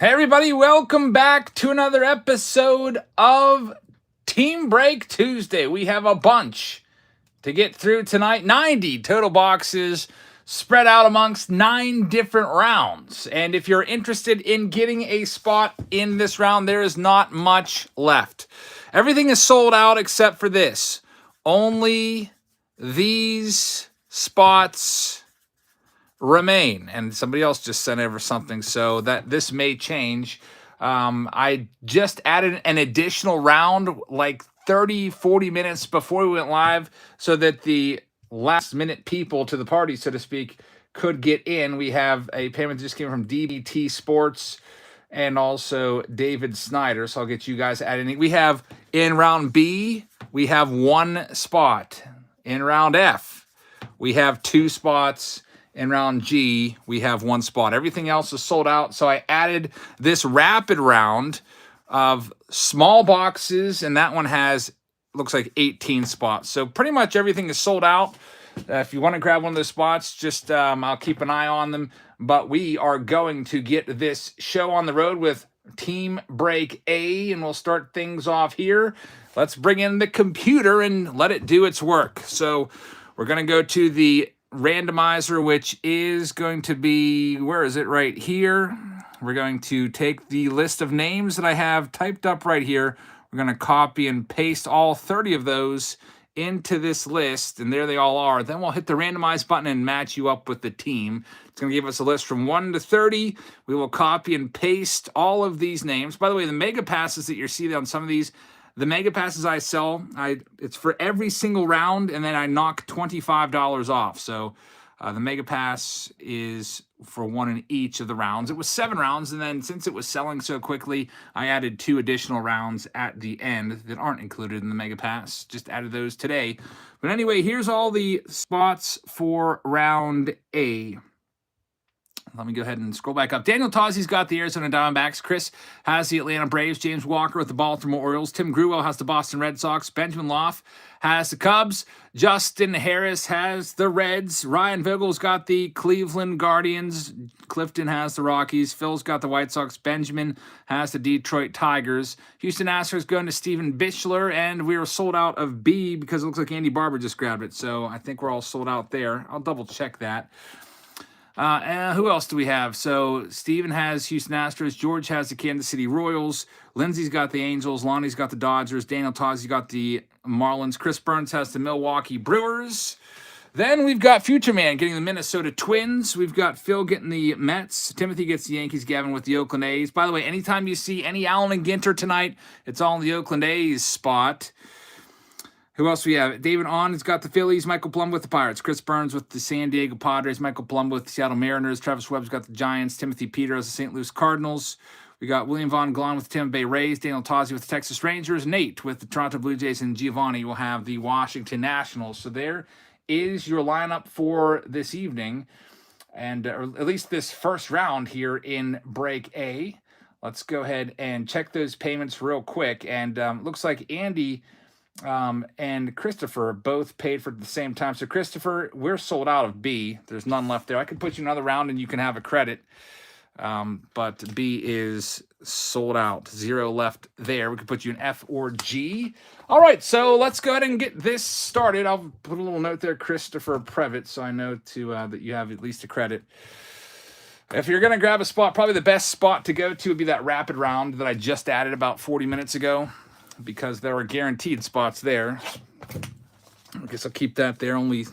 Hey everybody, welcome back to another episode of Team Break Tuesday. We have a bunch to get through tonight. 90 total boxes spread out amongst 9 different rounds. And if you're interested in getting a spot in this round, there is not much left. Everything is sold out except for this. Only these spots remain. And somebody else just sent over something, so that this may change. I just added an additional round like 30-40 minutes before we went live so that the last minute people to the party, so to speak, could get in. We have a payment that just came from DBT Sports and also David Snyder, so I'll get you guys added in. We have in round B, we have 1 spot. In round F, we have 2 spots. In round G, we have 1 spot. Everything else is sold out. So I added this rapid round of small boxes, and that one has, looks like 18 spots. So pretty much everything is sold out. If you want to grab one of those spots, just I'll keep an eye on them. But we are going to get this show on the road with Team Break A, and we'll start things off here. Let's bring in the computer and let it do its work. So we're going to go to the randomizer, which is going to be, where is it? Right here. We're going to take the list of names that I have typed up right here. We're going to copy and paste all 30 of those into this list, and there they all are. Then we'll hit the randomize button and match you up with the team. It's going to give us a list from 1 to 30. We will copy and paste all of these names. By the way, the mega passes that you're seeing on some of these, the mega passes I sell, it's for every single round, and then I knock $25 off. So the mega pass is for 1 in each of the rounds. It was 7 rounds, and then since it was selling so quickly, I added 2 additional rounds at the end that aren't included in the mega pass. Just added those today. But anyway, here's all the spots for round A. Let me go ahead and scroll back up. Daniel Tozzi's got the Arizona Diamondbacks. Chris has the Atlanta Braves. James Walker with the Baltimore Orioles. Tim Gruel has the Boston Red Sox. Benjamin Loff has the Cubs. Justin Harris has the Reds. Ryan Vogel's got the Cleveland Guardians. Clifton has the Rockies. Phil's got the White Sox. Benjamin has the Detroit Tigers. Houston Astros going to Steven Bichler, and we were sold out of B because it looks like Andy Barber just grabbed it. So I think we're all sold out there. I'll double check that. And who else do we have? So Steven has Houston Astros. George has the Kansas City Royals. Lindsay's got the Angels. Lonnie's got the Dodgers. Daniel Tozzi's got the Marlins. Chris Burns has the Milwaukee Brewers. Then we've got Future Man getting the Minnesota Twins. We've got Phil getting the Mets. Timothy gets the Yankees. Gavin with the Oakland A's. By the way, anytime you see any Allen and Ginter tonight, it's all in the Oakland A's spot. Who else we have? David On has got the Phillies. Michael Plum with the Pirates. Chris Burns with the San Diego Padres. Michael Plum with the Seattle Mariners. Travis Webb's got the Giants. Timothy Peters, the St. Louis Cardinals. We got William Von Glon with the Tampa Bay Rays. Daniel Tozzi with the Texas Rangers. Nate with the Toronto Blue Jays. And Giovanni will have the Washington Nationals. So there is your lineup for this evening. And or at least this first round here in Break A. Let's go ahead and check those payments real quick. And looks like Andy and Christopher both paid for it at the same time. So Christopher, we're sold out of B. There's none left there. I could put you another round and you can have a credit. But B is sold out. 0 left there. We could put you in F or G. All right, so let's go ahead and get this started. I'll put a little note there, Christopher Previtt, so I know to that you have at least a credit. If you're going to grab a spot, probably the best spot to go to would be that rapid round that I just added about 40 minutes ago, because there are guaranteed spots there. I guess I'll keep that there. Only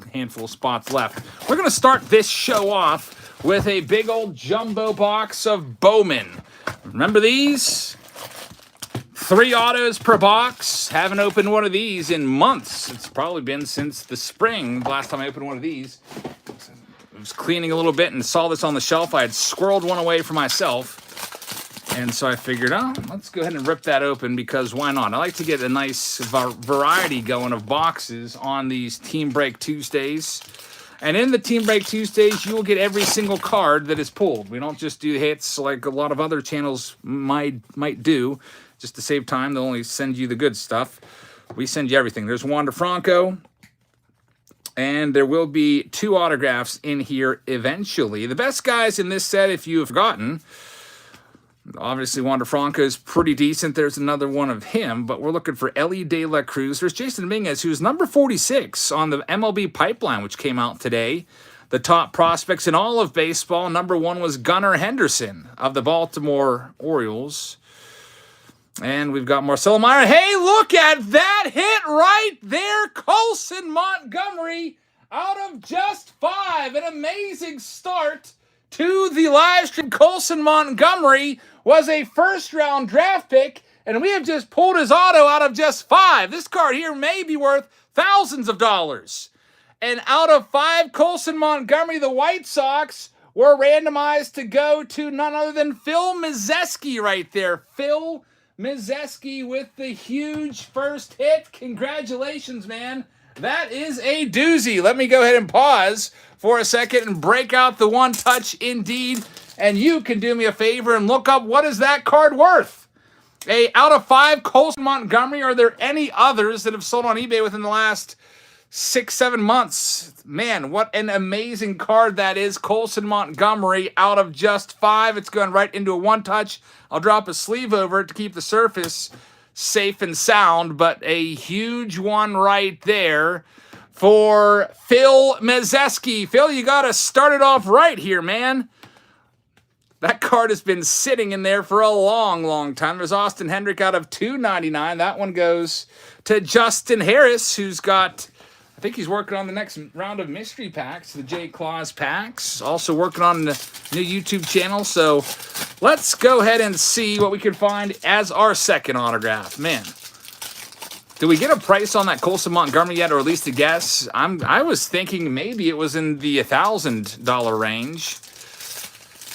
a handful of spots left. We're going to start this show off with a big old jumbo box of Bowman. Remember these? 3 autos per box. Haven't opened one of these in months. It's probably been since the spring, the last time I opened one of these. I was cleaning a little bit and saw this on the shelf. I had squirreled one away for myself. And so I figured, let's go ahead and rip that open, because why not? I like to get a nice variety going of boxes on these Team Break Tuesdays. And in the Team Break Tuesdays, you will get every single card that is pulled. We don't just do hits like a lot of other channels might do. Just to save time, they'll only send you the good stuff. We send you everything. There's Wander Franco. And there will be 2 autographs in here eventually. The best guys in this set, if you have forgotten, Obviously, Wander Franco is pretty decent. There's another one of him, but we're looking for Ellie De La Cruz. There's Jason Dominguez, who's number 46 on the MLB pipeline, which came out today. The top prospects in all of baseball. Number 1 was Gunnar Henderson of the Baltimore Orioles. And we've got Marcelo Meyer. Hey, look at that hit right there. Colson Montgomery out of just 5. An amazing start to the live stream. Colson Montgomery was a first-round draft pick, and we have just pulled his auto out of just 5. This card here may be worth thousands of dollars. And out of 5, Colson Montgomery, the White Sox were randomized to go to none other than Phil Mozesky right there. Phil Mozesky with the huge first hit. Congratulations, man. That is a doozy. Let me go ahead and pause for a second and break out the one touch indeed. And you can do me a favor and look up what is that card worth. Out of 5, Colson Montgomery. Are there any others that have sold on eBay within the last 6-7 months? Man, what an amazing card that is. Colson Montgomery out of just 5. It's going right into a one touch. I'll drop a sleeve over it to keep the surface safe and sound, but a huge one right there for Phil Mozesky. Phil, you got to start it off right here, man. That card has been sitting in there for a long, long time. There's Austin Hendrick out of 299. That one goes to Justin Harris, who's got, I think he's working on the next round of mystery packs, the J Claus packs. Also working on the new YouTube channel. So let's go ahead and see what we can find as our second autograph. Man, did we get a price on that Colson Montgomery yet, or at least a guess? I was thinking maybe it was in the $1,000 range.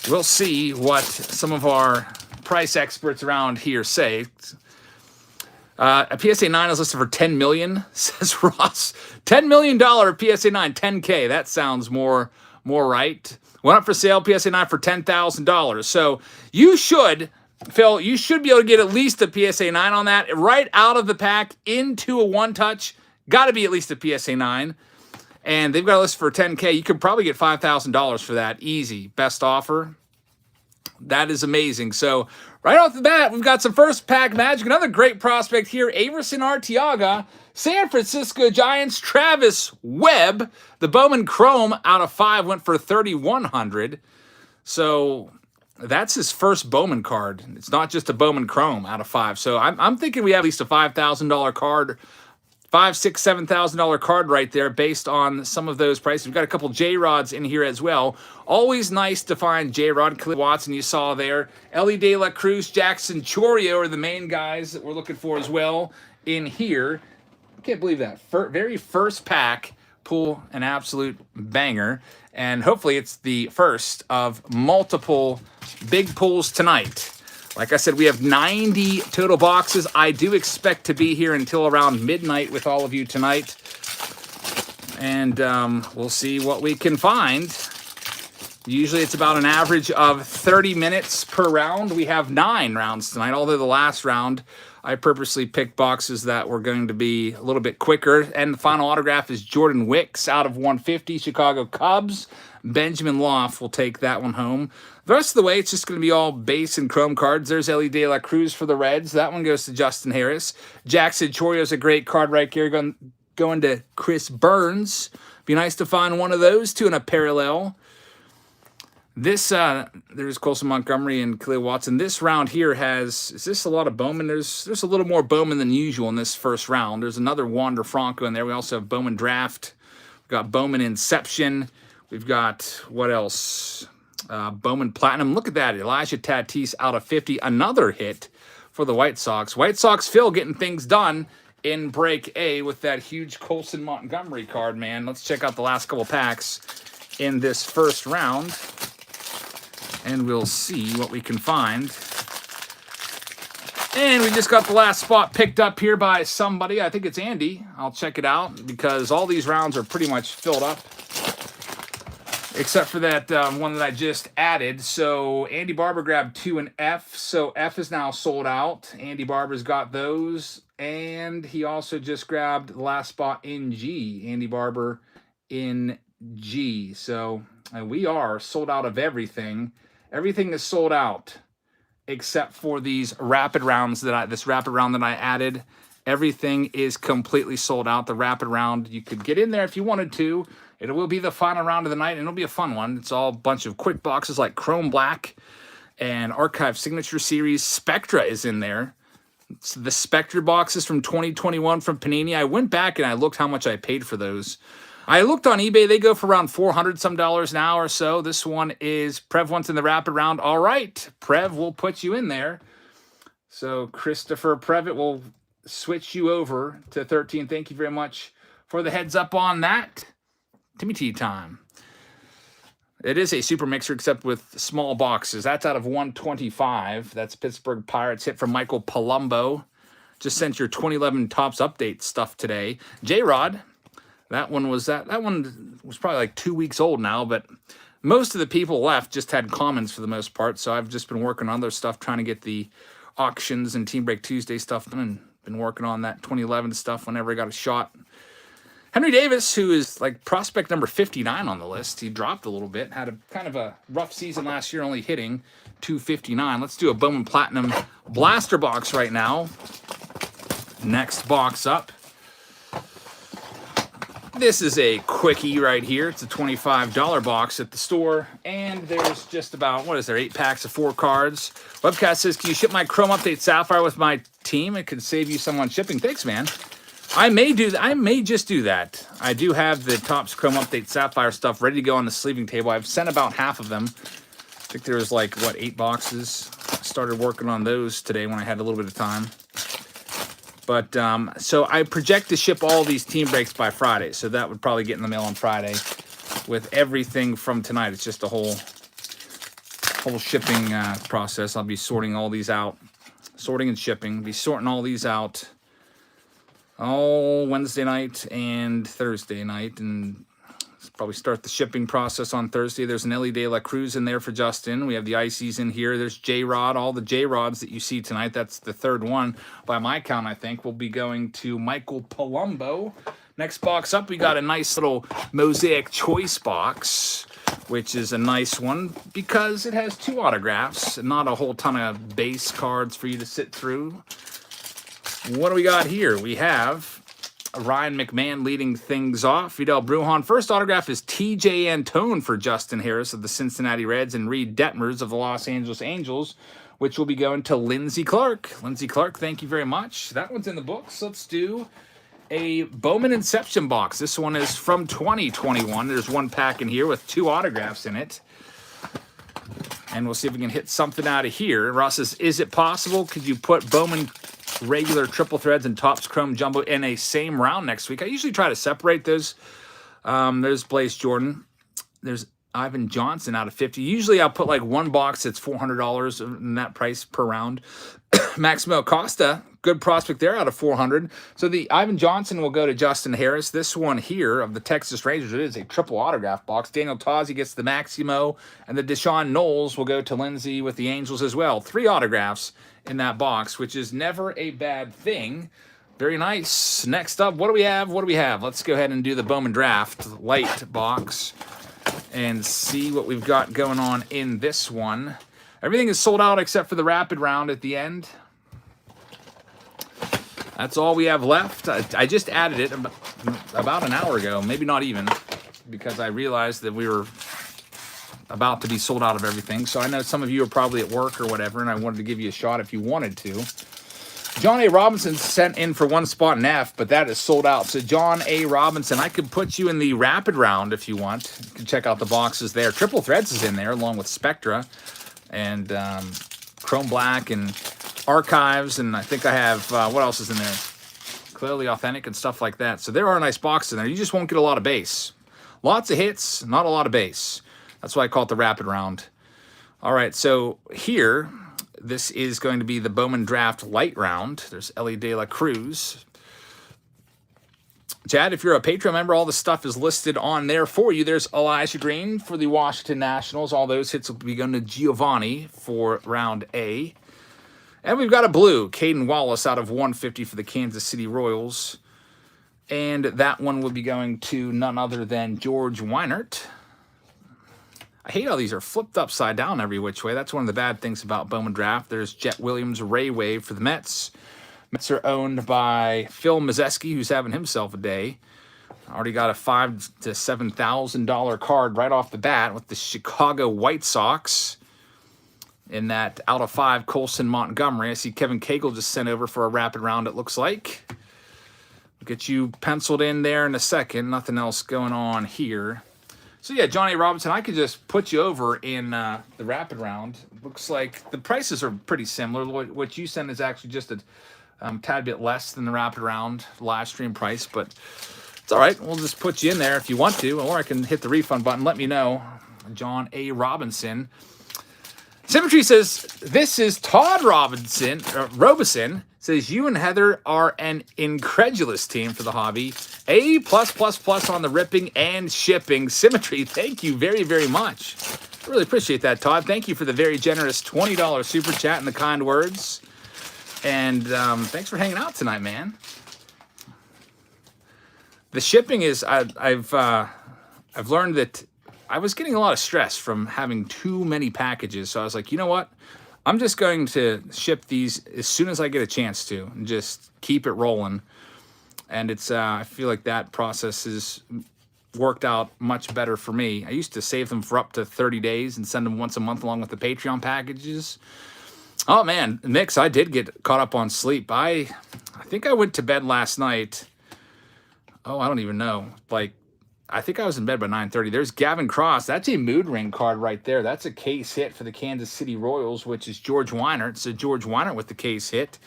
We'll see what some of our price experts around here say. A PSA 9 is listed for $10 million, says Ross. $10 million PSA 9, $10K. That sounds more right. Went up for sale, PSA 9 for $10,000. So you should, Phil, you should be able to get at least a PSA 9 on that. Right out of the pack into a one-touch. Got to be at least a PSA 9. And they've got a list for $10K. You could probably get $5,000 for that. Easy. Best offer. That is amazing. So right off the bat, we've got some first pack magic. Another great prospect here, Averson Arteaga. San Francisco Giants, Travis Webb. The Bowman Chrome out of 5 went for $3,100. So that's his first Bowman card. It's not just a Bowman Chrome out of 5. So I'm thinking we have at least a $5,000 card. $5,000, $6,000, $7,000 card right there based on some of those prices. We've got a couple J-Rods in here as well. Always nice to find J-Rod. Khalil Watson you saw there. Ellie De La Cruz, Jackson Chorio are the main guys that we're looking for as well in here. I can't believe that. Very first pack. Pull an absolute banger. And hopefully it's the first of multiple big pulls tonight. Like I said, we have 90 total boxes. I do expect to be here until around midnight with all of you tonight. And we'll see what we can find. Usually it's about an average of 30 minutes per round. We have 9 rounds tonight, although the last round I purposely picked boxes that were going to be a little bit quicker. And the final autograph is Jordan Wicks out of 150, Chicago Cubs. Benjamin Loft will take that one home. The rest of the way, it's just going to be all base and chrome cards. There's Ellie De La Cruz for the Reds. That one goes to Justin Harris. Jackson Chorio's a great card right here, going to Chris Burns. Be nice to find one of those two in a parallel. This, there's Colson Montgomery and Khalil Watson. This round here has, is this a lot of Bowman? There's a little more Bowman than usual in this first round. There's another Wander Franco in there. We also have Bowman Draft. We've got Bowman Inception. We've got, what else? Bowman Platinum. Look at that. Elijah Tatis out of 50. Another hit for the White Sox. White Sox Phil getting things done in break A with that huge Colson Montgomery card, man. Let's check out the last couple packs in this first round. And we'll see what we can find. And we just got the last spot picked up here by somebody. I think it's Andy. I'll check it out because all these rounds are pretty much filled up. Except for that one that I just added. So Andy Barber grabbed 2 and F. So F is now sold out. Andy Barber's got those. And he also just grabbed the last spot in G. Andy Barber in G. So we are sold out of everything. Everything is sold out except for these rapid rounds this rapid round that I added. Everything is completely sold out. The rapid round, you could get in there if you wanted to. It will be the final round of the night, and it'll be a fun one. It's all a bunch of quick boxes like Chrome Black and Archive Signature Series. Spectra is in there. It's the Spectra boxes from 2021 from Panini. I went back and I looked how much I paid for those. I looked on eBay. They go for around $400 some now or so. This one is Prev wants in the rapid round. All right, Prev will put you in there. So Christopher Previtt will switch you over to 13. Thank you very much for the heads up on that. Timmy T time. It is a super mixer except with small boxes. That's out of 125. That's Pittsburgh Pirates hit from Michael Palumbo. Just sent your 2011 Topps update stuff today. J-Rod. That one was probably like 2 weeks old now, but most of the people left just had comments for the most part. So I've just been working on other stuff, trying to get the auctions and Team Break Tuesday stuff done, and been working on that 2011 stuff whenever I got a shot. Henry Davis, who is like prospect number 59 on the list, he dropped a little bit, had a kind of a rough season last year, only hitting 259. Let's do a Bowman Platinum blaster box right now. Next box up. This is a quickie right here. It's a $25 box at the store, and there's just about, 8 packs of 4 cards. Webcast says, can you ship my Chrome Update Sapphire with my team? It could save you some on shipping. Thanks, man. I may just do that. I do have the Topps Chrome Update Sapphire stuff ready to go on the sleeving table. I've sent about half of them. I think there was 8 boxes. I started working on those today when I had a little bit of time. But, so I project to ship all these team breaks by Friday. So that would probably get in the mail on Friday with everything from tonight. It's just a whole shipping process. I'll be sorting all these out. Sorting and shipping. Be sorting all these out all Wednesday night and Thursday night. And probably start the shipping process on Thursday. There's an Ellie De La Cruz in there for Justin. We have the Ices in here. There's J-Rod, all the J-Rods that you see tonight. That's the third one. By my count, I think, will be going to Michael Palumbo. Next box up, we got a nice little Mosaic Choice box, which is a nice one because it has 2 autographs and not a whole ton of base cards for you to sit through. What do we got here? We have Ryan McMahon leading things off. Fidel Brujan. First autograph is T.J. Antone for Justin Harris of the Cincinnati Reds and Reed Detmers of the Los Angeles Angels, which will be going to Lindsey Clark. Lindsey Clark, thank you very much. That one's in the books. Let's do a Bowman Inception box. This one is from 2021. There's 1 pack in here with 2 autographs in it. And we'll see if we can hit something out of here. Ross says, is it possible? Could you put Bowman regular triple threads and Topps Chrome Jumbo in a same round next week? I usually try to separate those. There's Blaze Jordan. There's Ivan Johnson out of 50. Usually I'll put 1 box that's $400 in that price per round. Maximo Costa, good prospect there out of 400. So the Ivan Johnson will go to Justin Harris. This one here of the Texas Rangers, it is a triple autograph box. Daniel Tozzi gets the Maximo, and the Deshaun Knowles will go to Lindsey with the Angels as well. 3 autographs in that box, which is never a bad thing. Very nice. Next up, what do we have? Let's go ahead and do the Bowman Draft light box and see what we've got going on in this one. Everything is sold out except for the rapid round at the end. That's all we have left. I just added it about an hour ago, maybe not even, because I realized that we were about to be sold out of everything. So I know some of you are probably at work or whatever, and I wanted to give you a shot if you wanted to. John A. Robinson sent in for 1 spot in F, but that is sold out. So John A. Robinson, I could put you in the rapid round if you want. You can check out the boxes there. Triple Threads is in there along with Spectra and Chrome Black and Archives, and I think I have, what else is in there? Clearly Authentic and stuff like that. So there are nice boxes in there. You just won't get a lot of base. Lots of hits, not a lot of base. That's why I call it the rapid round. All right, so here, this is going to be the Bowman Draft light round. There's Ellie De La Cruz. Chad, if you're a Patreon member, all the stuff is listed on there for you. There's Elijah Green for the Washington Nationals. All those hits will be going to Giovanni for round A. And we've got a blue, Caden Wallace out of 150 for the Kansas City Royals. And that one will be going to none other than George Weinert. I hate how these are flipped upside down every which way. That's one of the bad things about Bowman Draft. There's Jet Williams, Ray Wave for the Mets. Mets are owned by Phil Mazeski, who's having himself a day. Already got a $5,000 to $7,000 card right off the bat with the Chicago White Sox. In that out of 5 Colson Montgomery. I see Kevin Cagle just sent over for a rapid round, it looks like. We'll get you penciled in there in a second. Nothing else going on here. So yeah, Johnny Robinson, I could just put you over in the rapid round. Looks like the prices are pretty similar. What you send is actually just a tad bit less than the rapid round live stream price, but it's all right. We'll just put you in there if you want to, or I can hit the refund button. Let me know. John A. Robinson. Symmetry says, this is Todd Robeson, says, you and Heather are an incredulous team for the hobby. A+++ on the ripping and shipping. Symmetry, thank you very, very much. I really appreciate that, Todd. Thank you for the very generous $20 super chat and the kind words. And thanks for hanging out tonight, man. The shipping is, I've learned that I was getting a lot of stress from having too many packages. So I was like, you know what? I'm just going to ship these as soon as I get a chance to and just keep it rolling. And it's, I feel like that process has worked out much better for me. I used to save them for up to 30 days and send them once a month along with the Patreon packages. Oh man, Mix, I did get caught up on sleep. I think I went to bed last night. Oh, I don't even know. Like, I think I was in bed by 9:30. There's Gavin Cross. That's a mood ring card right there. That's a case hit for the Kansas City Royals, which is George Weinert. It's a George Weinert with the case hit.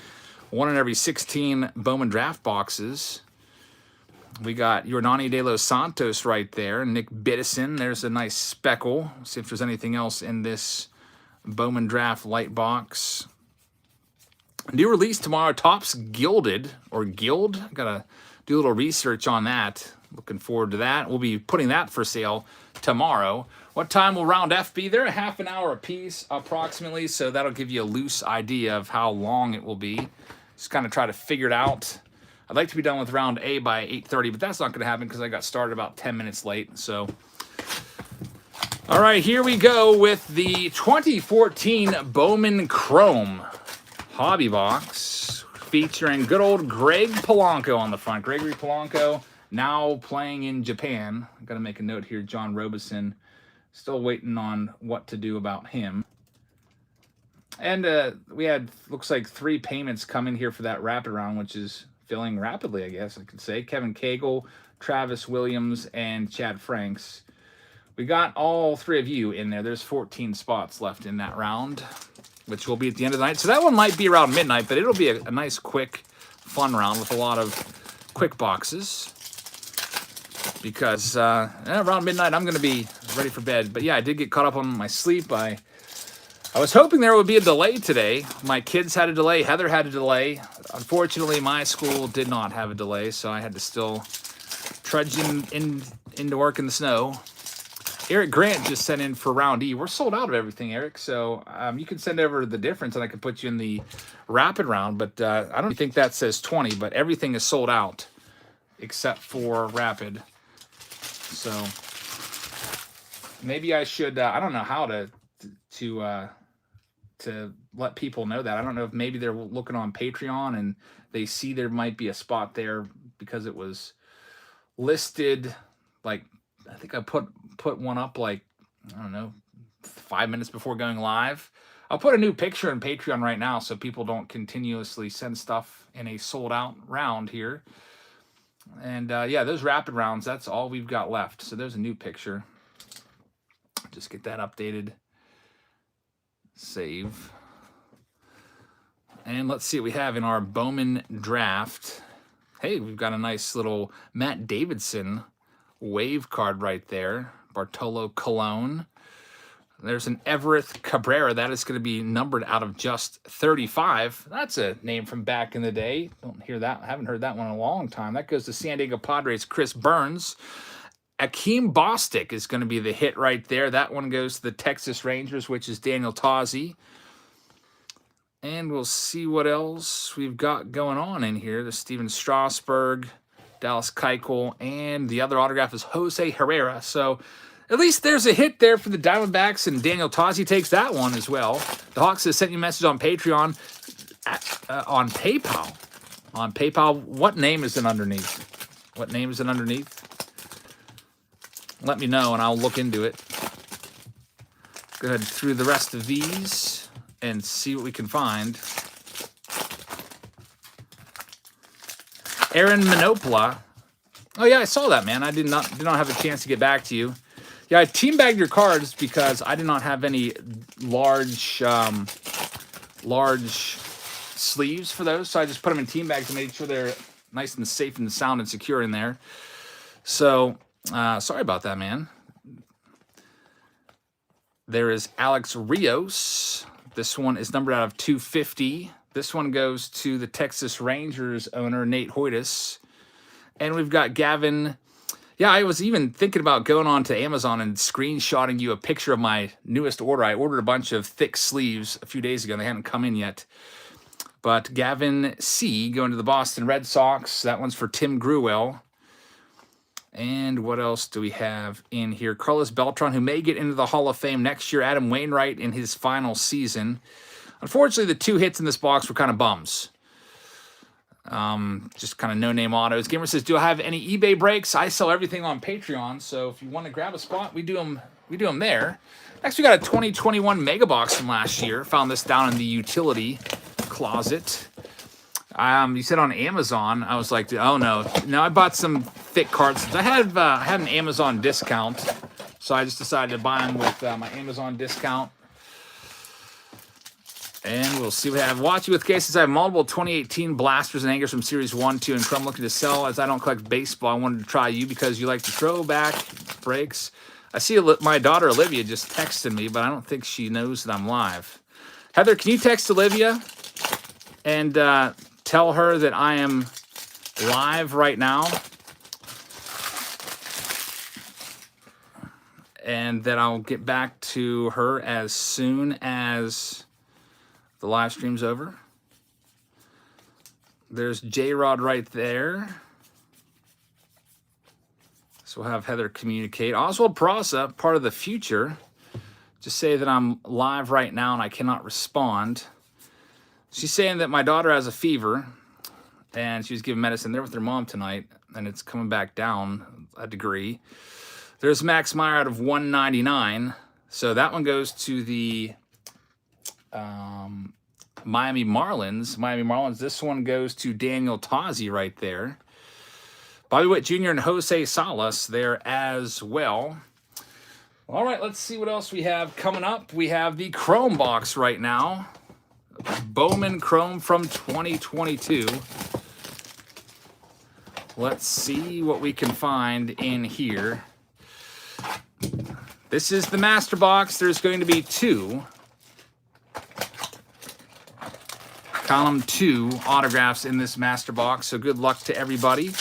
1 in every 16 Bowman draft boxes. We got Yordan De Los Santos right there. Nick Biddison. There's a nice speckle. See if there's anything else in this Bowman draft light box. New release tomorrow. Topps Gilded or Guild. Gotta do a little research on that. Looking forward to that. We'll be putting that for sale tomorrow. What time will round F be? They're a half an hour apiece, approximately, so that'll give you a loose idea of how long it will be. Just kind of try to figure it out. I'd like to be done with round A by 8:30, but that's not going to happen because I got started about 10 minutes late. So, all right, here we go with the 2014 Bowman Chrome hobby box featuring good old Greg Polanco on the front. Gregory Polanco, now playing in Japan. I've got to make a note here. John Robeson, still waiting on what to do about him. And we had, looks like 3 payments coming here for that rapid round, which is filling rapidly, I guess I could say. Kevin Cagle, Travis Williams, and Chad Franks. We got all 3 of you in there. There's 14 spots left in that round, which will be at the end of the night. So that one might be around midnight, but it'll be a nice, quick, fun round with a lot of quick boxes. Because around midnight, I'm going to be ready for bed. But yeah, I did get caught up on my sleep. I was hoping there would be a delay today. My kids had a delay. Heather had a delay. Unfortunately, my school did not have a delay, so I had to still trudge into work in the snow. Eric Grant just sent in for round E. We're sold out of everything, Eric, so you can send over the difference, and I can put you in the rapid round. But I don't think that says 20, but everything is sold out except for rapid. So maybe I should, I don't know how to let people know that. I don't know if maybe they're looking on Patreon and they see there might be a spot there because it was listed, like, I think I put one up like, I don't know, 5 minutes before going live. I'll put a new picture in Patreon right now so people don't continuously send stuff in a sold out round here. And yeah, those rapid rounds, that's all we've got left. So there's a new picture. Just get that updated. Save. And let's see what we have in our Bowman draft. Hey, we've got a nice little Matt Davidson wave card right there. Bartolo Colon. There's an Everett Cabrera. That is going to be numbered out of just 35. That's a name from back in the day. Don't hear that. I haven't heard that one in a long time. That goes to San Diego Padres' Chris Burns. Akeem Bostic is going to be the hit right there. That one goes to the Texas Rangers, which is Daniel Tozzi. And we'll see what else we've got going on in here. There's Steven Strasburg, Dallas Keuchel, and the other autograph is Jose Herrera. So At least there's a hit there for the Diamondbacks, and Daniel Tozzi takes that one as well. The Hawks has sent you a message on Patreon, on PayPal. On PayPal, what name is it underneath? What name is it underneath? Let me know, and I'll look into it. Go ahead through the rest of these and see what we can find. Aaron Minopola. Oh yeah, I saw that, man. I did not have a chance to get back to you. Yeah, I team bagged your cards because I did not have any large sleeves for those, so I just put them in team bags to make sure they're nice and safe and sound and secure in there. So sorry about that, man. There is Alex Rios. This one is numbered out of 250. This one goes to the Texas Rangers owner, Nate Hoytis. And we've got Gavin. Yeah, I was even thinking about going on to Amazon and screenshotting you a picture of my newest order. I ordered a bunch of thick sleeves a few days ago. They hadn't come in yet. But Gavin C. going to the Boston Red Sox. That one's for Tim Gruwell. And what else do we have in here? Carlos Beltran, who may get into the Hall of Fame next year. Adam Wainwright in his final season. Unfortunately, the 2 hits in this box were kind of bums. Just kind of no-name autos. Gamer says, do I have any eBay breaks? I sell everything on Patreon, so if you want to grab a spot, we do them there. Next, we got a 2021 Mega Box from last year. Found this down in the utility closet. You said on Amazon. I was like, oh no. I bought some thick cards. I had an Amazon discount, so I just decided to buy them with my Amazon discount. And we'll see what I have. Watch you with cases. I have multiple 2018 blasters and hangers from Series 1, 2, and Chrome looking to sell. As I don't collect baseball, I wanted to try you because you like to throw back breaks. I see my daughter Olivia just texted me, but I don't think she knows that I'm live. Heather, can you text Olivia and tell her that I am live right now? And that I'll get back to her as soon as the live stream's over. There's J-Rod right there. So we'll have Heather communicate. Oswald Prasa, part of the future. Just say that I'm live right now and I cannot respond. She's saying that my daughter has a fever and she was given medicine there with her mom tonight and it's coming back down a degree. There's Max Meyer out of 199. So that one goes to the Miami Marlins. This one goes to Daniel Tozzi right there. Bobby Witt Jr. and Jose Salas there as well. All right, let's see what else we have coming up. We have the Chrome box right now. Bowman Chrome from 2022. Let's see what we can find in here. This is the master box. There's going to be 2. Column 2 autographs in this master box, so good luck to everybody.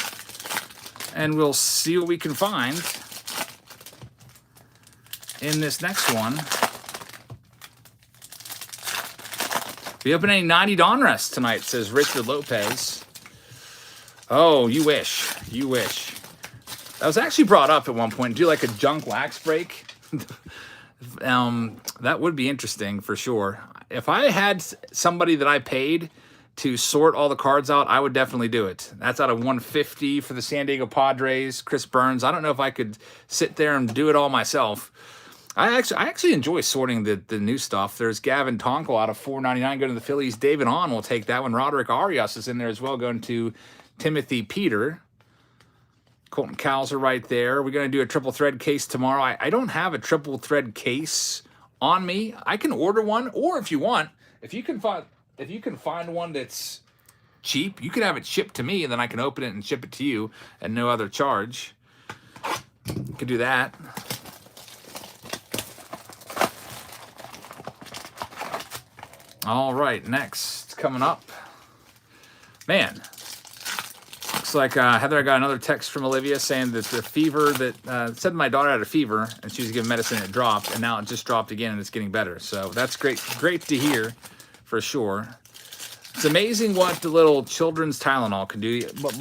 And we'll see what we can find in this next one. We open a 90 Donruss tonight, says Richard Lopez. Oh, you wish. You wish. That was actually brought up at one point. Do like a junk wax break. That would be interesting for sure. If I had somebody that I paid to sort all the cards out, I would definitely do it. That's out of 150 for the San Diego Padres, Chris Burns. I don't know if I could sit there and do it all myself. I actually enjoy sorting the new stuff. There's Gavin Tonkel out of 499 going to the Phillies. David Ahn will take that one. Roderick Arias is in there as well going to Timothy Peter. Colton Cowser right there. We're going to do a triple thread case tomorrow. I don't have a triple thread case on me. I can order one, or if you want, if you can find one that's cheap, you can have it shipped to me, and then I can open it and ship it to you at no other charge. You can do that. All right, next coming up, man. Looks like Heather, I got another text from Olivia saying that the fever that said my daughter had a fever and she was given medicine and it dropped, and now it just dropped again and it's getting better. So that's great to hear for sure. It's amazing what the little children's Tylenol can do. But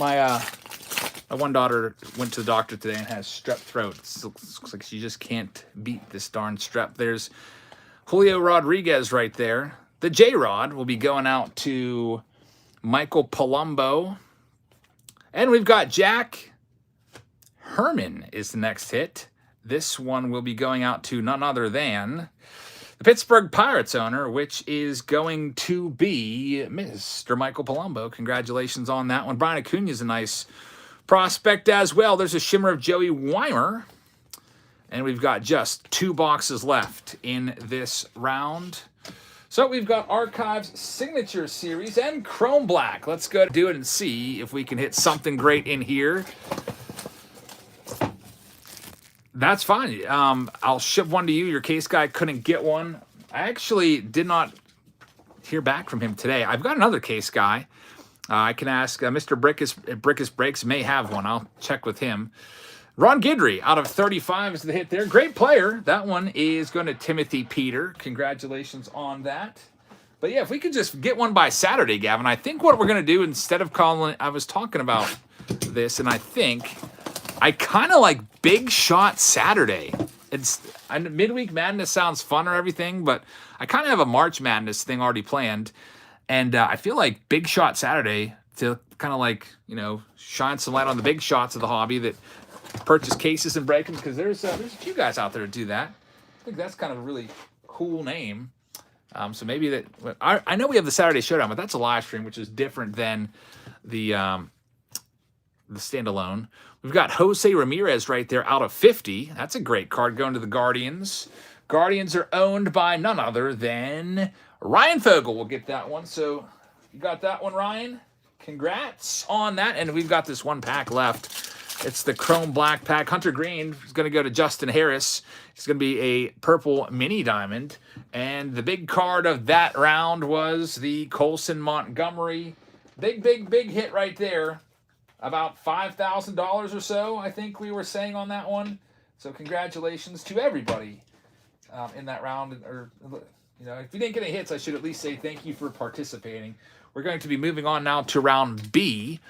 My one daughter went to the doctor today and has strep throat. It looks like she just can't beat this darn strep. There's Julio Rodriguez right there. The J-Rod will be going out to Michael Palumbo. And we've got Jack Herman is the next hit. This one will be going out to none other than the Pittsburgh Pirates owner, which is going to be Mr. Michael Palumbo. Congratulations on that one. Brian Acuna is a nice prospect as well. There's a shimmer of Joey Weimer. And we've got just 2 boxes left in this round. So we've got Archives Signature Series and Chrome Black. Let's go do it and see if we can hit something great in here. That's fine. I'll ship one to you. Your case guy couldn't get one. I actually did not hear back from him today. I've got another case guy. I can ask Mr. Brickus Breaks may have one. I'll check with him. Ron Guidry out of 35 is the hit there. Great player. That one is going to Timothy Peter. Congratulations on that. But yeah, if we could just get one by Saturday, Gavin, I think what we're going to do instead of calling, I was talking about this, and I think I kind of like Big Shot Saturday. Midweek Madness sounds fun or everything, but I kind of have a March Madness thing already planned. And I feel like Big Shot Saturday to kind of like, shine some light on the big shots of the hobby that purchase cases and break them, because there's a few guys out there that do that. I think that's kind of a really cool name. So maybe that I know we have the Saturday Showdown, but that's a live stream, which is different than the standalone. We've got Jose Ramirez right there out of 50. That's a great card going to the Guardians. Guardians are owned by none other than Ryan Fogel. We'll get that one. So you got that one, Ryan. Congrats on that. And we've got this one pack left. It's the Chrome Black pack. Hunter Green is going to go to Justin Harris. It's going to be a purple mini diamond. And the big card of that round was the Colson Montgomery. Big hit right there. About $5,000 or so, I think we were saying on that one. So congratulations to everybody in that round. Or, if you didn't get any hits, I should at least say thank you for participating. We're going to be moving on now to round B.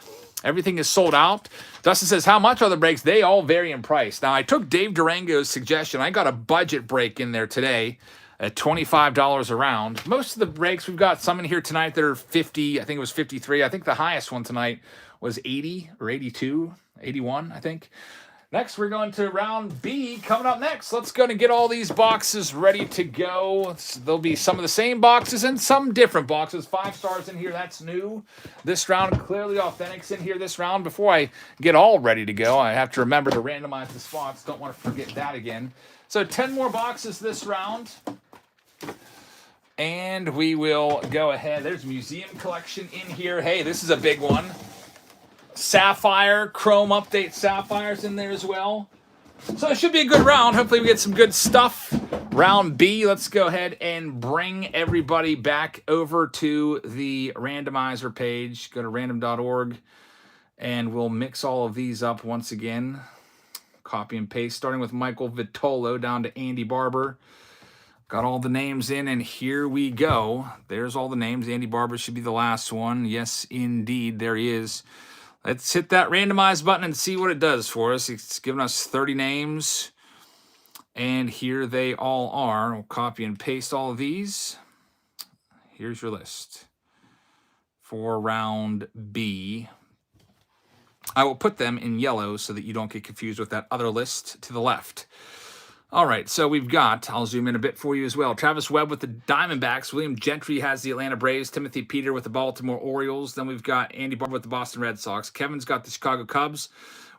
Everything is sold out. Dustin says, how much are the breaks? They all vary in price. Now, I took Dave Durango's suggestion. I got a budget break in there today at $25 a round. Most of the breaks, we've got some in here tonight that are 50. I think it was 53. I think the highest one tonight was 80 or 82, 81, I think. Next, we're going to round B. Coming up next, let's go and get all these boxes ready to go. There'll be some of the same boxes and some different boxes. 5 stars in here, that's new. This round, clearly authentics in here this round. Before I get all ready to go, I have to remember to randomize the spots. Don't want to forget that again. So 10 more boxes this round. And we will go ahead. There's museum collection in here. Hey, this is a big one. Sapphire, Chrome Update Sapphires in there as well. So it should be a good round. Hopefully we get some good stuff. Round B, let's go ahead and bring everybody back over to the randomizer page. Go to random.org and we'll mix all of these up once again. Copy and paste, starting with Michael Vitolo down to Andy Barber. Got all the names in, and here we go. There's all the names. Andy Barber should be the last one. Yes, indeed, there he is. Let's hit that randomize button and see what it does for us. It's given us 30 names, and here they all are. We'll copy and paste all of these. Here's your list for round B. I will put them in yellow so that you don't get confused with that other list to the left. All right, so we've got, I'll zoom in a bit for you as well, Travis Webb with the Diamondbacks. William Gentry has the Atlanta Braves. Timothy Peter with the Baltimore Orioles. Then we've got Andy Barber with the Boston Red Sox. Kevin's got the Chicago Cubs.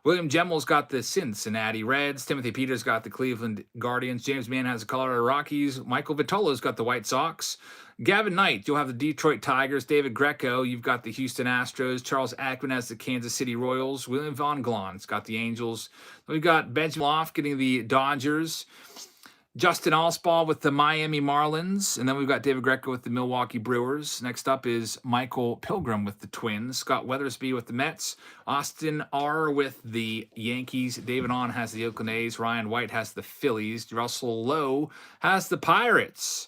William Gemmel's got the Cincinnati Reds. Timothy Peters got the Cleveland Guardians. James Mann has the Colorado Rockies. Michael Vitolo's got the White Sox. Gavin Knight, you'll have the Detroit Tigers. David Greco, you've got the Houston Astros. Charles Ackman has the Kansas City Royals. William Von Glon's got the Angels. We've got Benjamin Loft getting the Dodgers. Justin Allspaw with the Miami Marlins. And then we've got David Greco with the Milwaukee Brewers. Next up is Michael Pilgrim with the Twins. Scott Weathersby with the Mets. Austin R. with the Yankees. David On has the Oakland A's. Ryan White has the Phillies. Russell Lowe has the Pirates.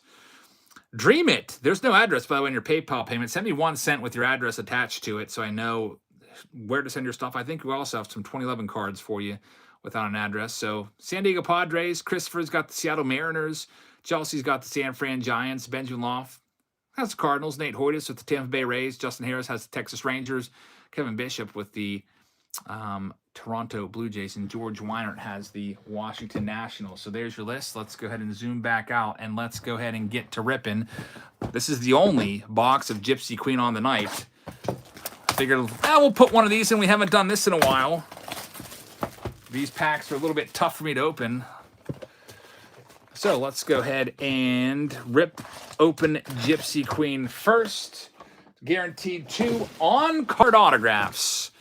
Dream It. There's no address, by the way, in your PayPal payment. Send me 1 cent with your address attached to it so I know where to send your stuff. I think we also have some 2011 cards for you without an address. So San Diego Padres, Christopher's got the Seattle Mariners, Chelsea's got the San Fran Giants, Benjamin Loft has the Cardinals, Nate Hoytis with the Tampa Bay Rays, Justin Harris has the Texas Rangers, Kevin Bishop with the Toronto Blue Jays, and George Weinert has the Washington Nationals. So there's your list. Let's go ahead and zoom back out, and let's go ahead and get to ripping. This is the only box of Gypsy Queen on the night. Figured, we'll put one of these in. We haven't done this in a while. These packs are a little bit tough for me to open. So let's go ahead and rip open Gypsy Queen first. Guaranteed 2 on-card autographs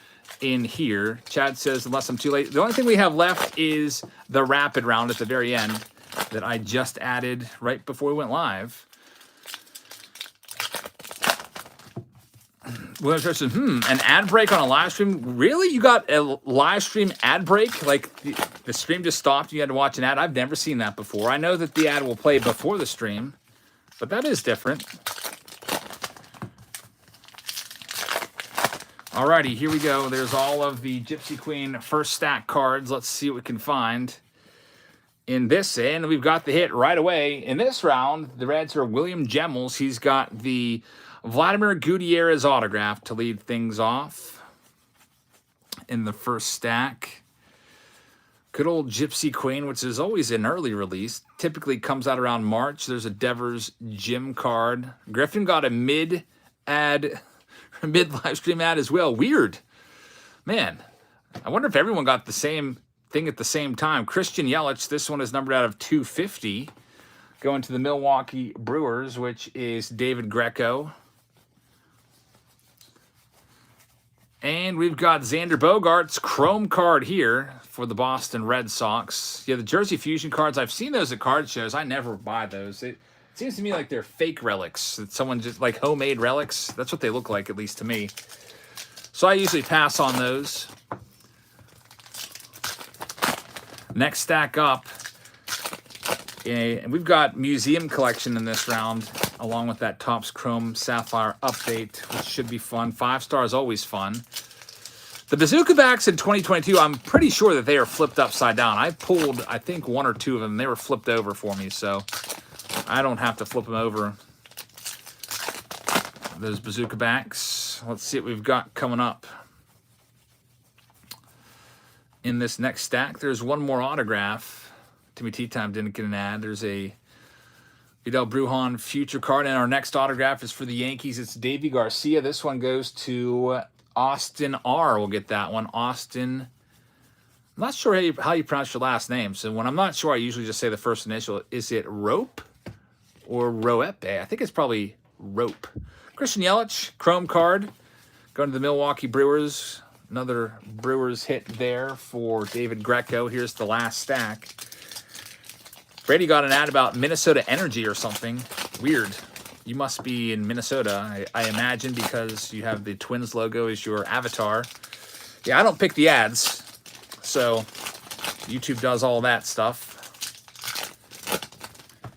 in here. Chad says, unless I'm too late. The only thing we have left is the rapid round at the very end that I just added right before we went live. William says, an ad break on a live stream? Really? You got a live stream ad break? Like the stream just stopped and you had to watch an ad? I've never seen that before. I know that the ad will play before the stream, but that is different. Alrighty, here we go. There's all of the Gypsy Queen first stack cards. Let's see what we can find in this. And we've got the hit right away. In this round, the Reds are William Gemmels. He's got the Vladimir Gutierrez autograph to lead things off in the first stack. Good old Gypsy Queen, which is always an early release. Typically comes out around March. There's a Devers Jim card. Griffin got a mid live stream ad as well. Weird. Man, I wonder if everyone got the same thing at the same time. Christian Yelich, this one is numbered out of 250. Going to the Milwaukee Brewers, which is David Greco. And we've got Xander Bogaerts' Chrome card here for the Boston Red Sox. Yeah, the Jersey Fusion cards, I've seen those at card shows. I never buy those. It seems to me like they're fake relics. That someone just, like homemade relics. That's what they look like, at least to me. So I usually pass on those. Next stack up. And we've got Museum Collection in this round, along with that Topps Chrome Sapphire update, which should be fun. 5-star is always fun. The Bazooka backs in 2022, I'm pretty sure that they are flipped upside down. I pulled, I think, 1 or 2 of them. They were flipped over for me, so I don't have to flip them over. Those Bazooka backs. Let's see what we've got coming up. In this next stack, there's one more autograph. Timmy Tea Time didn't get an ad. There's a Vidal Brujan future card, and our next autograph is for the Yankees. It's Davy Garcia. This one goes to Austin R. We'll get that one. Austin. I'm not sure how you pronounce your last name. So when I'm not sure, I usually just say the first initial. Is it Rope or Roepe? I think it's probably Rope. Christian Yelich, Chrome card. Going to the Milwaukee Brewers. Another Brewers hit there for David Greco. Here's the last stack. Brady got an ad about Minnesota Energy or something. Weird. You must be in Minnesota, I imagine, because you have the Twins logo as your avatar. Yeah, I don't pick the ads, so YouTube does all that stuff.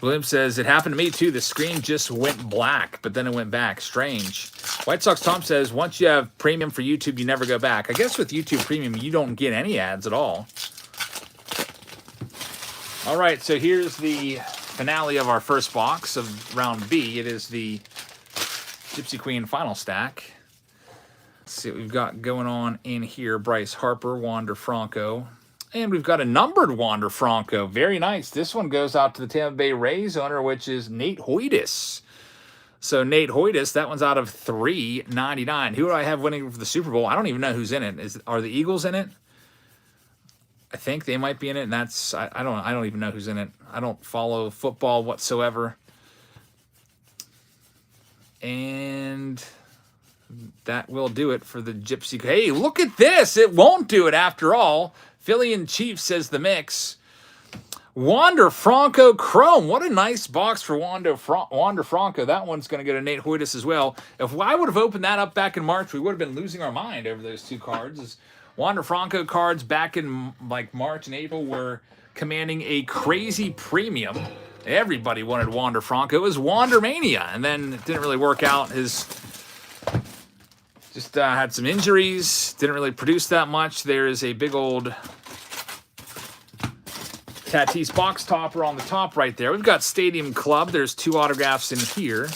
William says, it happened to me too. The screen just went black, but then it went back. Strange. White Sox Tom says, once you have premium for YouTube, you never go back. I guess with YouTube Premium, you don't get any ads at all. All right, so here's the finale of our first box of round B. It is the Gypsy Queen final stack. Let's see what we've got going on in here. Bryce Harper, Wander Franco. And we've got a numbered Wander Franco. Very nice. This one goes out to the Tampa Bay Rays owner, which is Nate Hoytis. So Nate Hoytis, that one's out of $3.99. Who do I have winning for the Super Bowl? I don't even know who's in it. Are the Eagles in it? I think they might be in it, and that's I don't even know who's in it. I don't follow football whatsoever. And that will do it for the Gypsy. Hey, look at this. It won't do it after all. Philly and Chiefs says the mix. Wander Franco Chrome. What a nice box for Wander Franco. That one's going to go to Nate Hoytis as well. If I would have opened that up back in March, we would have been losing our mind over those two cards. Wander Franco cards back in like March and April were commanding a crazy premium. Everybody wanted Wander Franco. It was Wander Mania, and then it didn't really work out. His Just had some injuries. Didn't really produce that much. There is a big old Tatis box topper on the top right there. We've got Stadium Club. There's 2 autographs in here.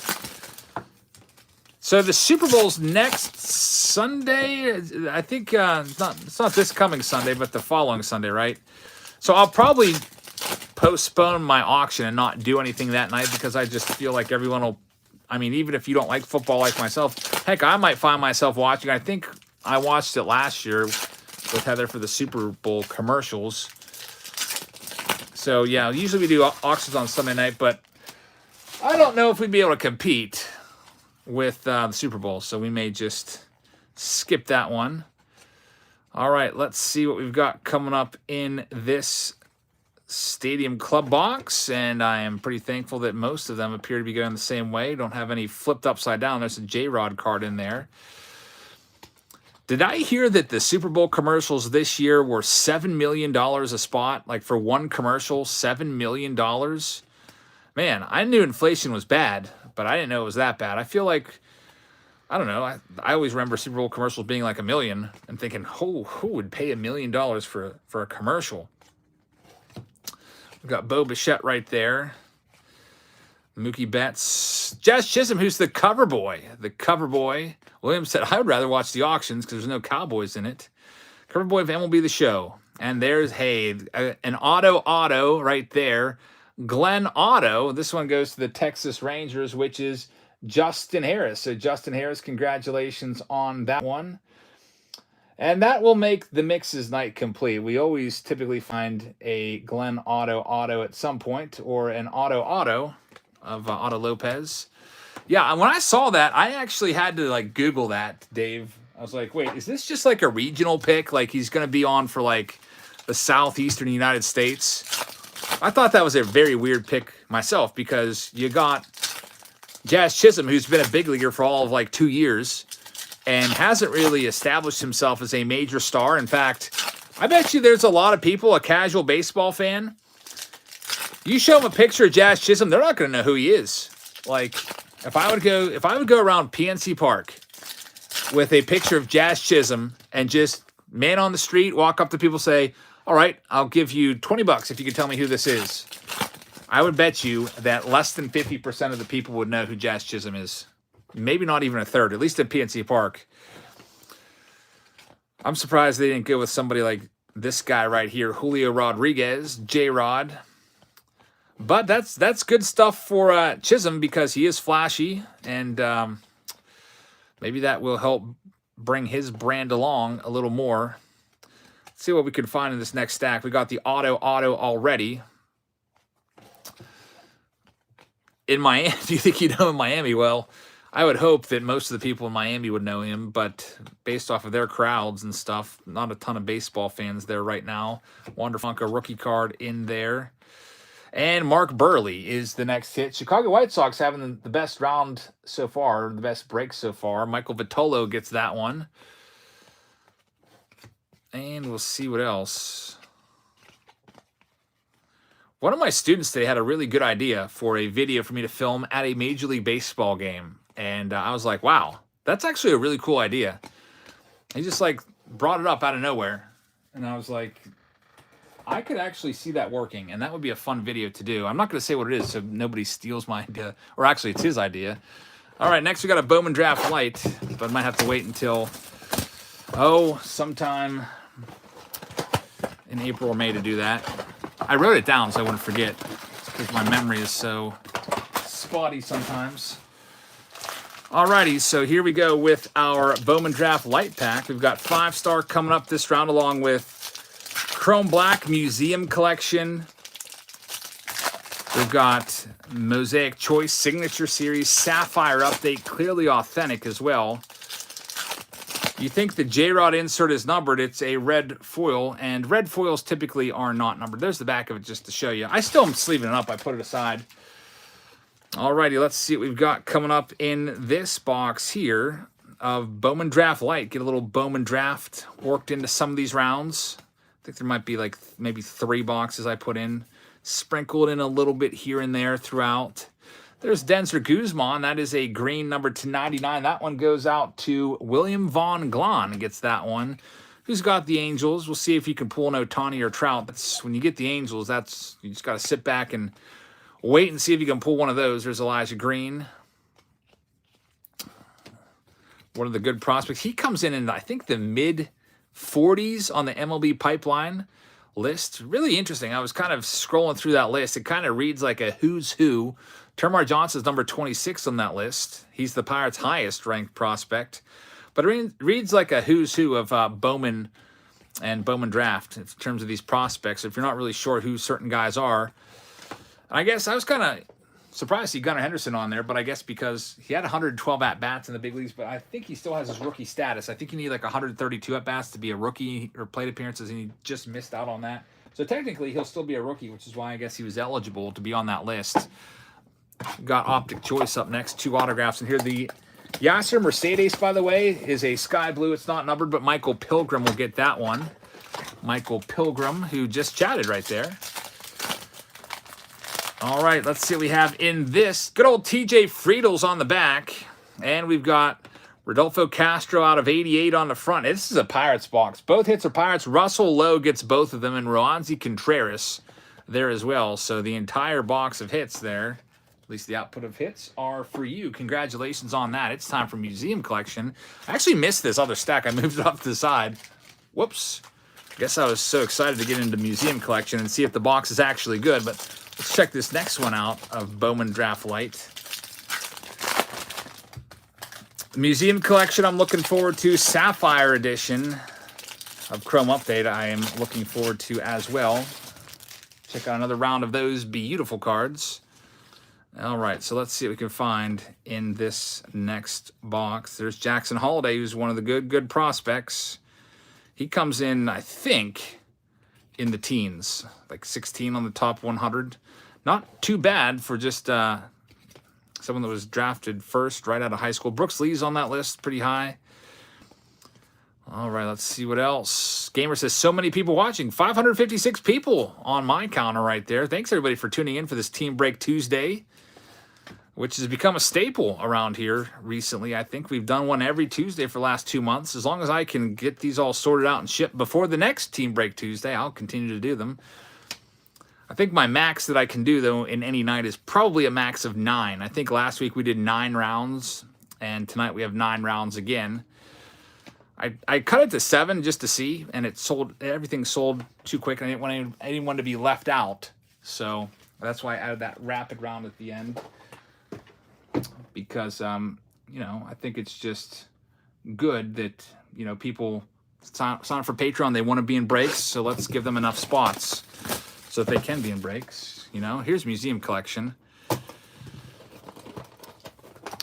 So the Super Bowl's next Sunday. I think it's not this coming Sunday, but the following Sunday, right? So I'll probably postpone my auction and not do anything that night because I just feel like everyone will. I mean, even if you don't like football like myself, heck, I might find myself watching. I think I watched it last year with Heather for the Super Bowl commercials. So yeah, usually we do auctions on Sunday night, but I don't know if we'd be able to compete with the Super Bowl, so we may just skip that one. All right, let's see what we've got coming up in this Stadium Club box, and I am pretty thankful that most of them appear to be going the same way. Don't have any flipped upside down. There's a J-Rod card in there. Did I hear that the Super Bowl commercials this year were $7 million a spot? Like for one commercial, $7 million? Man, I knew inflation was bad, but I didn't know it was that bad. I feel like, I don't know, I always remember Super Bowl commercials being like $1 million and thinking, who would pay $1 million for a commercial? We've got Bo Bichette right there. Mookie Betts. Jazz Chisholm, who's the cover boy. The cover boy. Williams said, I would rather watch the auctions because there's no Cowboys in it. Cover boy of MLB The Show. And there's, hey, an auto right there. Glenn Otto. This one goes to the Texas Rangers, which is Justin Harris. So Justin Harris, congratulations on that one. And that will make the mixes night complete. We always typically find a Glenn Otto at some point, or an Otto of Otto Lopez. Yeah, when I saw that, I actually had to like Google that, Dave. I was like, wait, is this just like a regional pick? Like he's going to be on for like the southeastern United States? I thought that was a very weird pick myself because you got Jazz Chisholm, who's been a big leaguer for all of like 2 years, and hasn't really established himself as a major star. In fact, I bet you there's a lot of people, a casual baseball fan, you show them a picture of Jazz Chisholm, they're not going to know who he is. Like, if I would go around PNC Park with a picture of Jazz Chisholm and just man on the street, walk up to people, say, all right, I'll give you $20 if you can tell me who this is. I would bet you that less than 50% of the people would know who Jazz Chisholm is. Maybe not even a third, at least at PNC Park. I'm surprised they didn't go with somebody like this guy right here, Julio Rodriguez, J-Rod. But that's good stuff for Chisholm because he is flashy, and maybe that will help bring his brand along a little more. Let's see what we can find in this next stack. We got the auto already. In Miami, do you think you know in Miami? Well, I would hope that most of the people in Miami would know him, but based off of their crowds and stuff, not a ton of baseball fans there right now. Wander Franco rookie card in there. And Mark Burley is the next hit. Chicago White Sox having the best round so far, the best break so far. Michael Vitolo gets that one. And we'll see what else. One of my students today had a really good idea for a video for me to film at a Major League Baseball game. And I was like, wow, that's actually a really cool idea. He just like brought it up out of nowhere. And I was like, I could actually see that working, and that would be a fun video to do. I'm not going to say what it is so nobody steals my idea, or actually it's his idea. All right, next we got a Bowman Draft Light, but I might have to wait until, sometime in April or May to do that. I wrote it down so I wouldn't forget, because my memory is so spotty sometimes. Alrighty, so here we go with our Bowman Draft Light Pack. We've got 5-star coming up this round, along with Chrome Black Museum Collection. We've got Mosaic Choice Signature Series Sapphire Update, clearly authentic as well. You think the J-Rod insert is numbered, it's a red foil, and red foils typically are not numbered. There's the back of it just to show you. I still am sleeving it up. I put it aside. Alrighty, let's see what we've got coming up in this box here of Bowman Draft Light. Get a little Bowman Draft worked into some of these rounds. I think there might be like maybe 3 boxes I put in, sprinkled in a little bit here and there throughout. There's Denzer Guzman. That is a green number /299. That one goes out to William Vaughn Glahn. Gets that one. Who's got the Angels? We'll see if you can pull an Ohtani or Trout. That's when you get the Angels. That's you just got to sit back and wait and see if you can pull one of those. There's Elijah Green. One of the good prospects. He comes in I think the mid 40s on the MLB pipeline list. Really interesting. I was kind of scrolling through that list. It kind of reads like a who's who. Termarr Johnson's number 26 on that list. He's the Pirates' highest ranked prospect. But it reads like a who's who of Bowman and Bowman draft in terms of these prospects. If you're not really sure who certain guys are. I guess I was kind of surprised to see Gunnar Henderson on there, but I guess because he had 112 at-bats in the big leagues, but I think he still has his rookie status. I think you need like 132 at-bats to be a rookie or plate appearances, and he just missed out on that. So technically, he'll still be a rookie, which is why I guess he was eligible to be on that list. Got Optic Choice up next, 2 autographs. And here the Yasser Mercedes, by the way, is a sky blue. It's not numbered, but Michael Pilgrim will get that one. Michael Pilgrim, who just chatted right there. All right, let's see what we have in this. Good old TJ Friedel's on the back. And we've got Rodolfo Castro out of 88 on the front. This is a Pirates box. Both hits are Pirates. Russell Lowe gets both of them, and Roansy Contreras there as well. So the entire box of hits there, at least the output of hits, are for you. Congratulations on that. It's time for Museum Collection. I actually missed this other stack. I moved it off to the side. Whoops. I guess I was so excited to get into Museum Collection and see if the box is actually good, but let's check this next one out of Bowman Draft Light. Museum Collection I'm looking forward to. Sapphire Edition of Chrome Update I am looking forward to as well. Check out another round of those beautiful cards. All right, so let's see what we can find in this next box. There's Jackson Holliday, who's one of the good prospects. He comes in, I think, in the teens, like 16 on the top 100. Not too bad for just someone that was drafted first right out of high school. Brooks Lee's on that list, pretty high. All right, let's see what else. Gamer says, so many people watching. 556 people on my counter right there. Thanks, everybody, for tuning in for this Team Break Tuesday, which has become a staple around here recently. I think we've done one every Tuesday for the last 2 months. As long as I can get these all sorted out and shipped before the next Team Break Tuesday, I'll continue to do them. I think my max that I can do, though, in any night is probably a max of 9. I think last week we did 9 rounds, and tonight we have 9 rounds again. I cut it to 7 just to see, and it sold. Everything sold too quick, and I didn't want anyone to be left out. So that's why I added that rapid round at the end, because you know, I think it's just good that, you know, people sign up for Patreon. They want to be in breaks, so let's give them enough spots so that they can be in breaks. You know, here's Museum Collection.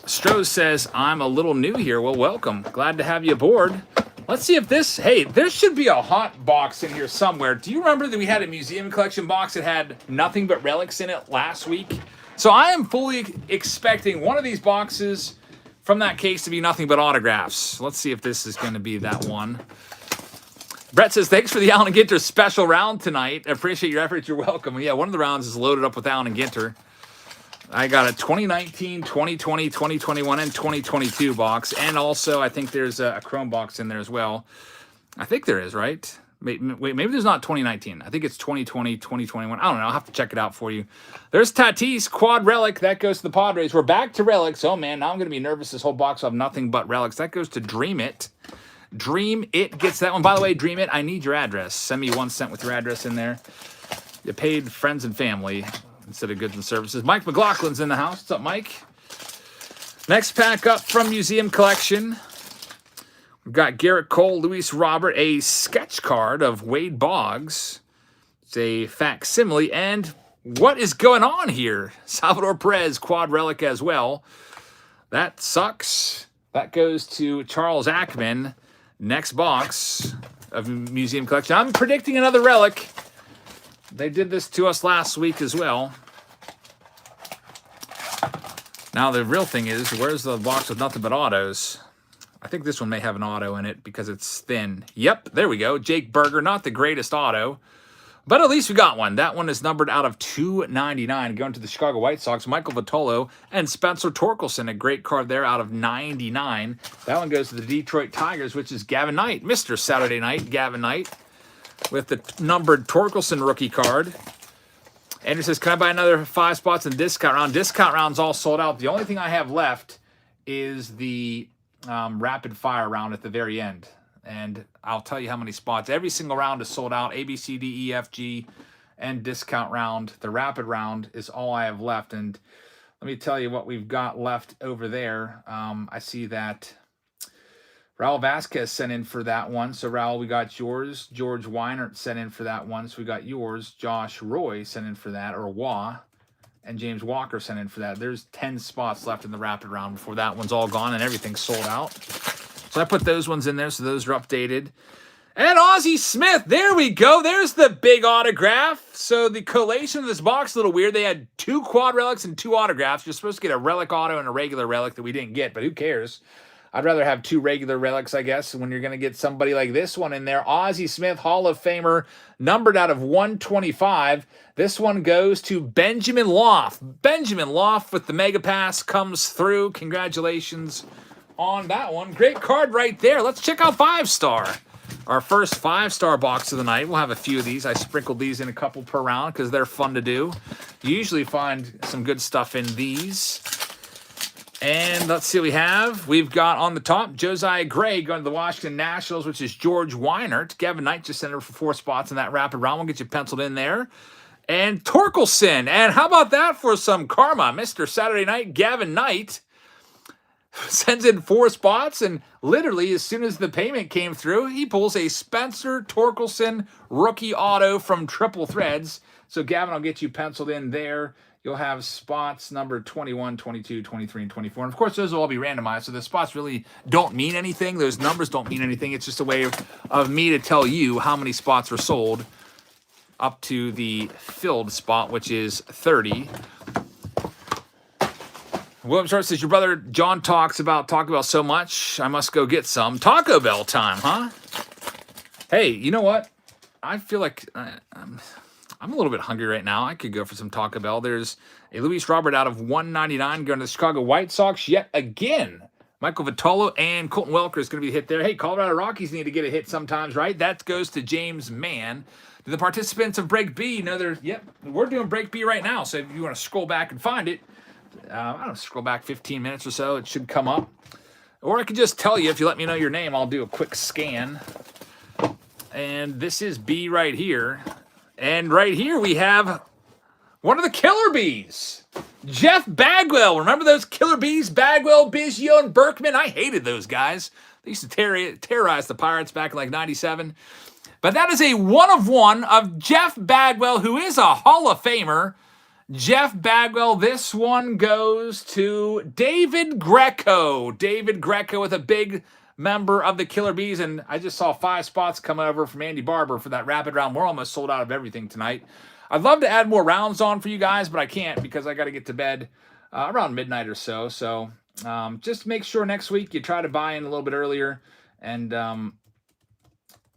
Strohs says, I'm a little new here. Well, welcome. Glad to have you aboard. Let's see if this... Hey, there should be a hot box in here somewhere. Do you remember that we had a Museum Collection box that had nothing but relics in it last week? So I am fully expecting one of these boxes from that case to be nothing but autographs. Let's see if this is going to be that one. Brett says, thanks for the Allen and Ginter special round tonight. I appreciate your efforts. You're welcome. Yeah, one of the rounds is loaded up with Allen and Ginter. I got a 2019, 2020, 2021, and 2022 box. And also, I think there's a Chrome box in there as well. I think there is, right? Wait, maybe there's not 2019. I think it's 2020, 2021. I don't know. I'll have to check it out for you. There's Tatis, quad relic. That goes to the Padres. We're back to relics. Oh, man, now I'm going to be nervous. This whole box will have nothing but relics. That goes to Dream It. Dream It gets that one. By the way, Dream It, I need your address. Send me 1 cent with your address in there. You paid friends and family instead of goods and services. Mike McLaughlin's in the house. What's up, Mike? Next pack up from Museum Collection. We've got Garrett Cole, Luis Robert, a sketch card of Wade Boggs. It's a facsimile. And what is going on here? Salvador Perez, quad relic as well. That sucks. That goes to Charles Ackman. Next box of Museum Collection. I'm predicting another relic. They did this to us last week as well. Now the real thing is, where's the box with nothing but autos? I think this one may have an auto in it because it's thin. Yep, there we go. Jake Berger, not the greatest auto, But at least we got one. That one is numbered out of 299. Going to the Chicago White Sox, Michael Vitolo and Spencer Torkelson. A great card there out of 99. That one goes to the Detroit Tigers, which is Gavin Knight. Mr. Saturday Night, Gavin Knight, with the numbered Torkelson rookie card. Andrew says, can I buy another 5 spots in discount round? Discount round's all sold out. The only thing I have left is the rapid fire round at the very end. And I'll tell you how many spots. Every single round is sold out. A, B, C, D, E, F, G, and discount round. The rapid round is all I have left. And let me tell you what we've got left over there. I see that Raul Vasquez sent in for that one. So, Raul, we got yours. George Weinert sent in for that one. So, we got yours. Josh Roy sent in for that, or Wah. And James Walker sent in for that. There's 10 spots left in the rapid round before that one's all gone and everything's sold out. So, I put those ones in there, so those are updated. And Ozzie Smith, there we go. There's the big autograph. So, the collation of this box is a little weird. They had 2 quad relics and 2 autographs. You're supposed to get a relic auto and a regular relic that we didn't get, but who cares? I'd rather have 2 regular relics, I guess, when you're going to get somebody like this one in there. Ozzie Smith, Hall of Famer, numbered out of 125. This one goes to Benjamin Loft. Benjamin Loft with the Mega Pass comes through. Congratulations on that one. Great card right there. Let's check out 5-star. Our first 5-star box of the night. We'll have a few of these. I sprinkled these in a couple per round because they're fun to do. You usually find some good stuff in these. And let's see what we have. We've got on the top, Josiah Gray going to the Washington Nationals, which is George Weinert. Gavin Knight just sent it for 4 spots in that rapid round. We'll get you penciled in there. And Torkelson. And how about that for some karma? Mr. Saturday Night, Gavin Knight sends in 4 spots. And literally, as soon as the payment came through, he pulls a Spencer Torkelson rookie auto from Triple Threads. So, Gavin, I'll get you penciled in there. You'll have spots number 21, 22, 23, and 24. And, of course, those will all be randomized, so the spots really don't mean anything. Those numbers don't mean anything. It's just a way of me to tell you how many spots are sold up to the filled spot, which is 30. William Short says, your brother John talks about Taco Bell so much, I must go get some. Taco Bell time, huh? Hey, you know what? I feel like I'm a little bit hungry right now. I could go for some Taco Bell. There's a Luis Robert out of 199 going to the Chicago White Sox yet again. Michael Vitolo and Colton Welker is going to be hit there. Hey, Colorado Rockies need to get a hit sometimes, right? That goes to James Mann. To the participants of Break B, we're doing Break B right now. So if you want to scroll back and find it, I don't know, scroll back 15 minutes or so. It should come up. Or I could just tell you, if you let me know your name, I'll do a quick scan. And this is B right here. And right here we have one of the Killer Bees, Jeff Bagwell. Remember those Killer Bees, Bagwell, Biggio, and Berkman? I hated those guys. They used to terrorize the Pirates back in like 97. But that is a 1-of-1 of Jeff Bagwell, who is a Hall of Famer. Jeff Bagwell, this one goes to David Greco. David Greco with a big member of the Killer Bees, and I just saw 5 spots come over from Andy Barber for that rapid round. We're almost sold out of everything tonight. I'd love to add more rounds on for you guys, but I can't because I got to get to bed around midnight or so. So just make sure next week you try to buy in a little bit earlier. And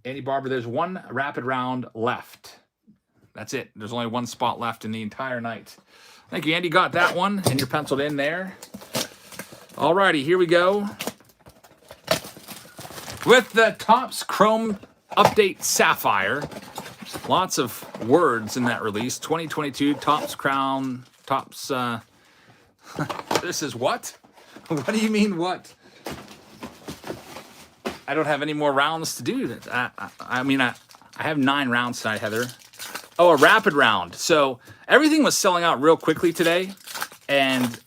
Andy Barber, there's 1 rapid round left. That's it. There's only 1 spot left in the entire night. Thank you, Andy. Got that one, and you're penciled in there. All righty, here we go. With the Topps Chrome Update Sapphire. Lots of words in that release. 2022 Topps Crown. Topps. This is what? What do you mean what? I don't have any more rounds to do. I have 9 rounds tonight, Heather. Oh, a rapid round. So everything was selling out real quickly today. And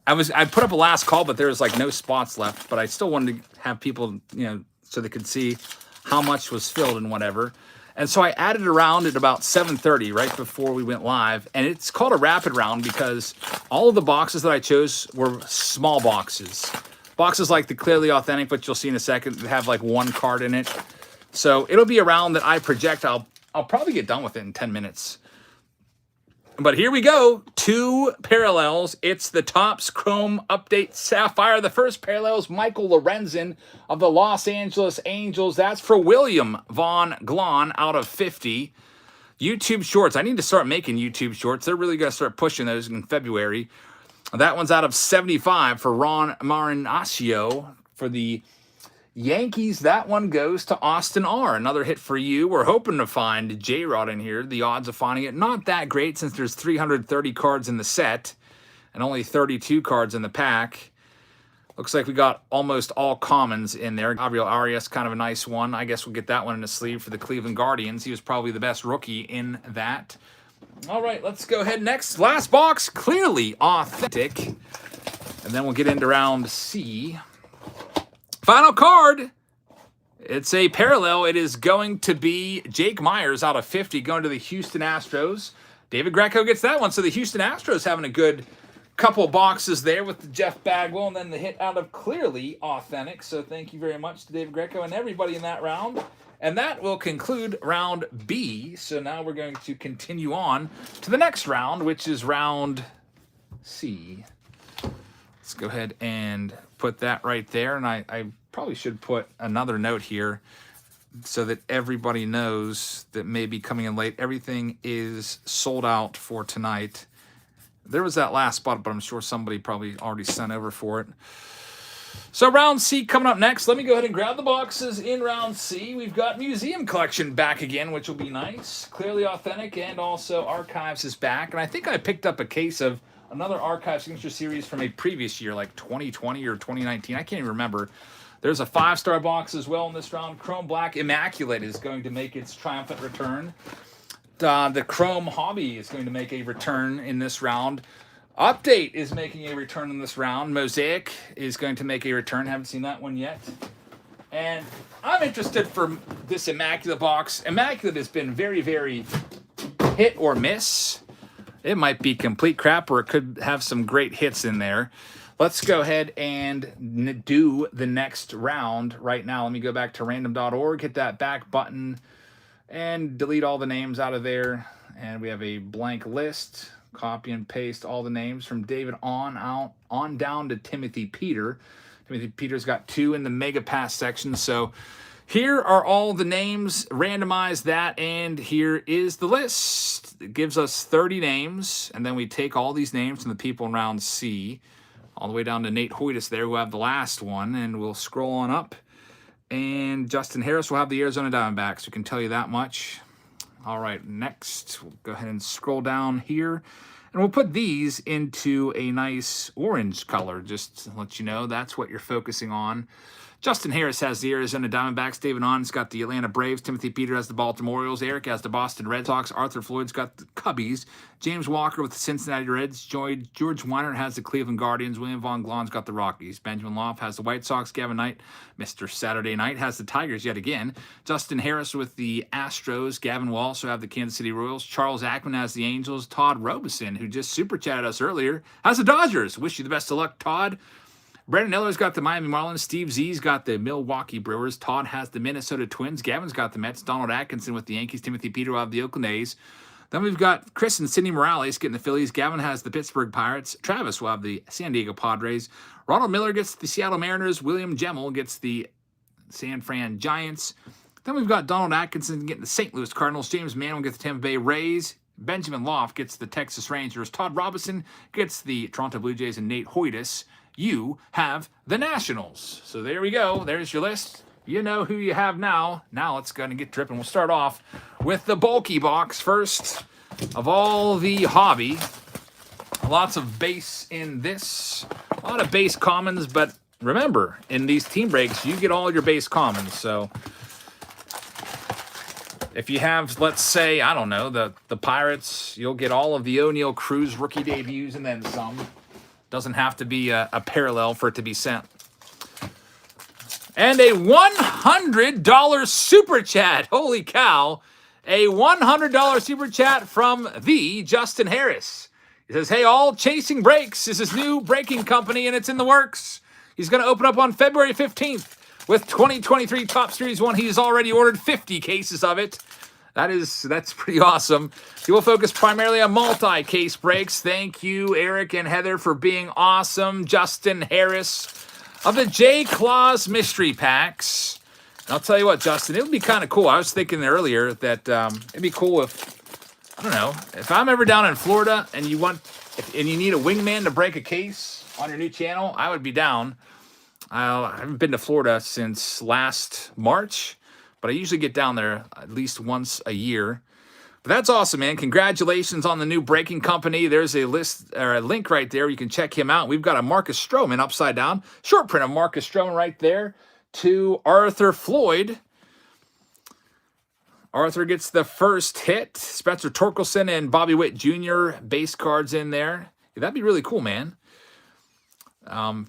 I put up a last call, but there was like no spots left. But I still wanted to have people, so they could see how much was filled and whatever. And so I added a round at about 7:30, right before we went live. And it's called a rapid round because all of the boxes that I chose were small boxes. Boxes like the Clearly Authentic, which you'll see in a second, that have like 1 card in it. So it'll be a round that I project. I'll probably get done with it in 10 minutes. But here we go. 2 parallels. It's the Topps Chrome Update Sapphire. The first parallel is Michael Lorenzen of the Los Angeles Angels. That's for William Vaughn Glon out of 50. YouTube Shorts. I need to start making YouTube Shorts. They're really going to start pushing those in February. That one's out of 75 for Ron Marinaccio for the Yankees. That one goes to Austin R. Another hit for you. We're hoping to find J-Rod in here. The odds of finding it, not that great since there's 330 cards in the set and only 32 cards in the pack. Looks like we got almost all commons in there. Gabriel Arias, kind of a nice one. I guess we'll get that one in the sleeve for the Cleveland Guardians. He was probably the best rookie in that. All right, let's go ahead next. Last box, clearly authentic. And then we'll get into round C. Final card. It's a parallel. It is going to be Jake Myers out of 50 going to the Houston Astros. David Greco gets that one. So the Houston Astros having a good couple boxes there with the Jeff Bagwell and then the hit out of clearly authentic. So thank you very much to David Greco and everybody in that round. And that will conclude round B. So now we're going to continue on to the next round, which is round C. Let's go ahead and put that right there. And I probably should put another note here so that everybody knows that may be coming in late. Everything is sold out for tonight. There was that last spot, but I'm sure somebody probably already sent over for it. So round C coming up next. Let me go ahead and grab the boxes in round C. We've got Museum Collection back again, which will be nice. Clearly authentic, and also Archives is back. And I think I picked up a case of another Archive Signature Series from a previous year, like 2020 or 2019. I can't even remember. There's a 5-star box as well in this round. Chrome Black Immaculate is going to make its triumphant return. The Chrome Hobby is going to make a return in this round. Update is making a return in this round. Mosaic is going to make a return. Haven't seen that one yet. And I'm interested for this Immaculate box. Immaculate has been very, very hit or miss. It might be complete crap, or it could have some great hits in there. Let's go ahead and do the next round right now. Let me go back to random.org, hit that back button, and delete all the names out of there. And we have a blank list. Copy and paste all the names from David on down to Timothy Peter. Timothy Peter's got 2 in the Mega Pass section. So here are all the names. Randomize that, and here is the list. It gives us 30 names, and then we take all these names from the people in round C, all the way down to Nate Hoytis there, who have the last one, and we'll scroll on up. And Justin Harris will have the Arizona Diamondbacks. We can tell you that much. All right, next, we'll go ahead and scroll down here. And we'll put these into a nice orange color, just to let you know that's what you're focusing on. Justin Harris has the Arizona Diamondbacks. David On's got the Atlanta Braves. Timothy Peter has the Baltimore Orioles. Eric has the Boston Red Sox. Arthur Floyd's got the Cubbies. James Walker with the Cincinnati Reds. George Weiner has the Cleveland Guardians. William Von Glon's got the Rockies. Benjamin Loff has the White Sox. Gavin Knight, Mr. Saturday Night, has the Tigers yet again. Justin Harris with the Astros. Gavin will also have the Kansas City Royals. Charles Ackman has the Angels. Todd Robeson, who just super chatted us earlier, has the Dodgers. Wish you the best of luck, Todd. Brandon Eller's got the Miami Marlins. Steve Z's got the Milwaukee Brewers. Todd has the Minnesota Twins. Gavin's got the Mets. Donald Atkinson with the Yankees. Timothy Peter will have the Oakland A's. Then we've got Chris and Sidney Morales getting the Phillies. Gavin has the Pittsburgh Pirates. Travis will have the San Diego Padres. Ronald Miller gets the Seattle Mariners. William Gemmell gets the San Fran Giants. Then we've got Donald Atkinson getting the St. Louis Cardinals. James Manning gets the Tampa Bay Rays. Benjamin Loft gets the Texas Rangers. Todd Robinson gets the Toronto Blue Jays. And Nate Hoytis, you have the Nationals. So there we go. There's your list. You know who you have now. Now let's go and get dripping. We'll start off with the bulky box first of all the hobby. Lots of base in this. A lot of base commons, but remember, in these team breaks, you get all your base commons. So if you have, let's say, I don't know, the Pirates, you'll get all of the O'Neill Cruz rookie debuts and then some. Doesn't have to be a parallel for it to be sent. And a $100 super chat. Holy cow. A $100 super chat from the Justin Harris. He says, hey, all Chasing Breaks is his new breaking company, and it's in the works. He's going to open up on February 15th with 2023 Top Series 1. He's already ordered 50 cases of it. That's pretty awesome. He will focus primarily on multi-case breaks. Thank you, Eric and Heather, for being awesome. Justin Harris of the J. Claus Mystery Packs. And I'll tell you what, Justin, it would be kind of cool. I was thinking earlier that it'd be cool if I don't know. If I'm ever down in Florida and you need a wingman to break a case on your new channel, I would be down. I haven't been to Florida since last March, but I usually get down there at least once a year. But that's awesome, man. Congratulations on the new breaking company. There's a list or a link right there. You can check him out. We've got a Marcus Stroman upside down. Short print of Marcus Stroman right there to Arthur Floyd. Arthur gets the first hit. Spencer Torkelson and Bobby Witt Jr. base cards in there. Yeah, that'd be really cool, man.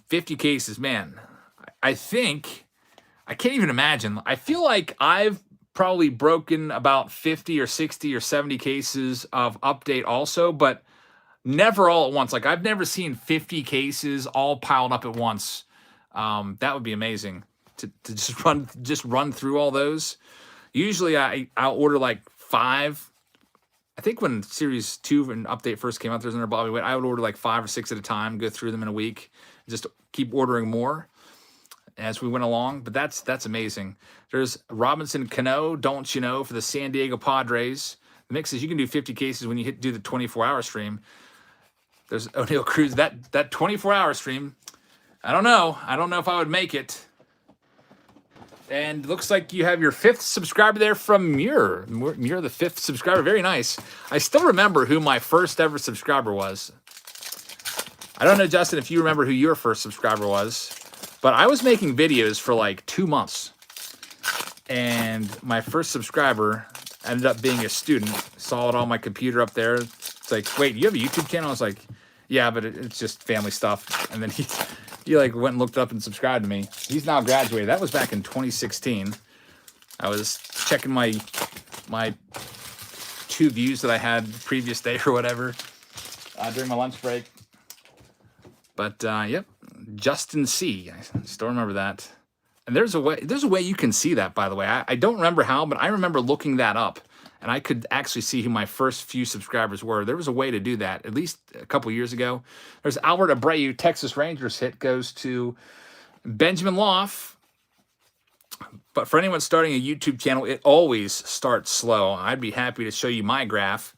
50 cases, man. I think, I can't even imagine. I feel like I've probably broken about 50 or 60 or 70 cases of update also, but never all at once. Like, I've never seen 50 cases all piled up at once. That would be amazing to just run through all those. Usually I'll order like 5. I think when Series 2 and update first came out, there's under Bobby Witt, I would order like 5 or 6 at a time, go through them in a week, just keep ordering more as we went along. But that's amazing. There's Robinson Cano, don't you know, for the San Diego Padres. The mix is you can do 50 cases when you do the 24-hour stream. There's O'Neill Cruz. That 24-hour stream, I don't know if I would make it. And looks like you have your 5th subscriber there from Muir. Muir, the 5th subscriber. Very nice. I still remember who my first ever subscriber was. I don't know, Justin, if you remember who your first subscriber was, but I was making videos for like 2 months. And my first subscriber ended up being a student. Saw it on my computer up there. It's like, wait, you have a YouTube channel? I was like, yeah, but it's just family stuff. And then he like went and looked up and subscribed to me. He's now graduated. That was back in 2016. I was checking my 2 views that I had the previous day or whatever during my lunch break. But yep, Justin C. I still remember that. And there's a way you can see that, by the way. I don't remember how, but I remember looking that up. And I could actually see who my first few subscribers were. There was a way to do that, at least a couple years ago. There's Albert Abreu, Texas Rangers hit, goes to Benjamin Loff. But for anyone starting a YouTube channel, it always starts slow. I'd be happy to show you my graph.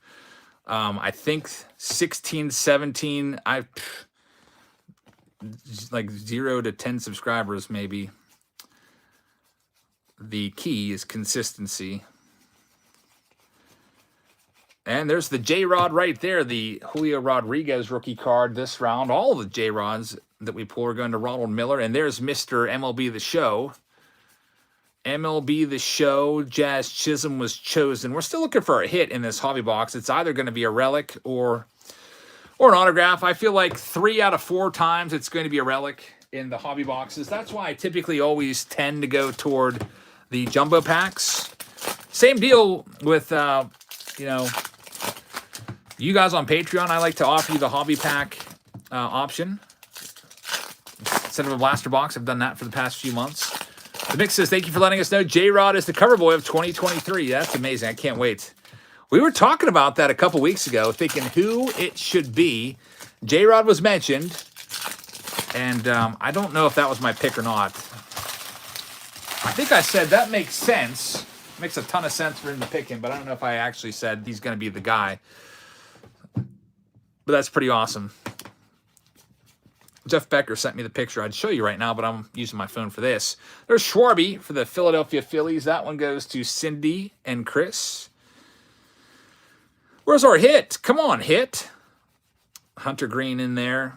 I think 16, 17, like 0 to 10 subscribers maybe. The key is consistency. And there's the J-Rod right there, the Julio Rodriguez rookie card this round. All of the J-Rods that we pull are going to Ronald Miller. And there's Mr. MLB The Show. MLB The Show, Jazz Chisholm was chosen. We're still looking for a hit in this hobby box. It's either going to be a relic or an autograph. I feel like 3 out of 4 times it's going to be a relic in the hobby boxes. That's why I typically always tend to go toward the jumbo packs. Same deal with, you know, you guys on Patreon. I like to offer you the hobby pack option instead of a blaster box. I've done that for the past few months. The Mix says, thank you for letting us know J-Rod is the cover boy of 2023. That's amazing. I can't wait. We were talking about that a couple weeks ago, thinking who it should be. J-Rod was mentioned, and I don't know if that was my pick or not. I think I said that makes sense. Makes a ton of sense for him to pick him, but I don't know if I actually said he's going to be the guy. But that's pretty awesome. Jeff Becker sent me the picture. I'd show you right now, but I'm using my phone for this. There's Schwarby for the Philadelphia Phillies. That one goes to Cindy and Chris. Where's our hit? Come on, hit. Hunter Green in there.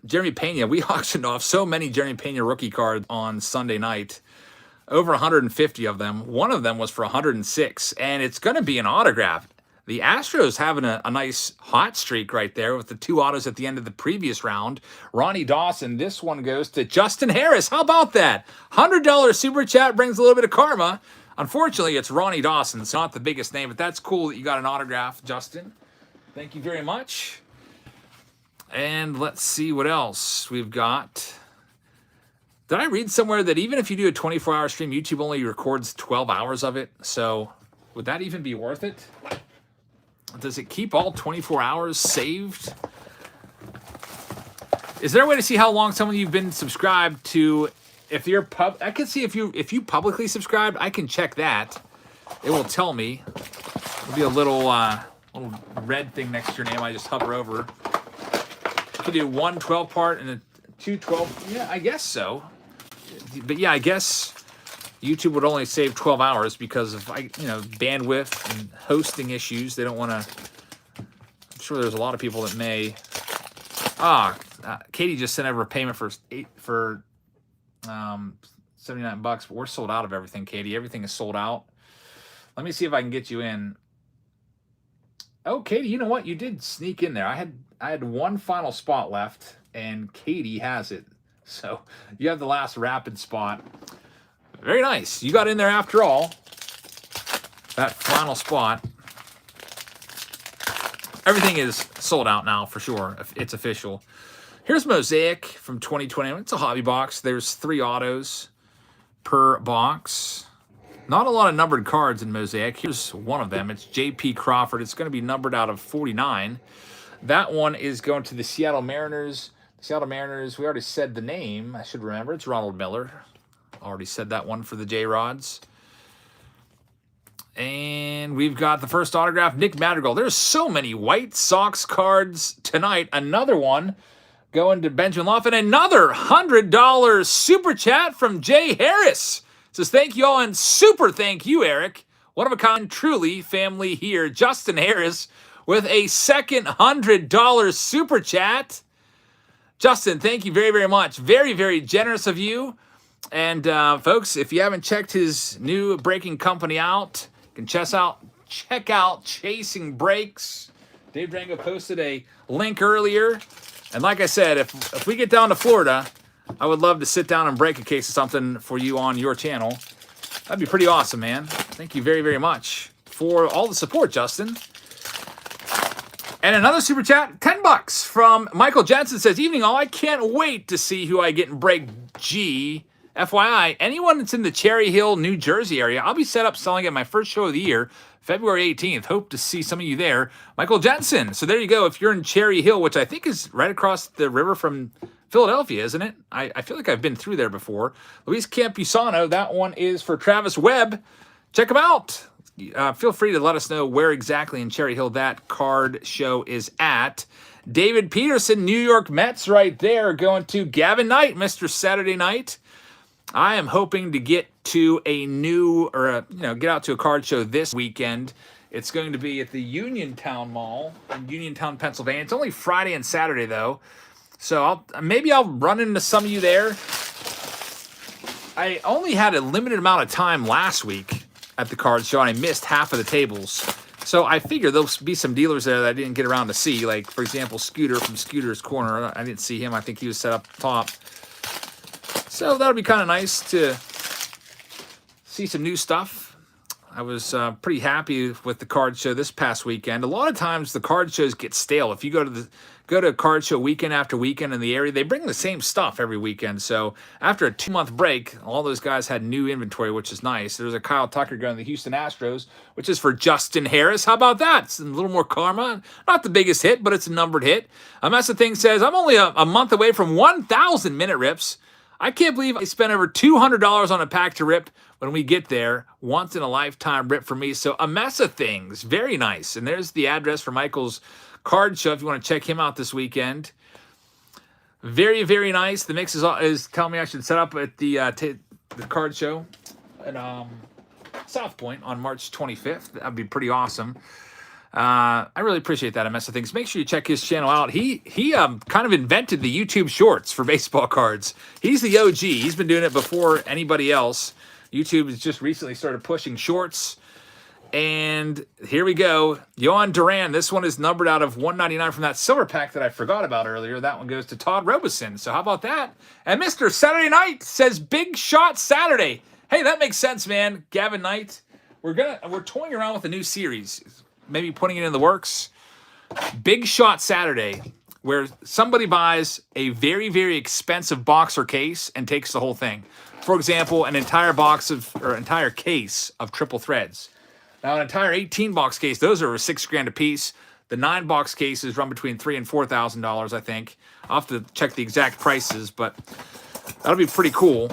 Jeremy Pena. We auctioned off so many Jeremy Pena rookie cards on Sunday night. Over 150 of them. One of them was for 106, and it's going to be an autograph. The Astros having a nice hot streak right there with the 2 autos at the end of the previous round. Ronnie Dawson. This one goes to Justin Harris. How about that? $100 super chat brings a little bit of karma. Unfortunately, it's Ronnie Dawson. It's not the biggest name, but that's cool that you got an autograph, Justin. Thank you very much. And let's see what else we've got. Did I read somewhere that even if you do a 24-hour stream, YouTube only records 12 hours of it? So would that even be worth it? Does it keep all 24 hours saved? Is there a way to see how long some of you've been subscribed to? If you're I can see if you publicly subscribed, I can check that. It will tell me. There'll be a little red thing next to your name. I just hover over. You can do one 12-part and a two 12. Yeah, I guess so. But yeah, I guess YouTube would only save 12 hours because of bandwidth and hosting issues. They don't want to. I'm sure there's a lot of people that may. Katie just sent over a payment for $79, but we're sold out of everything, Katie. Everything is sold out. Let me see if I can get you in. Oh, Katie, you know what? You did sneak in there. I had one final spot left, and Katie has it. So you have the last rapid spot. Very nice. You got in there after all. That final spot. Everything is sold out now for sure. It's official. Here's Mosaic from 2020. It's a hobby box. There's 3 autos per box. Not a lot of numbered cards in Mosaic. Here's one of them. It's J.P. Crawford. It's going to be numbered out of 49. That one is going to the Seattle Mariners. The Seattle Mariners, we already said the name. I should remember. It's Ronald Miller. Already said that one for the J-Rods. And we've got the first autograph, Nick Madrigal. There's so many White Sox cards tonight. Another one going to Benjamin Loff. Another $100 super chat from Jay Harris. Says, thank you all, and super thank you, Eric. One of a kind, truly family here. Justin Harris with a second $100 super chat. Justin, thank you very, very much. Very, very generous of you. And folks, if you haven't checked his new breaking company out, you can check out Chasing Breaks. Dave Drango posted a link earlier. And like I said, if we get down to Florida, I would love to sit down and break a case of something for you on your channel. That'd be pretty awesome, man. Thank you very, very much for all the support, Justin. And another super chat, $10 from Michael Jensen says, evening all, I can't wait to see who I get in break G. FYI, anyone that's in the Cherry Hill, New Jersey area, I'll be set up selling at my first show of the year, February 18th. Hope to see some of you there. Michael Jensen. So there you go. If you're in Cherry Hill, which I think is right across the river from Philadelphia, isn't it? I feel like I've been through there before. Luis Campusano, that one is for Travis Webb. Check him out. Feel free to let us know where exactly in Cherry Hill that card show is at. David Peterson, New York Mets right there, going to Gavin Knight, Mr. Saturday Night. I am hoping to get to get out to a card show this weekend. It's going to be at the Uniontown Mall in Uniontown, Pennsylvania. It's only Friday and Saturday though, so maybe I'll run into some of you there. I only had a limited amount of time last week at the card show, and I missed half of the tables. So I figure there'll be some dealers there that I didn't get around to see. Like, for example, Scooter from Scooter's Corner. I didn't see him. I think he was set up top. So that'll be kind of nice to see some new stuff. I was pretty happy with the card show this past weekend. A lot of times the card shows get stale. If you go to a card show weekend after weekend in the area, they bring the same stuff every weekend. So after a 2-month break, all those guys had new inventory, which is nice. There's a Kyle Tucker going to the Houston Astros, which is for Justin Harris. How about that? It's a little more karma. Not the biggest hit, but it's a numbered hit. That's the thing says, I'm only a month away from 1,000 minute rips. I can't believe I spent over $200 on a pack to rip when we get there. Once in a lifetime rip for me. So a mess of things. Very nice. And there's the address for Michael's card show if you want to check him out this weekend. Very, very nice. The mix is telling me I should set up at the card show at South Point on March 25th. That'd be pretty awesome. I really appreciate that, a mess of things. Make sure you check his channel out. He kind of invented the YouTube Shorts for baseball cards. He's the OG. He's been doing it before anybody else. YouTube has just recently started pushing shorts. And here we go. Yohan Duran. This one is numbered out of 199 from that silver pack that I forgot about earlier. That one goes to Todd Robeson. So how about that? And Mr. Saturday Night says Big Shot Saturday. Hey, that makes sense, man. Gavin Knight. We're toying around with a new series. Maybe putting it in the works. Big Shot Saturday, where somebody buys a very, very expensive box or case and takes the whole thing. For example, an entire case of triple threads. Now, an entire 18-box case, those are $6,000 a piece. The 9-box cases run between $3,000 and $4,000, I think. I'll have to check the exact prices, but that'll be pretty cool.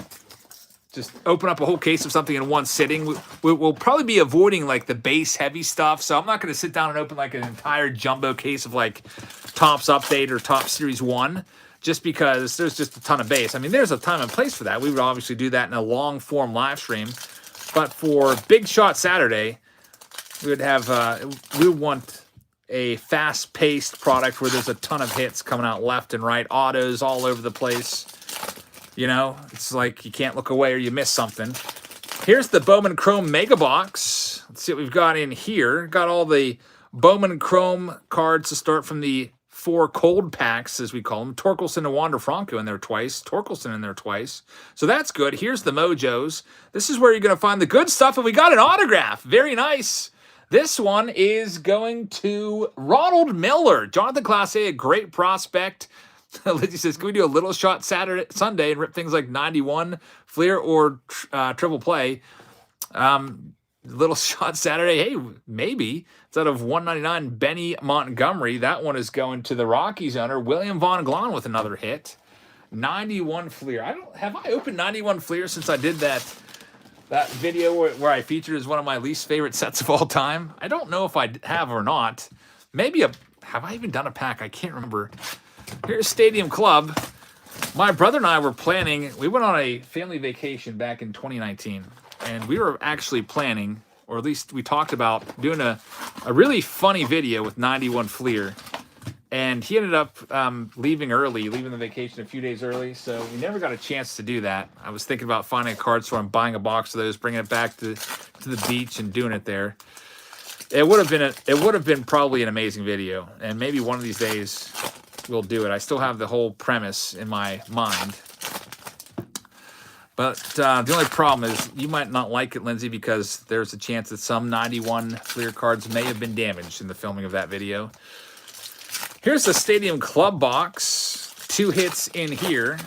just open up a whole case of something in one sitting. We'll probably be avoiding like the base heavy stuff. So I'm not going to sit down and open like an entire jumbo case of like Topps Update or Topps Series 1, just because there's just a ton of base. I mean, there's a time and place for that. We would obviously do that in a long form live stream. But for Big Shot Saturday, we would want a fast-paced product where there's a ton of hits coming out left and right, autos all over the place. You know, it's like you can't look away or you miss something. Here's the Bowman Chrome Mega Box. Let's see what we've got in here. Got all the Bowman Chrome cards to start from the 4 cold packs, as we call them. Torkelson and Wander Franco in there twice. Torkelson in there twice. So that's good. Here's the Mojos. This is where you're going to find the good stuff. And we got an autograph. Very nice. This one is going to Ronald Miller. Jonathan Clase, a great prospect. Lizzie says, can we do a little shot Sunday and rip things like 91 Fleer or triple play? Little shot Saturday, hey, maybe. It's out of 199 Benny Montgomery. That one is going to the Rockies owner, William Von Glahn, with another hit. 91 Fleer. Have I opened 91 Fleer since I did that video where I featured as one of my least favorite sets of all time? I don't know if I have or not. Maybe have I even done a pack? I can't remember. Here's Stadium Club. My brother and I were planning, we went on a family vacation back in 2019, and we were actually planning, or at least we talked about doing a really funny video with 91 Fleer. And he ended up leaving the vacation a few days early, so we never got a chance to do that. I was thinking about finding a card store and buying a box of those, bringing it back to the beach and doing it there. It would have been probably an amazing video, and maybe one of these days we'll do it. I still have the whole premise in my mind. But the only problem is you might not like it, Lindsay, because there's a chance that some 91 Fleer cards may have been damaged in the filming of that video. Here's the Stadium Club box. 2 hits in here.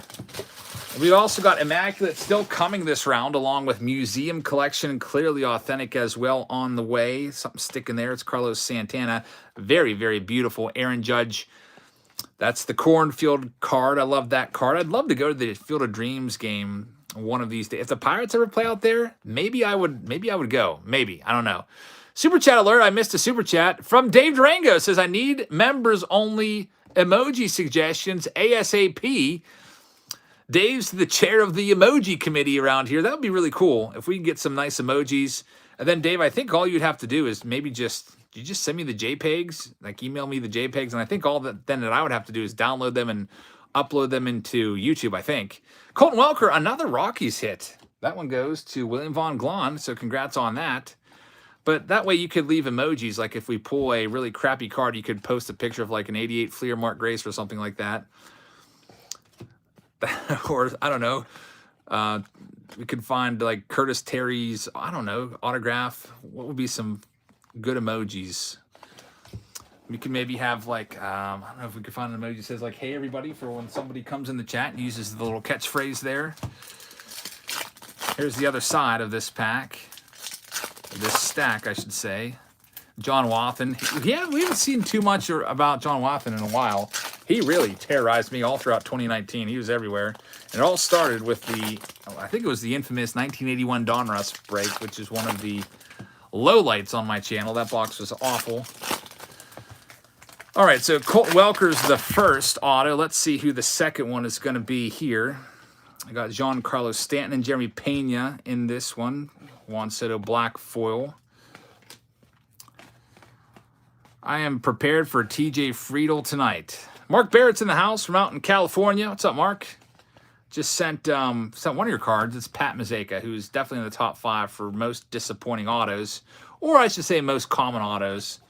We've also got Immaculate still coming this round, along with Museum Collection, Clearly Authentic as well on the way. Something sticking there. It's Carlos Santana. Very, very beautiful. Aaron Judge. That's the Cornfield card. I love that card. I'd love to go to the Field of Dreams game one of these days. If the Pirates ever play out there, maybe I would go. Maybe. I don't know. Super chat alert. I missed a super chat from Dave Durango. Says, I need members only emoji suggestions ASAP. Dave's the chair of the emoji committee around here. That would be really cool if we can get some nice emojis. And then, Dave, I think all you'd have to do is maybe just send me the JPEGs, like email me the JPEGs. And I think all that I would have to do is download them and upload them into YouTube, I think. Colton Welker, another Rockies hit. That one goes to William Von Glahn. So congrats on that. But that way you could leave emojis. Like if we pull a really crappy card, you could post a picture of like an 88 Fleer Mark Grace or something like that. Or, I don't know, we could find like Curtis Terry's, I don't know, autograph. What would be some good emojis? We could maybe have like, I don't know if we could find an emoji that says like, hey everybody, for when somebody comes in the chat and uses the little catchphrase there. Here's the other side of this pack. This stack, I should say. John Wathan. Yeah, we haven't seen too much about John Wathan in a while. He really terrorized me all throughout 2019. He was everywhere. And it all started with I think it was the infamous 1981 Donruss break, which is one of the lowlights on my channel. That box was awful. All right, so Colt Welker's the first auto. Let's see who the second one is going to be here. I got Giancarlo Stanton and Jeremy Pena in this one. Juan Soto black foil. I am prepared for TJ Friedel tonight. Mark Barrett's in the house from out in California. What's up, Mark? Just sent one of your cards. It's Pat Mosaic, who's definitely in the top 5 for most disappointing autos, or I should say most common autos.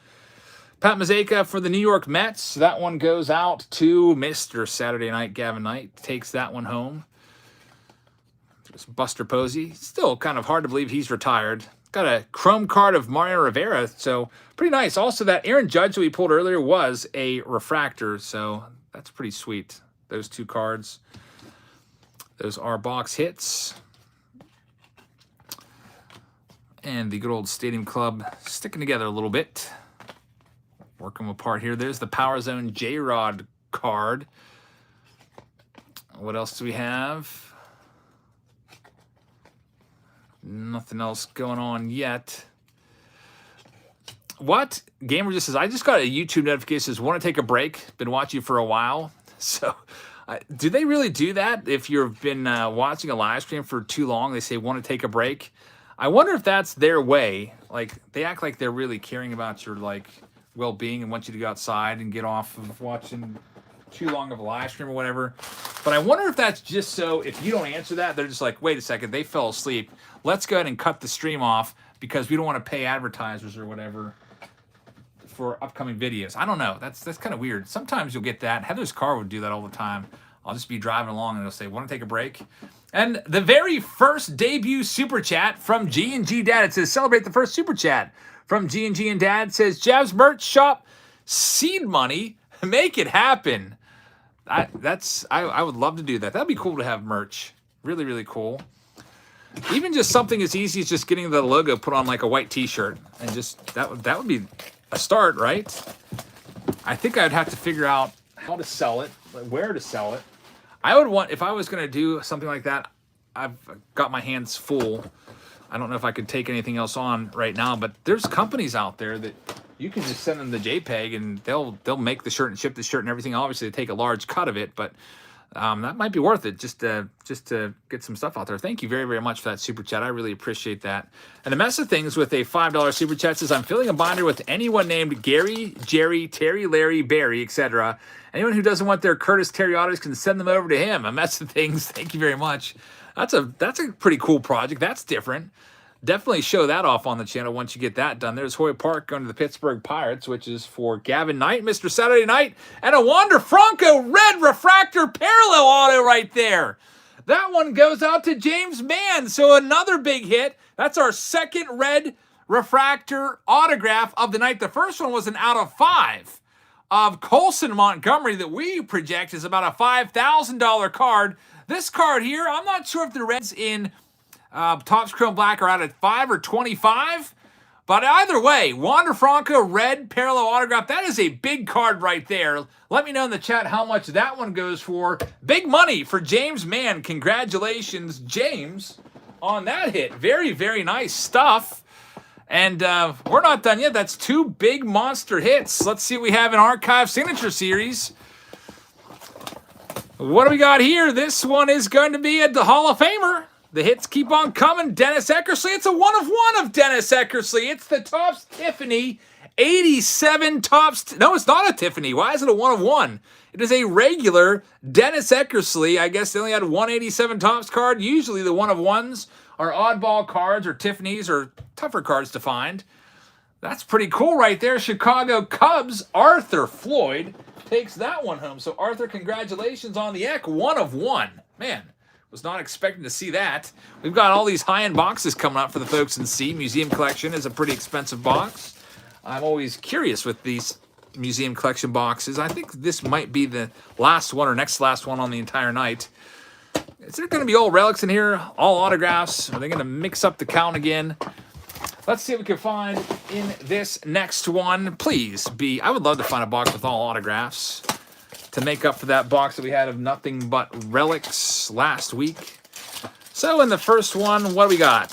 Pat Mosaic for the New York Mets. That one goes out to Mr. Saturday Night. Gavin Knight takes that one home. There's Buster Posey. Still kind of hard to believe he's retired. Got a chrome card of Mario Rivera, so pretty nice. Also, that Aaron Judge that we pulled earlier was a refractor, so that's pretty sweet. Those 2 cards. Those are box hits. And the good old Stadium Club sticking together a little bit. Work them apart here. There's the Power Zone J-Rod card. What else do we have? Nothing else going on yet. What? Gamer just says, I just got a YouTube notification says, want to take a break? Been watching you for a while. So, do they really do that? If you've been watching a live stream for too long, they say, want to take a break? I wonder if that's their way. Like, they act like they're really caring about your, like, well-being and want you to go outside and get off of watching too long of a live stream or whatever. But I wonder if that's just so if you don't answer that, they're just like, wait a second, they fell asleep. Let's go ahead and cut the stream off because we don't want to pay advertisers or whatever for upcoming videos. I don't know. That's kind of weird. Sometimes you'll get that. Heather's car would do that all the time. I'll just be driving along and it'll say, want to take a break? And the very first debut super chat from G&G Dad. It says, celebrate the first super chat from G&G and Dad. It says, Jab's merch shop, seed money, make it happen. I would love to do that. That'd be cool to have merch. Really, really cool. Even just something as easy as just getting the logo put on like a white t-shirt and just that would be a start, right? I think I'd have to figure out how to sell it, where to sell it. I would want, if I was going to do something like that, I've got my hands full. I don't know if I could take anything else on right now, but there's companies out there that you can just send them the JPEG and they'll make the shirt and ship the shirt and everything. Obviously, they take a large cut of it, but that might be worth it just to get some stuff out there. Thank you very, very much for that super chat. I really appreciate that. And the mess of things with a $5 super chat says, I'm filling a binder with anyone named Gary, Jerry, Terry, Larry, Barry, etc. Anyone who doesn't want their Curtis Terry autos can send them over to him. A mess of things. Thank you very much. That's a pretty cool project. That's different. Definitely show that off on the channel once you get that done. There's Hoy Park going to the Pittsburgh Pirates, which is for Gavin Knight, Mr. Saturday Night, and a Wander Franco red refractor parallel auto right there. That one goes out to James Mann, so another big hit. That's our second red refractor autograph of the night. The first one was an out of 5 of Colson Montgomery that we project is about a $5,000 card. This card here, I'm not sure if the Reds in Topps Chrome Black are out at 5 or 25. But either way, Wander Franco red parallel autograph. That is a big card right there. Let me know in the chat how much that one goes for. Big money for James Mann. Congratulations, James, on that hit. Very, very nice stuff. And we're not done yet. That's 2 big monster hits. Let's see what we have in Archive Signature Series. What do we got here? This one is going to be the Hall of Famer. The hits keep on coming. Dennis Eckersley. It's a 1/1 of Dennis Eckersley. It's the Topps Tiffany 87 Topps. No, it's not a Tiffany. Why is it a 1/1? It is a regular Dennis Eckersley. I guess they only had 187 Topps card. Usually the 1/1s are oddball cards or Tiffany's or tougher cards to find. That's pretty cool right there. Chicago Cubs, Arthur Floyd takes that one home. So Arthur, congratulations on the Eck. 1/1. Man. Was not expecting to see that. We've got all these high-end boxes coming up for the folks in C. Museum Collection is a pretty expensive box. I'm always curious with these museum collection boxes. I think this might be the last one or next last one on the entire night. Is there going to be all relics in here? All autographs? Are they going to mix up the count again? Let's see what we can find in this next one. Please be... I would love to find a box with all autographs to make up for that box that we had of nothing but relics last week. So in the first one, what do we got?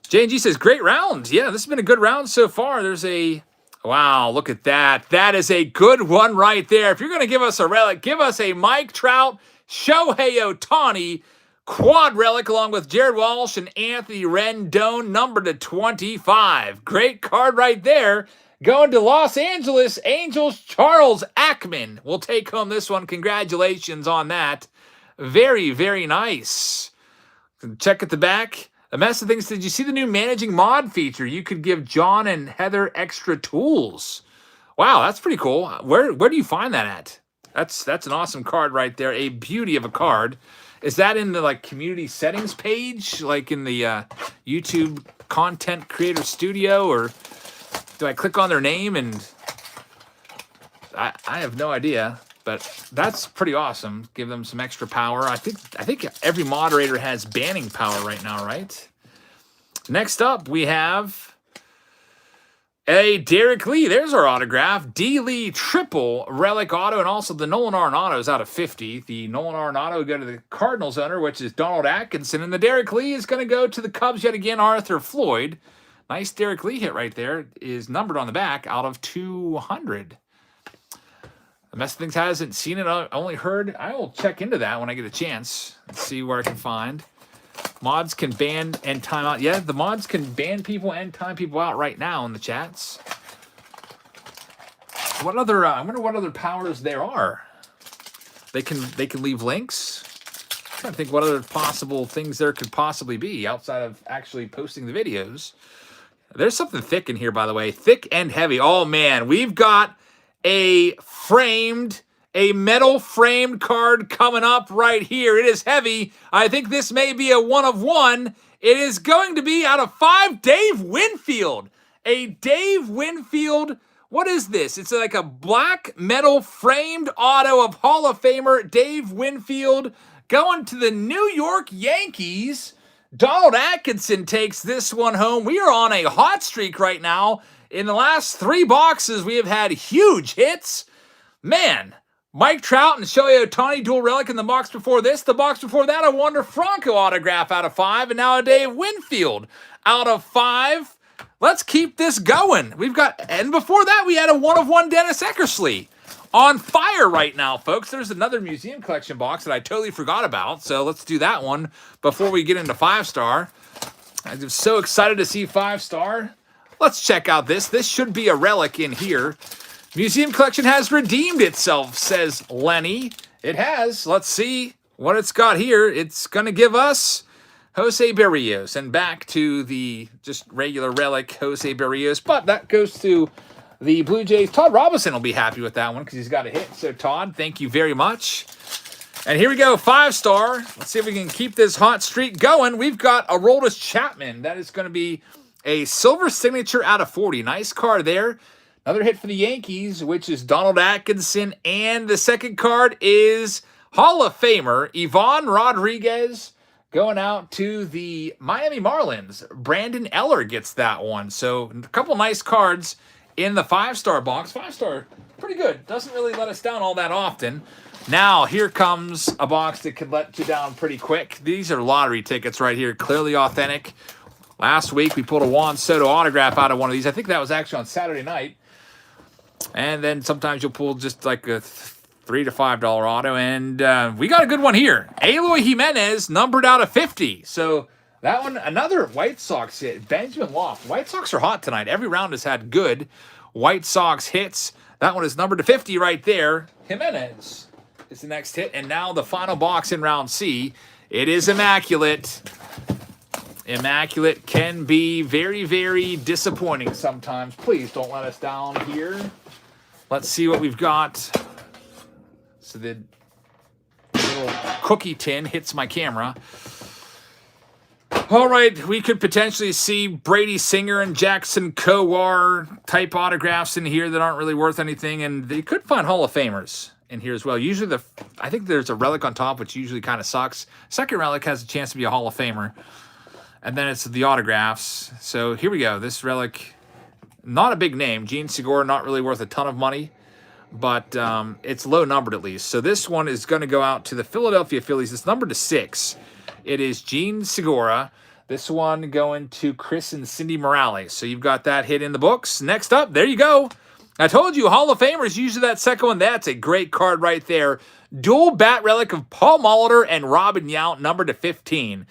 J&G says, great round. Yeah, this has been a good round so far. There's a... Wow, look at that. That is a good one right there. If you're going to give us a relic, give us a Mike Trout, Shohei Ohtani, quad relic along with Jared Walsh and Anthony Rendon, number to 25. Great card right there. Going to Los Angeles Angels, Charles Ackman will take home this one. Congratulations on that. Very, very nice. Check at the back. A mess of things. Did you see the new managing mod feature? You could give John and Heather extra tools. Wow, that's pretty cool. Where do you find that at? That's an awesome card right there. A beauty of a card. Is that in the like community settings page, like in the YouTube content creator studio, or do I click on their name and I have no idea, but that's pretty awesome. Give them some extra power. I think every moderator has banning power right now, right? Next up, we have A Derek Lee, there's our autograph. D. Lee triple relic auto, and also the Nolan Arenado is out of 50. The Nolan Arenado will go to the Cardinals owner, which is Donald Atkinson, and the Derek Lee is going to go to the Cubs yet again, Arthur Floyd. Nice Derek Lee hit right there. Is numbered on the back out of 200. The Mess Things hasn't seen it, only heard. I will check into that when I get a chance and see where I can find. Mods can ban and time out. Yeah, the mods can ban people and time people out right now in the chats. What other? I wonder what other powers there are. They can leave links. I'm trying to think what other possible things there could possibly be outside of actually posting the videos. There's something thick in here, by the way. Thick and heavy. Oh man, we've got a metal framed card coming up right here. It is heavy. I think this may be a 1 of 1. It is going to be out of 5, Dave Winfield. A Dave Winfield. What is this? It's like a black metal framed auto of Hall of Famer Dave Winfield going to the New York Yankees. Donald Atkinson takes this one home. We are on a hot streak right now. In the last 3 boxes, we have had huge hits. Man, Mike Trout and Shohei Ohtani dual relic in the box before this. The box before that, a Wander Franco autograph out of 5. And now a Dave Winfield out of 5. Let's keep this going. And before that, we had a 1 of 1 Dennis Eckersley. On fire right now, folks. There's another museum collection box that I totally forgot about. So let's do that one before we get into 5-star. I'm so excited to see 5-star. Let's check out this. This should be a relic in here. Museum collection has redeemed itself, says Lenny. It has. Let's see what it's got here. It's going to give us Jose Berrios. And back to the just regular relic Jose Berrios. But that goes to the Blue Jays. Todd Robinson will be happy with that one because he's got a hit. So, Todd, thank you very much. And here we go, 5-star. Let's see if we can keep this hot streak going. We've got Aroldis Chapman. That is going to be a silver signature out of 40. Nice card there. Another hit for the Yankees, which is Donald Atkinson. And the second card is Hall of Famer Ivan Rodriguez going out to the Miami Marlins. Brandon Eller gets that one. So a couple nice cards in the 5-star box. 5-star, pretty good. Doesn't really let us down all that often. Now, here comes a box that could let you down pretty quick. These are lottery tickets right here, clearly authentic. Last week, we pulled a Juan Soto autograph out of one of these. I think that was actually on Saturday night. And then sometimes you'll pull just like a $3 to $5 auto. And we got a good one here. Eloy Jimenez, numbered out of 50. So that one, another White Sox hit. Benjamin Loft. White Sox are hot tonight. Every round has had good White Sox hits. That one is numbered to 50 right there. Jimenez is the next hit. And now the final box in round C. It is immaculate. Immaculate can be very, very disappointing sometimes. Please don't let us down here. Let's see what we've got. So the little cookie tin hits my camera. All right, we could potentially see Brady Singer and Jackson Kowar type autographs in here that aren't really worth anything, and they could find Hall of Famers in here as well. Usually I think there's a relic on top, which usually kind of sucks. Second relic has a chance to be a Hall of Famer. And then it's the autographs. So here we go. This relic, not a big name. Gene Segura, not really worth a ton of money. But it's low numbered at least. So this one is going to go out to the Philadelphia Phillies. It's numbered to 6. It is Gene Segura. This one going to Chris and Cindy Morales. So you've got that hit in the books. Next up, there you go. I told you, Hall of Famers, usually that second one. That's a great card right there. Dual bat relic of Paul Molitor and Robin Yount, numbered to 15.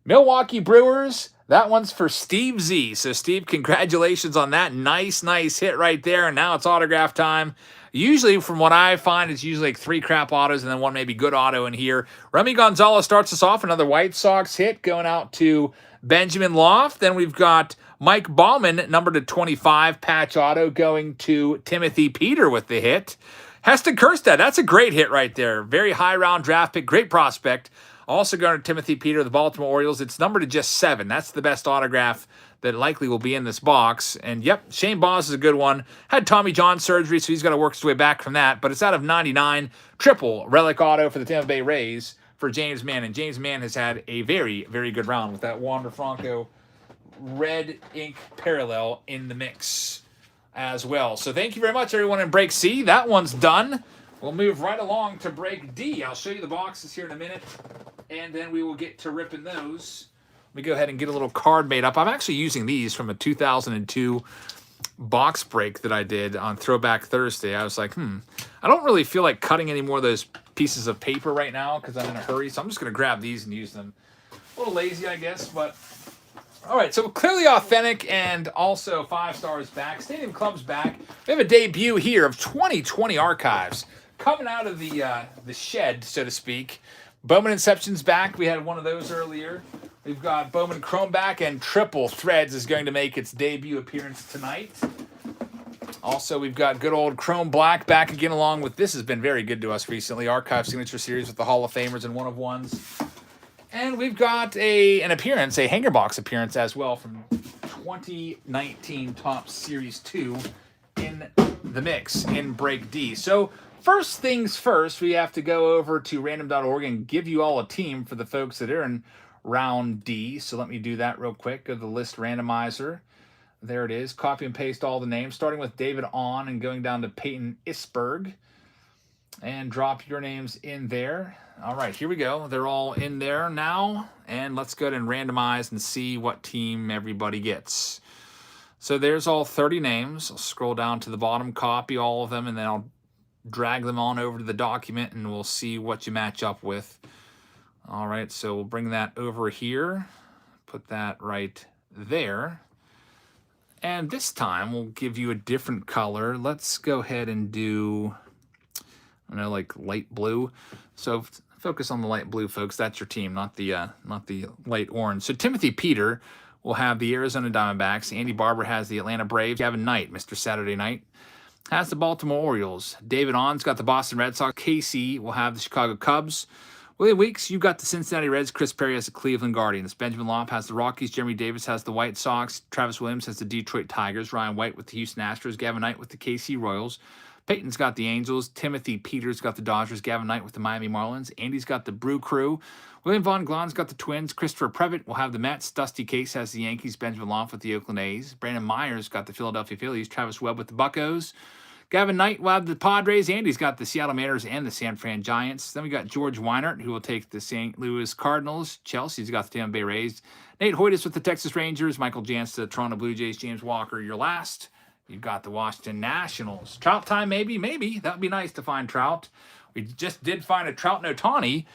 Milwaukee Brewers, that one's for Steve Z. So, Steve, congratulations on that. Nice hit right there. And now it's autograph time. Usually, from what I find, it's usually like 3 crap autos and then one maybe good auto in here. Remy Gonzalez starts us off. Another White Sox hit going out to Benjamin Loft. Then we've got Mike Bowman, numbered to 25, patch auto going to Timothy Peter with the hit. Heston Kjerstad, that's a great hit right there. Very high round draft pick, great prospect. Also going to Timothy Peter, the Baltimore Orioles. It's numbered to just 7. That's the best autograph that likely will be in this box. And, yep, Shane Boss is a good one. Had Tommy John surgery, so he's got to work his way back from that. But it's out of 99. Triple relic auto for the Tampa Bay Rays for James Mann. And James Mann has had a very, very good round with that Wander Franco red ink parallel in the mix. as well. So thank you very much, everyone in break C. That one's done. We'll move right along to break D. I'll show you the boxes here in a minute, and then we will get to ripping those. Let me go ahead and get a little card made up. I'm actually using these from a 2002 box break that I did on Throwback Thursday. I was like, I don't really feel like cutting any more of those pieces of paper right now because I'm in a hurry, so I'm just going to grab these and use them. A little lazy, I guess, but all right, so clearly authentic and also 5 stars back. Stadium Club's back. We have a debut here of 2020 archives coming out of the shed, so to speak. Bowman Inception's back. We had one of those earlier. We've got Bowman Chrome back, and Triple Threads is going to make its debut appearance tonight. Also, we've got good old Chrome Black back again, along with, this has been very good to us recently, Archive Signature Series with the Hall of Famers and one-of-ones. And we've got an appearance, a hanger box appearance as well from 2019 Top Series 2 in the mix in Break D. So first things first, we have to go over to random.org and give you all a team for the folks that are in round D. So let me do that real quick. Go to the list randomizer. There it is. Copy and paste all the names, starting with David On and going down to Peyton Isberg. And drop your names in there. All right, here we go. They're all in there now. And let's go ahead and randomize and see what team everybody gets. So there's all 30 names. I'll scroll down to the bottom, copy all of them, and then I'll drag them on over to the document, and we'll see what you match up with. All right, so we'll bring that over here. Put that right there. And this time, we'll give you a different color. Let's go ahead and do, I don't know, like light blue. So focus on the light blue, folks. That's your team, not the light orange. So Timothy Peter will have the Arizona Diamondbacks. Andy Barber has the Atlanta Braves. Gavin Knight, Mr. Saturday Night, has the Baltimore Orioles. David On's got the Boston Red Sox. Casey will have the Chicago Cubs. William Weeks, you've got the Cincinnati Reds. Chris Perry has the Cleveland Guardians. Benjamin Lopp has the Rockies. Jeremy Davis has the White Sox. Travis Williams has the Detroit Tigers. Ryan White with the Houston Astros. Gavin Knight with the KC Royals. Peyton's got the Angels. Timothy Peters got the Dodgers. Gavin Knight with the Miami Marlins. Andy's got the Brew Crew. William Vaughn Glon's got the Twins. Christopher Previtt will have the Mets. Dusty Case has the Yankees. Benjamin Loff with the Oakland A's. Brandon Myers got the Philadelphia Phillies. Travis Webb with the Buccos. Gavin Knight will have the Padres. Andy's got the Seattle Mariners and the San Fran Giants. Then we got George Weinert, who will take the St. Louis Cardinals. Chelsea's got the Tampa Bay Rays. Nate Hoytis with the Texas Rangers. Michael Jantz to the Toronto Blue Jays. James Walker, your last. You've got the Washington Nationals. Trout time, maybe, maybe. That would be nice to find Trout. We just did find a Trout and Ohtani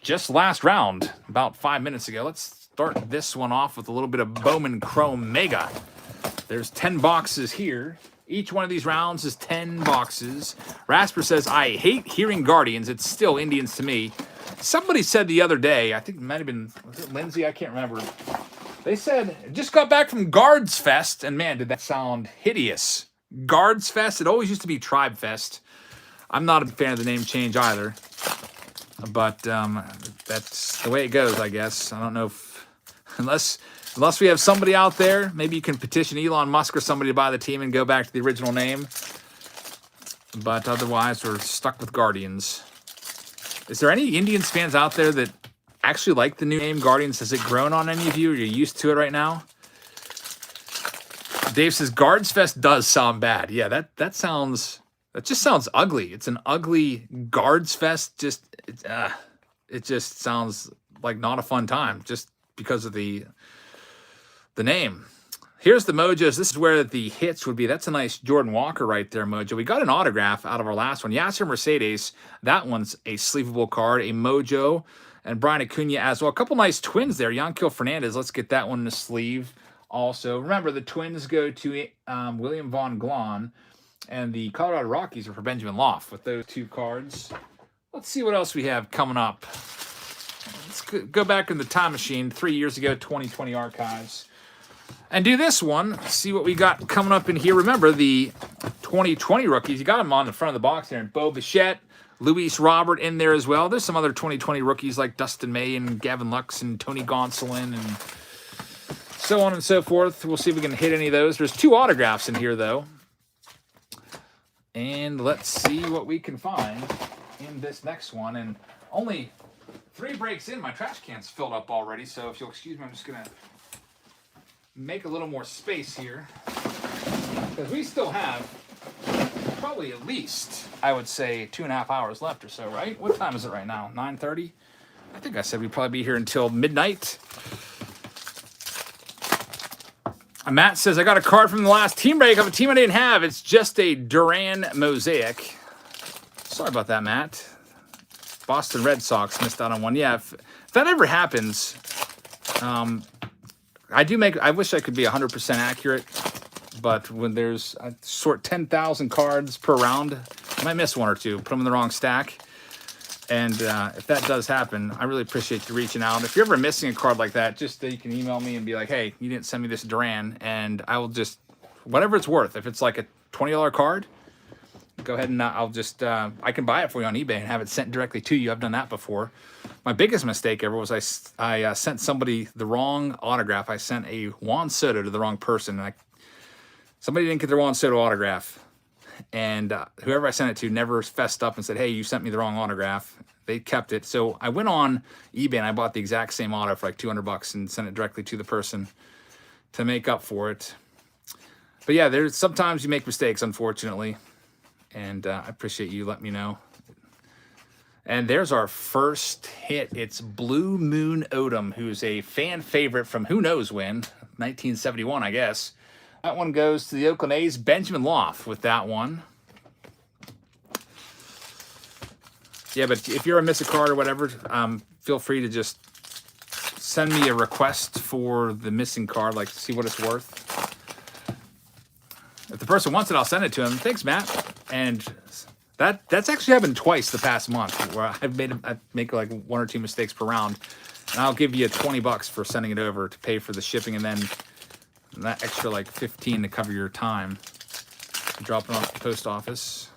just last round, about 5 minutes ago. Let's start this one off with a little bit of Bowman Chrome Mega. There's 10 boxes here. Each one of these rounds is 10 boxes. Rasper says, I hate hearing Guardians. It's still Indians to me. Somebody said the other day, I think it might have been, was it Lindsay? I can't remember. They said, just got back from Guards Fest, and man, did that sound hideous. Guards Fest? It always used to be Tribe Fest. I'm not a fan of the name change either. But that's the way it goes, I guess. I don't know if, unless we have somebody out there, maybe you can petition Elon Musk or somebody to buy the team and go back to the original name. But otherwise, we're stuck with Guardians. Is there any Indians fans out there that actually like the new name Guardians? Has it grown on any of you? Are you used to it right now? Dave says Guards Fest does sound bad. Yeah, that just sounds ugly. It's an ugly Guards Fest. It just sounds like not a fun time just because of the name. Here's the Mojos. This is where the hits would be. That's a nice Jordan Walker right there, Mojo. We got an autograph out of our last one. Yasser Mercedes. That one's a sleevable card. A Mojo. And Brian Acuna as well. A couple nice Twins there. Yanquiel Fernandez. Let's get that one in the sleeve. Also, remember, the Twins go to William Vaughn Glon. And the Colorado Rockies are for Benjamin Loff with those two cards. Let's see what else we have coming up. Let's go back in the time machine 3 years ago, 2020 archives. And do this one. See what we got coming up in here. Remember, the 2020 rookies. You got them on the front of the box there. And Bo Bichette, Luis Robert in there as well. There's some other 2020 rookies like Dustin May and Gavin Lux and Tony Gonsolin and so on and so forth. We'll see if we can hit any of those. There's 2 autographs in here, though. And let's see what we can find in this next one. And only 3 breaks in. My trash can's filled up already. So if you'll excuse me, I'm just going to make a little more space here. Because we still have probably at least, I would say, 2.5 hours left or so, right? What time is it right now? 9:30? I think I said we'd probably be here until midnight. Matt says, I got a card from the last team break of a team I didn't have. It's just a Duran Mosaic. Sorry about that, Matt. Boston Red Sox missed out on one. Yeah, if that ever happens, I wish I could be 100% accurate, but when there's, I sort 10,000 cards per round, I might miss one or two, put them in the wrong stack. And if that does happen, I really appreciate you reaching out. If you're ever missing a card like that, just you can email me and be like, hey, you didn't send me this Duran, and I will just, whatever it's worth. If it's like a $20 card, go ahead and I'll just, I can buy it for you on eBay and have it sent directly to you. I've done that before. My biggest mistake ever was I sent somebody the wrong autograph. I sent a Juan Soto to the wrong person. And somebody didn't get the Juan Soto autograph. And whoever I sent it to never fessed up and said, hey, you sent me the wrong autograph. They kept it. So I went on eBay and I bought the exact same auto for like $200 and sent it directly to the person to make up for it. But yeah, there's sometimes you make mistakes, unfortunately. And I appreciate you letting me know. And there's our first hit. It's Blue Moon Odom, who's a fan favorite from who knows when, 1971, I guess. That one goes to the Oakland A's, Benjamin Loft with that one. Yeah, but if you're a miss a card or whatever, feel free to just send me a request for the missing card, like see what it's worth. If the person wants it, I'll send it to him. Thanks, Matt. And that's actually happened twice the past month, where I make like 1 or 2 mistakes per round, and I'll give you $20 for sending it over to pay for the shipping, and then that extra like 15 to cover your time. Drop it off the post office.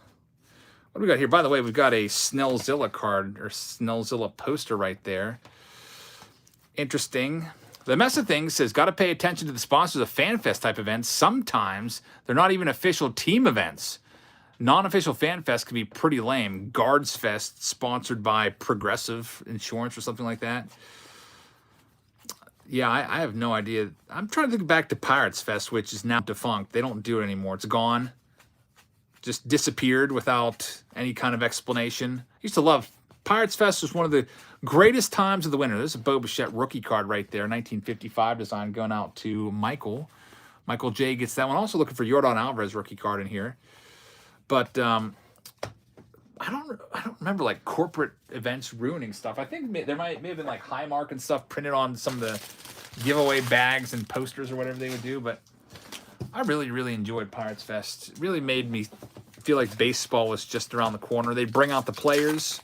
What do we got here? By the way, we've got a Snellzilla card or Snellzilla poster right there. Interesting. The mess of things says, got to pay attention to the sponsors of FanFest type events. Sometimes they're not even official team events. Non-official FanFest can be pretty lame. Guards Fest, sponsored by Progressive Insurance or something like that. Yeah, I have no idea. I'm trying to think back to Pirates Fest, which is now defunct. They don't do it anymore. It's gone. Just disappeared without any kind of explanation. Used to love Pirates Fest. Was one of the greatest times of the winter. There's a Bo Bichette rookie card right there, 1955 design, going out to Michael. Michael J gets that one. Also looking for Yordan Alvarez rookie card in here. But I don't remember like corporate events ruining stuff. I think there may have been like Highmark and stuff printed on some of the giveaway bags and posters or whatever they would do. But I really, really enjoyed Pirates Fest. It really made me feel like baseball was just around the corner. They'd bring out the players.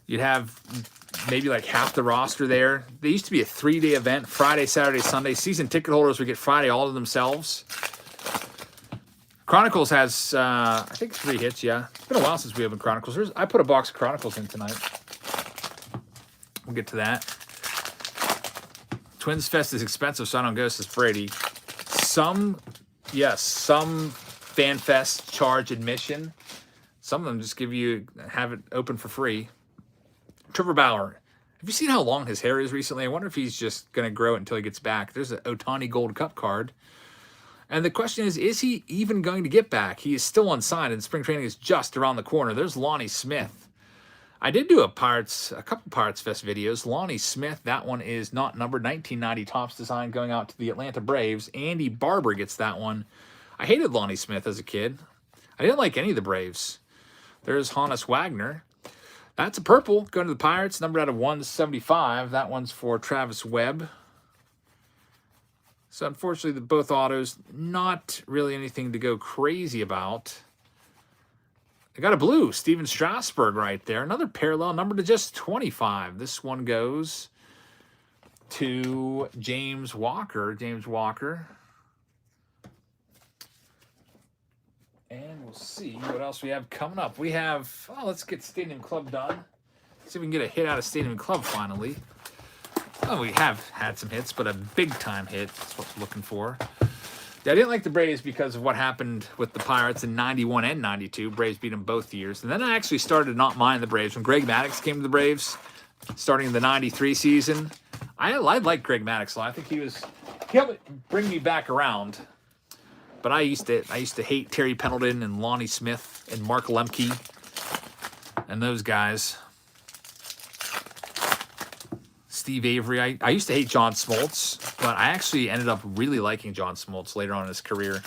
You'd have maybe like half the roster there. They used to be a 3-day event, Friday, Saturday, Sunday. Season ticket holders would get Friday all to themselves. Chronicles has, I think, 3 hits, yeah. It's been a while since we opened Chronicles. I put a box of Chronicles in tonight. We'll get to that. Twins Fest is expensive, so I don't go, says Brady. Some Fan Fest charge admission. Some of them just have it open for free. Trevor Bauer. Have you seen how long his hair is recently? I wonder if he's just going to grow it until he gets back. There's an Ohtani Gold Cup card. And the question is he even going to get back? He is still unsigned, and spring training is just around the corner. There's Lonnie Smith. I did do a couple Pirates Fest videos. Lonnie Smith, that one is not numbered. 1990 Topps design going out to the Atlanta Braves. Andy Barber gets that one. I hated Lonnie Smith as a kid. I didn't like any of the Braves. There's Honus Wagner. That's a purple going to the Pirates, numbered out of 175. That one's for Travis Webb. So unfortunately, both autos, not really anything to go crazy about. I got a blue, Steven Strasburg right there. Another parallel number to just 25. This one goes to James Walker. And we'll see what else we have coming up. We have, let's get Stadium Club done. See if we can get a hit out of Stadium Club finally. Oh, we have had some hits, but a big-time hit is what we're looking for. Yeah, I didn't like the Braves because of what happened with the Pirates in 91 and 92. Braves beat them both years. And then I actually started to not mind the Braves. When Greg Maddux came to the Braves, starting in the 93 season, I liked Greg Maddux a lot. I think he helped bring me back around. But I used to hate Terry Pendleton and Lonnie Smith and Mark Lemke and those guys. Steve Avery. I used to hate John Smoltz, but I actually ended up really liking John Smoltz later on in his career.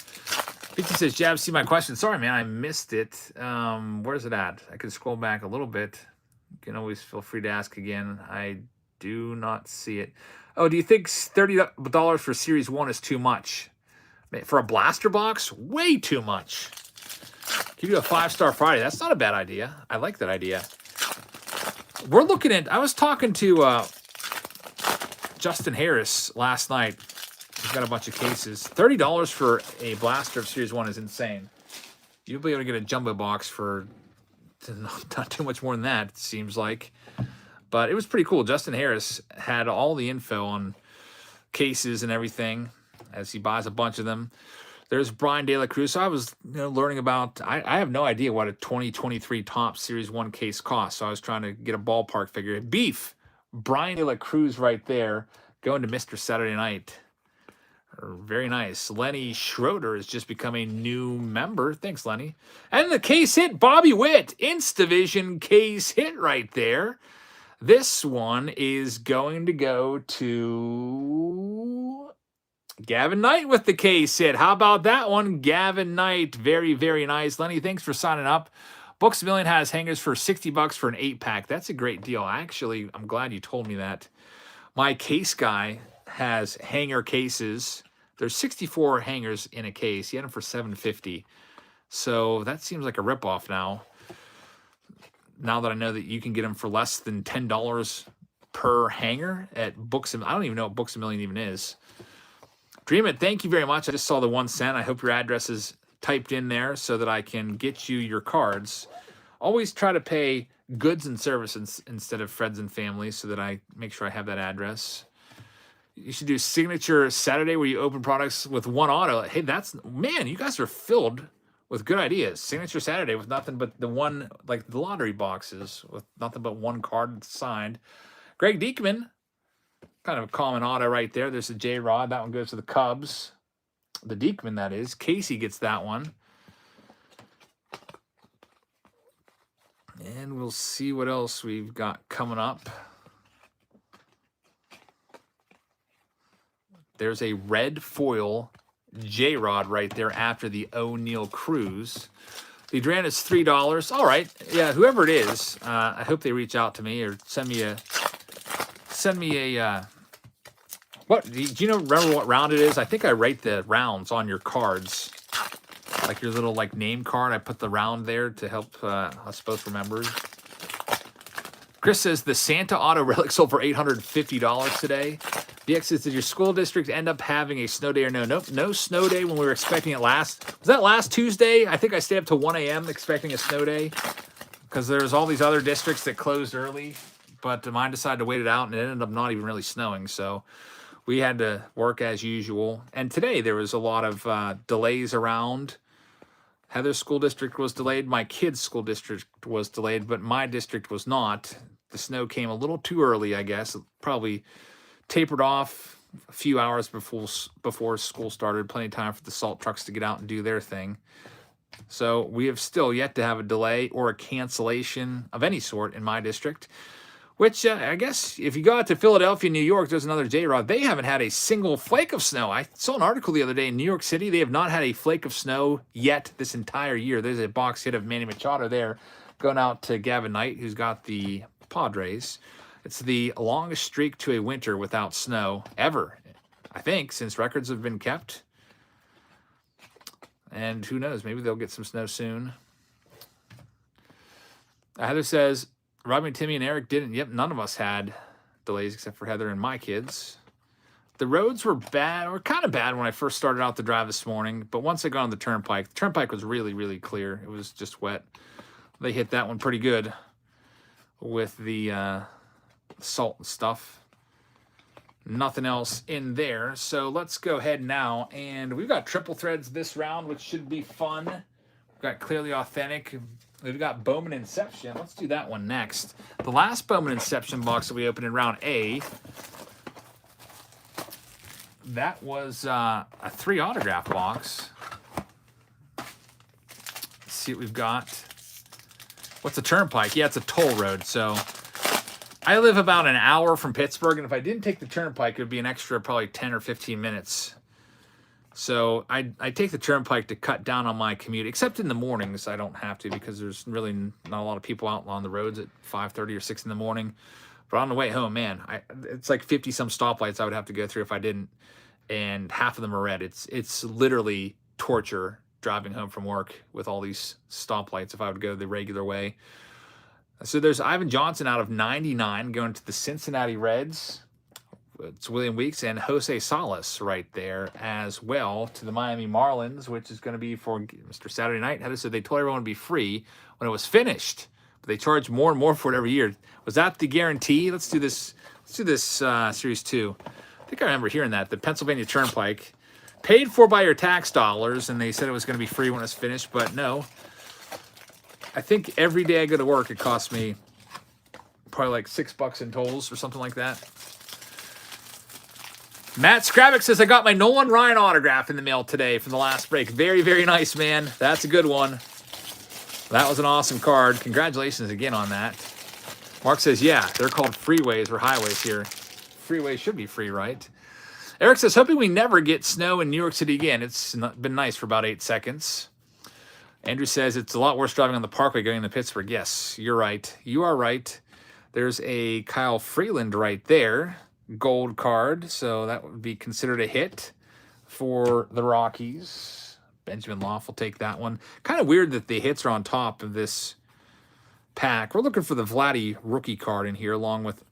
Pizza says, Jab, see my question. Sorry, man, I missed it. Where's it at? I can scroll back a little bit. You can always feel free to ask again. I do not see it. Oh, do you think $30 for Series 1 is too much? For a blaster box? Way too much. Give you a 5-star Friday. That's not a bad idea. I like that idea. We're looking at... I was talking to Justin Harris last night. He's got a bunch of cases. $30 for a blaster of Series 1 is insane. You'll be able to get a jumbo box for not too much more than that, it seems like. But it was pretty cool. Justin Harris had all the info on cases and everything as he buys a bunch of them. There's Brian De La Cruz. So I was learning about... I have no idea what a 2023 Topps Series 1 case costs. So I was trying to get a ballpark figure. Beef. Brian De La Cruz right there. Going to Mr. Saturday Night. Very nice. Lenny Schroeder has just become a new member. Thanks, Lenny. And the case hit, Bobby Witt. Insta-Vision case hit right there. This one is going to go to Gavin Knight with the case hit. How about that one, Gavin Knight? Very, very nice. Lenny, thanks for signing up. Books A Million has hangers for $60 for an 8-pack. That's a great deal. I'm glad you told me that. My case guy has hanger cases. There's 64 hangers in a case. He had them for $7.50. So that seems like a ripoff now. Now that I know that you can get them for less than $10 per hanger at Books. I don't even know what Books A Million even is. Dream It, thank you very much. I just saw the 1 cent. I hope your address is typed in there so that I can get you your cards. Always try to pay goods and services instead of friends and family so that I make sure I have that address. You should do Signature Saturday where you open products with one auto. Hey, man, you guys are filled with good ideas. Signature Saturday with nothing but the one, like the lottery boxes with nothing but one card signed. Greg Diekman, kind of a common auto right there. There's a J-Rod. That one goes to the Cubs. The Diekman, that is. Casey gets that one. And we'll see what else we've got coming up. There's a red foil J-Rod right there after the O'Neal Cruz. The Duran is $3. All right. Yeah, whoever it is, I hope they reach out to me or send me a what? Do you remember what round it is? I think I write the rounds on your cards. Like your little name card. I put the round there to help us both remember. Chris says the Santa Auto Relic sold for $850 today. DX says, did your school district end up having a snow day or no? Nope, no snow day when we were expecting it last. Was that last Tuesday? I think I stayed up to 1 a.m. expecting a snow day because there's all these other districts that closed early, but mine decided to wait it out and it ended up not even really snowing. So we had to work as usual. And today there was a lot of delays around. Heather's school district was delayed. My kid's school district was delayed, but my district was not. The snow came a little too early, I guess. It probably tapered off a few hours before school started. Plenty of time for the salt trucks to get out and do their thing. So we have still yet to have a delay or a cancellation of any sort in my district, which I guess if you go out to Philadelphia, New York, there's another J-Rod. They haven't had a single flake of snow. I saw an article the other day in New York City. They have not had a flake of snow yet this entire year. There's a box hit of Manny Machado there going out to Gavin Knight, who's got the Padres. It's the longest streak to a winter without snow ever, I think, since records have been kept. And who knows, maybe they'll get some snow soon. Heather says, Robbie, Timmy, and Eric didn't. Yep, none of us had delays except for Heather and my kids. The roads were bad, or kind of bad when I first started out the drive this morning. But once I got on the turnpike was really, really clear. It was just wet. They hit that one pretty good with the salt and stuff. Nothing else in there. So let's go ahead now. And we've got triple threads this round, which should be fun. We've got Clearly Authentic. We've got Bowman Inception. Let's do that one next. The last Bowman Inception box that we opened in round A, that was a 3 autograph box. see what we've got. What's a turnpike? Yeah, it's a toll road. So I live about an hour from Pittsburgh, and if I didn't take the turnpike, it would be an extra probably 10 or 15 minutes. So I take the turnpike to cut down on my commute, except in the mornings. I don't have to because there's really not a lot of people out on the roads at 5:30 or 6 in the morning. But on the way home, man, it's like 50-some stoplights I would have to go through if I didn't, and half of them are red. It's literally torture driving home from work with all these stoplights if I would go the regular way. So there's Ivan Johnson out of 99 going to the Cincinnati Reds. It's William Weeks and Jose Salas right there as well to the Miami Marlins, which is going to be for Mr. Saturday Night. How said they told everyone to be free when it was finished, but they charge more and more for it every year. Was that the guarantee? Let's do this. Let's do this series 2. I think I remember hearing that the Pennsylvania Turnpike paid for by your tax dollars, and they said it was going to be free when it's finished, but no. I think every day I go to work, it costs me probably like $6 in tolls or something like that. Matt Scravick says, I got my Nolan Ryan autograph in the mail today from the last break. Very, very nice, man. That's a good one. That was an awesome card. Congratulations again on that. Mark says, yeah, they're called freeways or highways here. Freeways should be free, right? Eric says, hoping we never get snow in New York City again. It's been nice for about 8 seconds. Andrew says, it's a lot worse driving on the Parkway going to Pittsburgh. Yes, you're right. You are right. There's a Kyle Freeland right there. Gold card, so that would be considered a hit for the Rockies. Benjamin Loff will take that one. Kind of weird that the hits are on top of this pack. We're looking for the Vladdy rookie card in here, along with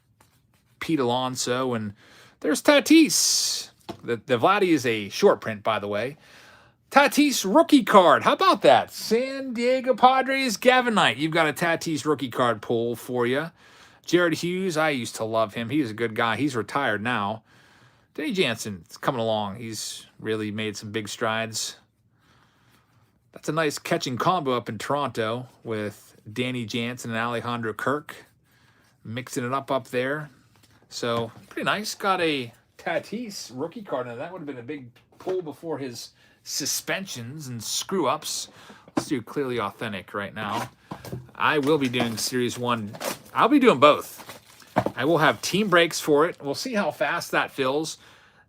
Pete Alonso, and there's Tatis. The Vladdy is a short print, by the way. Tatis rookie card. How about that? San Diego Padres, Gavin Knight. You've got a Tatis rookie card pull for you. Jared Hughes, I used to love him. He was a good guy. He's retired now. Denny Jansen's coming along. He's really made some big strides. That's a nice catching combo up in Toronto with Danny Jansen and Alejandro Kirk. Mixing it up there. So, pretty nice. Got a Tatis rookie card. Now, that would have been a big pull before his suspensions and screw-ups. Let's do Clearly Authentic right now. I will be doing Series 1. I'll be doing both. I will have team breaks for it. We'll see how fast that fills.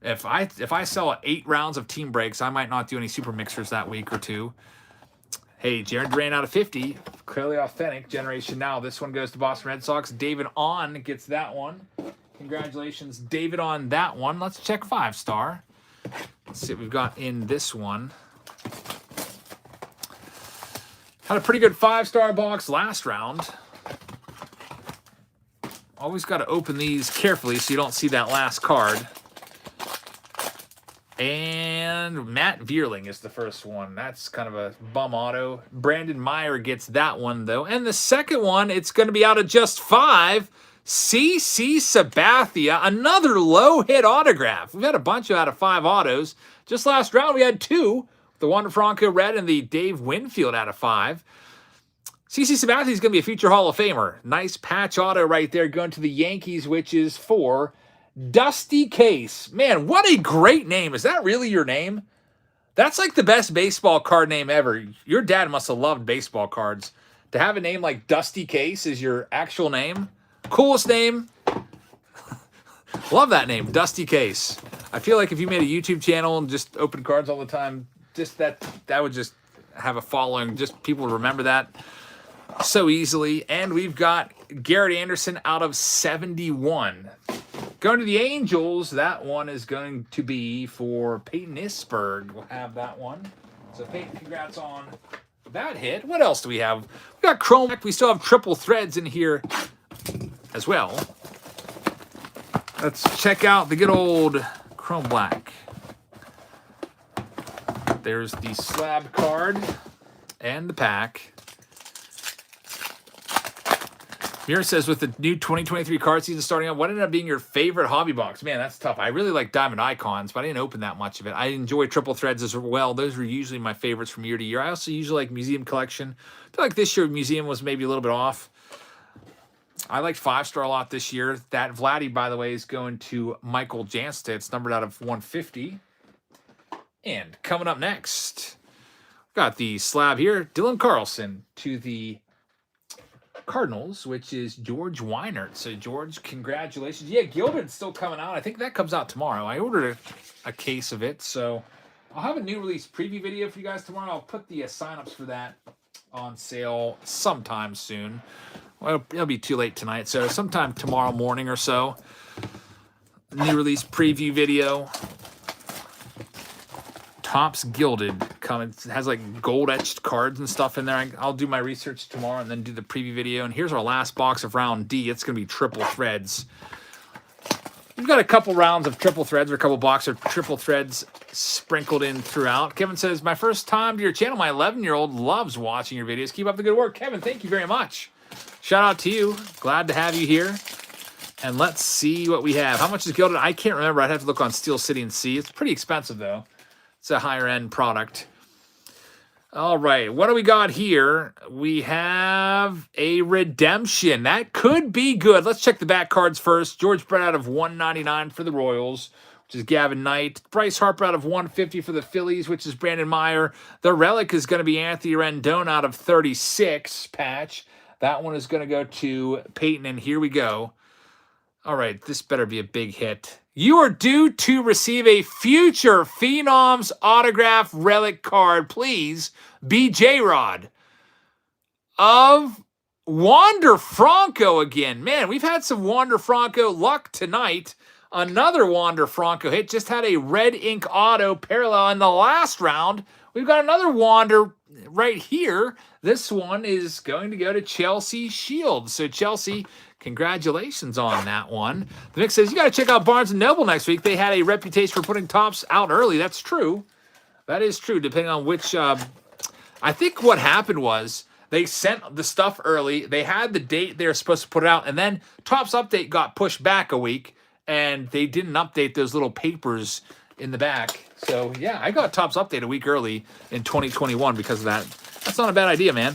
If I sell 8 rounds of team breaks, I might not do any super mixers that week or two. Hey, Jared Duran out of 50. Clearly Authentic. Generation Now. This one goes to Boston Red Sox. David On gets that one. Congratulations, David, on that one. Let's check 5-star. Let's see what we've got in this one. Had a pretty good 5-star box last round. Always got to open these carefully so you don't see that last card. And Matt Vierling is the first one. That's kind of a bum auto. Brandon Meyer gets that one, though. And the second one, it's going to be out of just 5. CC Sabathia, another low-hit autograph. We've had a bunch out of 5 autos. Just last round, we had 2. The Wander Franco red and the Dave Winfield out of 5. CC Sabathia is going to be a future Hall of Famer. Nice patch auto right there going to the Yankees, which is for Dusty Case. Man, what a great name. Is that really your name? That's like the best baseball card name ever. Your dad must have loved baseball cards. To have a name like Dusty Case is your actual name. Coolest name. Love that name, Dusty Case. I feel like if you made a YouTube channel and just opened cards all the time, just that would just have a following. Just people would remember that so easily. And we've got Garrett Anderson out of 71. Going to the Angels, that one is going to be for Peyton Isberg. We'll have that one. So Peyton, congrats on that hit. What else do we have? We got Chrome. We still have triple threads in here as well. Let's check out the good old Chrome Black. There's the slab card and the pack. Muir says, with the new 2023 card season starting up, what ended up being your favorite hobby box? Man, that's tough. I really like Diamond Icons, but I didn't open that much of it. I enjoy triple threads as well. Those are usually my favorites from year to year. I also usually like Museum Collection. I feel like this year Museum was maybe a little bit off. I liked 5-star a lot this year. That Vladdy, by the way, is going to Michael Jansta. It's numbered out of 150. And coming up next, Got the slab here. Dylan Carlson to the Cardinals, which is George Weinert. So, George, congratulations. Yeah, Gilded's still coming out. I think that comes out tomorrow. I ordered a case of it, so I'll have a new release preview video for you guys tomorrow. I'll put the signups for that on sale sometime soon. Well, it'll be too late tonight, so sometime tomorrow morning or so. New release preview video. Topps Gilded coming. It has like gold etched cards and stuff in there. I'll do my research tomorrow and then do the preview video. And here's our last box of round D. It's going to be triple threads. We've got a couple rounds of triple threads or a couple boxes of triple threads sprinkled in throughout. Kevin says, my first time to your channel. My 11-year-old loves watching your videos. Keep up the good work. Kevin, thank you very much. Shout out to you. Glad to have you here. And let's see what we have. How much is Gilded? I can't remember. I'd have to look on Steel City and see. It's pretty expensive, though. It's a higher end product. All right, what do we got here? We have a redemption. That could be good. Let's check the back cards first. George Brett out of 199 for the Royals, which is Gavin Knight. Bryce Harper out of 150 for the Phillies, which is Brandon Meyer. The relic is going to be Anthony Rendon out of 36 patch. That one is going to go to Peyton, and here we go. All right, this better be a big hit. You are due to receive a future Phenoms autograph relic card. Please be J-Rod of Wander Franco again. Man, we've had some Wander Franco luck tonight. Another Wander Franco hit. Just had a red ink auto parallel in the last round. We've got another Wander right here. This one is going to go to Chelsea Shields. So Chelsea, congratulations on that one. The Nick says, you got to check out Barnes & Noble next week. They had a reputation for putting tops out early. That's true. That is true, depending on which... I think what happened was they sent the stuff early. They had the date they were supposed to put it out, and then Topps Update got pushed back a week, and they didn't update those little papers in the back. So, yeah, I got Topps Update a week early in 2021 because of that. That's not a bad idea, man.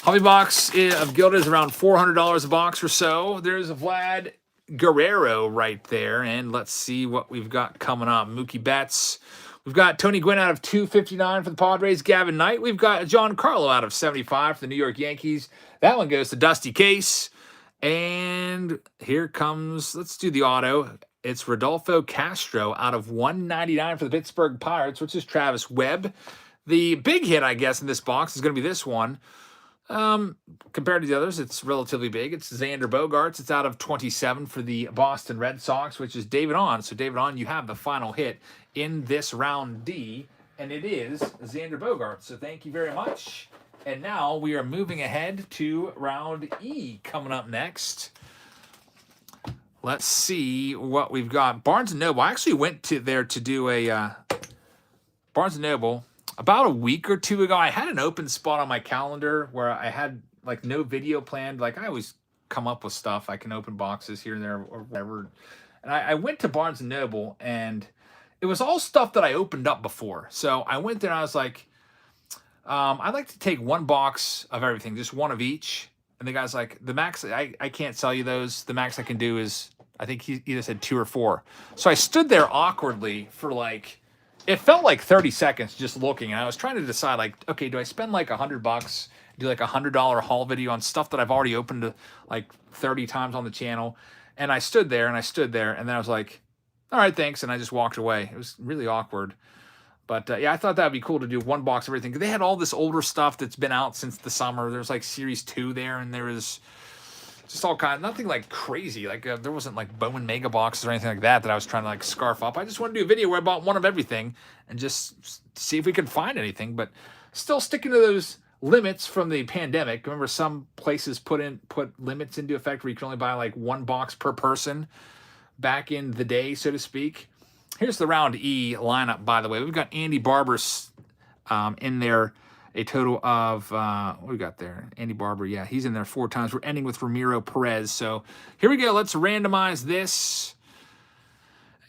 Hobby box of Gilded is around $400 a box or so. There's a Vlad Guerrero right there. And let's see what we've got coming up. Mookie Betts. We've got Tony Gwynn out of 259 for the Padres. Gavin Knight. We've got Giancarlo out of 75 for the New York Yankees. That one goes to Dusty Case. And here comes, let's do the auto. It's Rodolfo Castro out of 199 for the Pittsburgh Pirates, which is Travis Webb. The big hit, I guess, in this box is going to be this one. Compared to the others, it's relatively big. It's Xander Bogaerts. It's out of 27 for the Boston Red Sox, which is David On. So, David On, you have the final hit in this round D, and it is Xander Bogaerts. So, thank you very much. And now we are moving ahead to round E coming up next. Let's see what we've got. Barnes & Noble. I actually went to there to do a Barnes & Noble about a week or two ago. I had an open spot on my calendar where I had like no video planned. Like I always come up with stuff. I can open boxes here and there or whatever. And I went to Barnes & Noble and it was all stuff that I opened up before. So I went there and I was like, I'd like to take one box of everything, just one of each. And the guy's like, the max, I can't sell you those. The max I can do is, I think he either said 2 or 4. So I stood there awkwardly for like, it felt like 30 seconds just looking. And I was trying to decide like, okay, do I spend like $100, do like $100 haul video on stuff that I've already opened like 30 times on the channel? And I stood there and I stood there and then I was like, all right, thanks. And I just walked away. It was really awkward. But yeah, I thought that would be cool to do one box of everything. They had all this older stuff that's been out since the summer. There's like Series 2 there, and there was just all kind of, nothing like crazy. Like there wasn't like Bowman Mega boxes or anything like that I was trying to like scarf up. I just wanted to do a video where I bought one of everything and just see if we could find anything. But still sticking to those limits from the pandemic. Remember, some places put limits into effect where you can only buy like one box per person back in the day, so to speak. Here's the round E lineup, by the way. We've got Andy Barber in there, a total of, what we got there? Andy Barber, yeah, he's in there 4 times. We're ending with Ramiro Perez. So here we go. Let's randomize this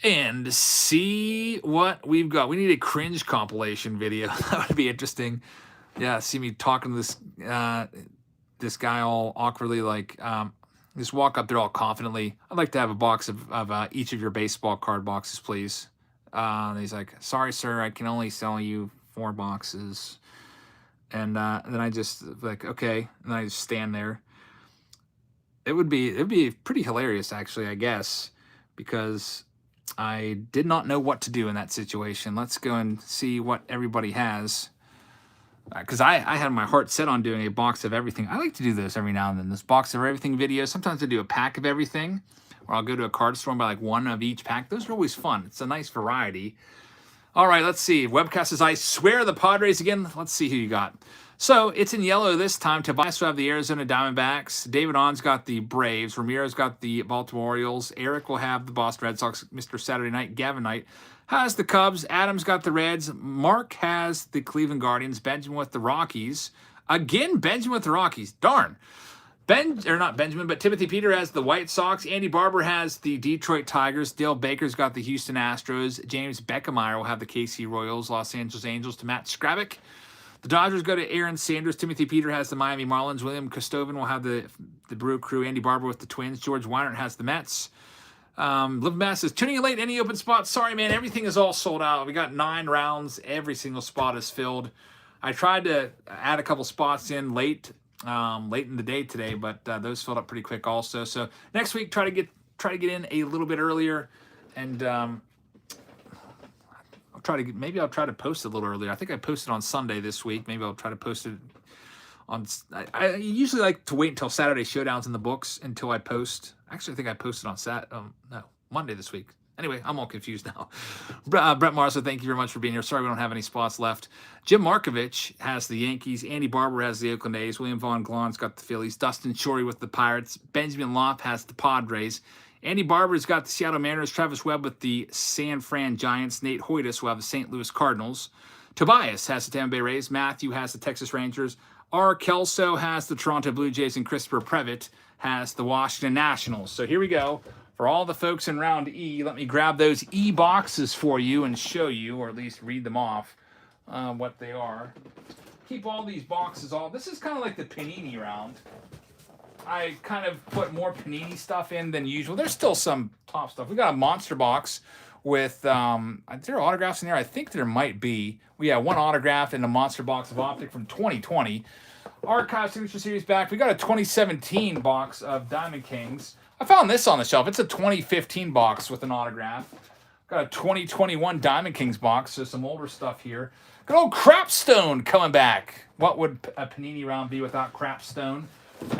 and see what we've got. We need a cringe compilation video. That would be interesting. Yeah, see me talking to this guy all awkwardly, like, just walk up there all confidently. I'd like to have a box of each of your baseball card boxes, please. And he's like, sorry, sir, I can only sell you 4 boxes. And then I just like, okay, and then I just stand there. It'd be pretty hilarious, actually, I guess, because I did not know what to do in that situation. Let's go and see what everybody has. Because I had my heart set on doing a box of everything. I like to do this every now and then, this box of everything video. Sometimes I do a pack of everything, or I'll go to a card store and buy like 1 of each pack. Those are always fun. It's a nice variety. All right, let's see. Webcast says, I swear the Padres again. Let's see who you got. So it's in yellow this time. Tobias will have the Arizona Diamondbacks. David On's got the Braves. Ramiro's got the Baltimore Orioles. Eric will have the Boston Red Sox. Mr. Saturday Night, Gavin Knight, has the Cubs. Adam's got the Reds. Mark has the Cleveland Guardians. Benjamin with the Rockies. Again, Benjamin with the Rockies. Darn. Not Benjamin, but Timothy Peter has the White Sox. Andy Barber has the Detroit Tigers. Dale Baker's got the Houston Astros. James Beckemeyer will have the KC Royals. Los Angeles Angels to Matt Skrabick. The Dodgers go to Aaron Sanders. Timothy Peter has the Miami Marlins. William Kostoven will have the Brew Crew. Andy Barber with the Twins. George Weinert has the Mets. Liv Bass says, tuning in late, any open spots? Sorry, man, everything is all sold out. We got 9 rounds. Every single spot is filled. I tried to add a couple spots in late in the day today, but those filled up pretty quick also. So next week, try to get in a little bit earlier, and I'll try to post it a little earlier. I think I posted on Sunday this week. Maybe I'll try to post it on. I usually like to wait until Saturday Showdown's in the books until I post. Actually, I think I posted on Monday this week. Anyway, I'm all confused now. Brett Marso, thank you very much for being here. Sorry we don't have any spots left. Jim Markovich has the Yankees. Andy Barber has the Oakland A's. William Vaughn Glon's got the Phillies. Dustin Shorey with the Pirates. Benjamin Lopp has the Padres. Andy Barber's got the Seattle Mariners. Travis Webb with the San Fran Giants. Nate Hoytus will have the St. Louis Cardinals. Tobias has the Tampa Bay Rays. Matthew has the Texas Rangers. R. Kelso has the Toronto Blue Jays. And Christopher Previtt has the Washington Nationals. So here we go. For all the folks in round E, let me grab those E boxes for you and show you, or at least read them off, what they are. Keep all these boxes all. This is kind of like the Panini round. I kind of put more Panini stuff in than usual. There's still some top stuff. We got a monster box with, are there autographs in there? I think there might be. We have 1 autograph in the monster box of Optic from 2020. Archive Signature Series back. We got a 2017 box of Diamond Kings. I found this on the shelf. It's a 2015 box with an autograph. Got a 2021 Diamond Kings box, so some older stuff here. Good old Crapstone coming back. What would a Panini round be without Capstone?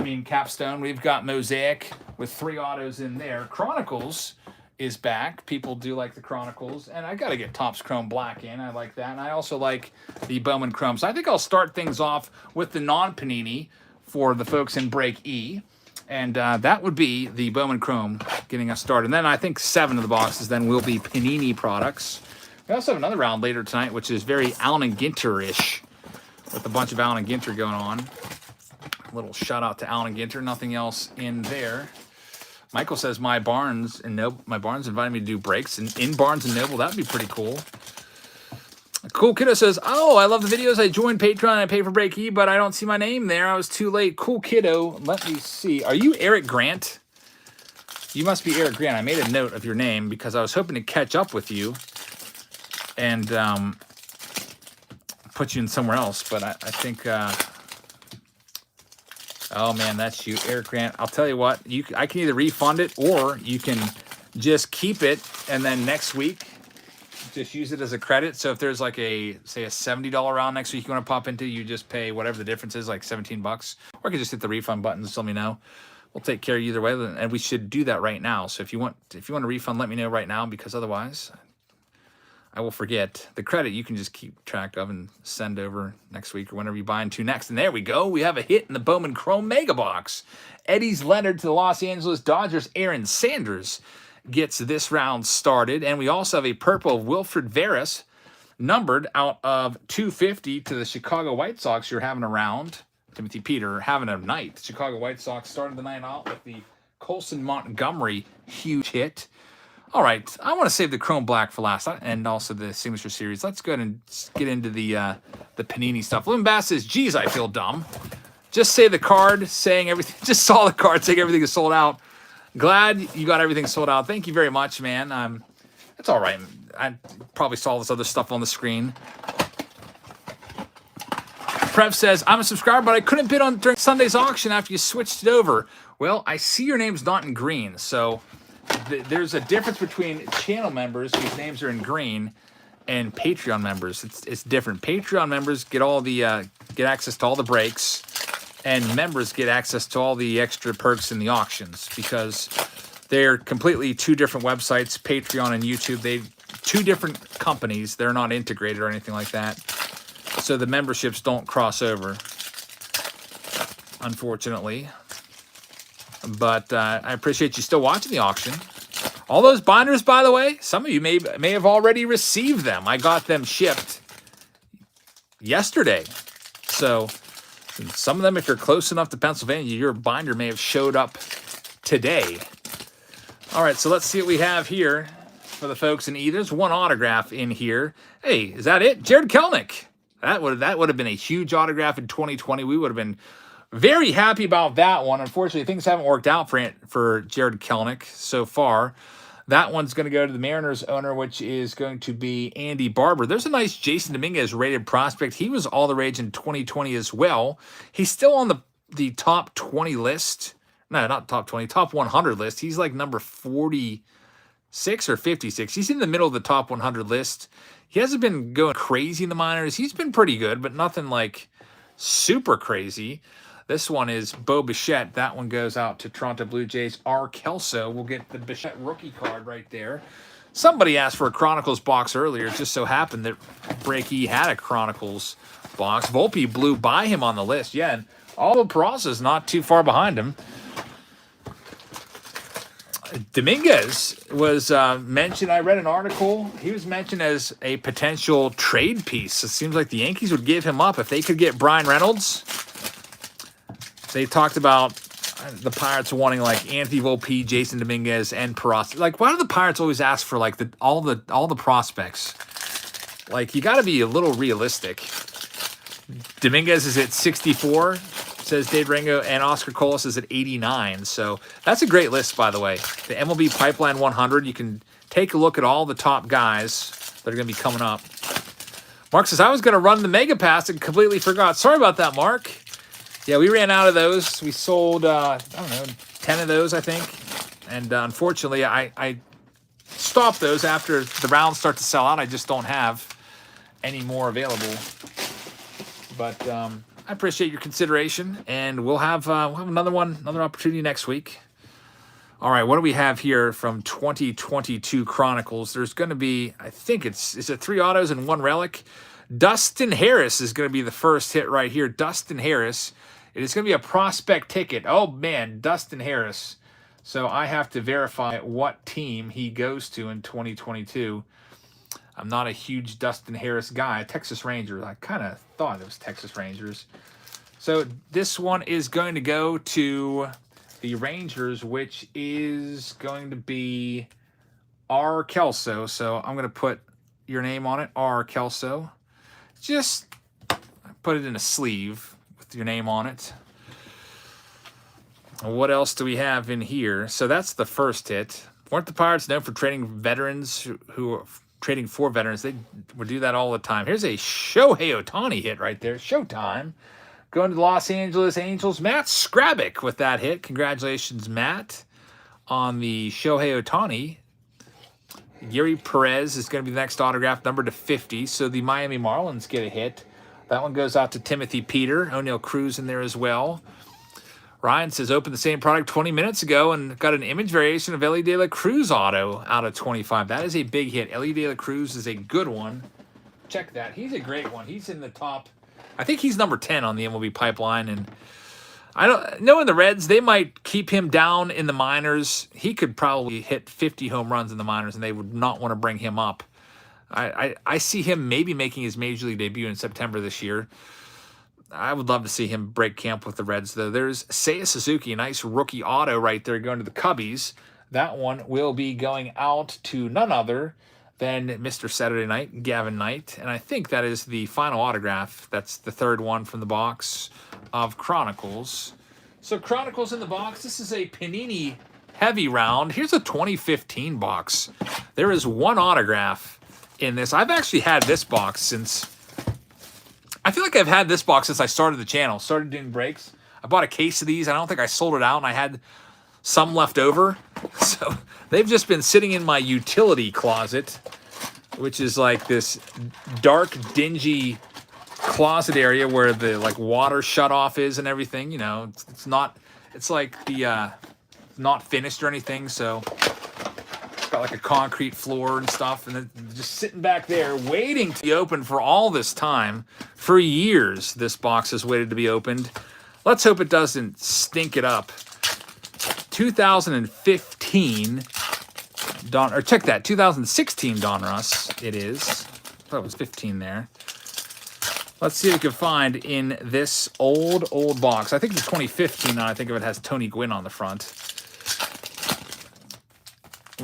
We've got Mosaic with 3 autos in there. Chronicles is back. People do like the Chronicles. And I got to get Topps Chrome Black in. I like that. And I also like the Bowman Chrome. So I think I'll start things off with the non-Panini for the folks in Break E. And that would be the Bowman Chrome getting us started. And then I think 7 of the boxes then will be Panini products. We also have another round later tonight, which is very Allen and Ginter-ish, with a bunch of Allen and Ginter going on. A little shout out to Allen and Ginter. Nothing else in there. Michael says my Barnes invited me to do breaks in Barnes and Noble. That'd be pretty cool. Cool Kiddo says, oh, I love the videos. I joined Patreon and I pay for Break E, but I don't see my name there. I was too late. Cool Kiddo. Let me see. Are you Eric Grant? You must be Eric Grant. I made a note of your name because I was hoping to catch up with you and put you in somewhere else. But I think, oh, man, that's you, Eric Grant. I'll tell you what. I can either refund it or you can just keep it and then next week just use it as a credit. So if there's like say a $70 round next week you want to pop into, you just pay whatever the difference is, like $17. Or you can just hit the refund button and just let me know. We'll take care of you either way, and we should do that right now. So if you want a refund, let me know right now, because otherwise I will forget. The credit you can just keep track of and send over next week or whenever you buy into next. And there we go. We have a hit in the Bowman Chrome Mega Box. Eddie's Leonard to the Los Angeles Dodgers. Aaron Sanders gets this round started. And we also have a purple of Wilfred Veras, numbered out of 250 to the Chicago White Sox. You're having a round. Timothy Peter having a night. The Chicago White Sox started the night out with the Colson Montgomery huge hit. All right, I want to save the Chrome Black for last, and also the Signature Series. Let's go ahead and get into the Panini stuff. Lynn Bass says, geez, I feel dumb. Just say the card saying everything. Just saw the card saying everything is sold out. Glad you got everything sold out. Thank you very much, man. It's all right. I probably saw this other stuff on the screen. Prev says, I'm a subscriber, but I couldn't bid on during Sunday's auction after you switched it over. Well, I see your name's not in green, so there's a difference between channel members whose names are in green and Patreon members. It's different. Patreon members get all the get access to all the breaks, and members get access to all the extra perks in the auctions because they're completely two different websites. Patreon and YouTube, they two different companies. They're not integrated or anything like that. So the memberships don't cross over, unfortunately. But I appreciate you still watching the auction. All those binders, by the way, some of you may have already received them. I got them shipped yesterday. So some of them, if you're close enough to Pennsylvania, your binder may have showed up today. All right, so let's see what we have here for the folks in E. There's one autograph in here. Hey, is that it? Jared Kelenic. That would have been a huge autograph in 2020. We would have been very happy about that one. Unfortunately, things haven't worked out for Jared Kelenic so far. That one's going to go to the Mariners owner, which is going to be Andy Barber. There's a nice Jason Dominguez rated prospect. He was all the rage in 2020 as well. He's still on the top 20 list. No, not top 20, top 100 list. He's like number 46 or 56. He's in the middle of the top 100 list. He hasn't been going crazy in the minors. He's been pretty good, but nothing like super crazy. This one is Bo Bichette. That one goes out to Toronto Blue Jays. R. Kelso. We'll get the Bichette rookie card right there. Somebody asked for a Chronicles box earlier. It just so happened that Breaky had a Chronicles box. Volpe blew by him on the list. Yeah, and Aldo Peraza's not too far behind him. Dominguez was mentioned. I read an article. He was mentioned as a potential trade piece. It seems like the Yankees would give him up if they could get Brian Reynolds. They talked about the Pirates wanting like Anthony Volpe, Jason Dominguez, and Peraza. Like, why do the Pirates always ask for like all the prospects? Like, you got to be a little realistic. Dominguez is at 64, says Dave Ringo, and Oscar Colas is at 89. So that's a great list, by the way. The MLB Pipeline 100. You can take a look at all the top guys that are going to be coming up. Mark says, I was going to run the Mega Pass and completely forgot. Sorry about that, Mark. Yeah, we ran out of those. We sold, I don't know, 10 of those, I think. And unfortunately, I stopped those after the rounds start to sell out. I just don't have any more available. But I appreciate your consideration, and we'll have another opportunity next week. All right, what do we have here from 2022 Chronicles? There's going to be, I think is it 3 autos and 1 relic? Dustin Harris is going to be the first hit right here. Dustin Harris. It is going to be a prospect ticket. Oh, man, Dustin Harris. So I have to verify what team he goes to in 2022. I'm not a huge Dustin Harris guy. Texas Rangers. I kind of thought it was Texas Rangers. So this one is going to go to the Rangers, which is going to be R. Kelso. So I'm going to put your name on it, R. Kelso. Just put it in a sleeve with your name on it. What else do we have in here? So that's the first hit. Weren't the Pirates known for trading veterans who are trading for veterans? They would do that all the time. Here's a Shohei Ohtani hit right there. Showtime. Going to the Los Angeles Angels. Matt Skrabick with that hit. Congratulations, Matt, on the Shohei Ohtani. Yuri Perez is going to be the next autograph, number to 50. So the Miami Marlins get a hit. That one goes out to Timothy Peter. O'Neill Cruz in there as well. Ryan says, opened the same product 20 minutes ago and got an image variation of Ellie De La Cruz auto out of 25. That is a big hit. Ellie De La Cruz is a good one. Check that. He's a great one. He's in the top. I think he's number 10 on the MLB pipeline. And I don't know, in the Reds, they might keep him down in the minors. He could probably hit 50 home runs in the minors, and they would not want to bring him up. I see him maybe making his Major League debut in September this year. I would love to see him break camp with the Reds, though. There's Seiya Suzuki, a nice rookie auto right there going to the Cubbies. That one will be going out to none other than Mr. Saturday Night, Gavin Knight. And I think that is the final autograph. That's the third one from the box of Chronicles. So Chronicles in the box. This is a Panini heavy round. Here's a 2015 box. There is one autograph in this. I've actually had this box since I feel like I've had this box since I started the channel, started doing breaks. I bought a case of these. I don't think I sold it out, and I had some left over. So they've just been sitting in my utility closet, which is like this dark, dingy closet area where the like water shut off is and everything. You know, it's not, it's like the not finished or anything. So it's got like a concrete floor and stuff, and then just sitting back there waiting to be opened for all this time. For years, this box has waited to be opened. Let's hope it doesn't stink it up. 2015 Don, or check that, 2016 Donruss it is. I thought it was 15 there. Let's see what we can find in this old box. I think the 2015 one, I think of it has Tony Gwynn on the front.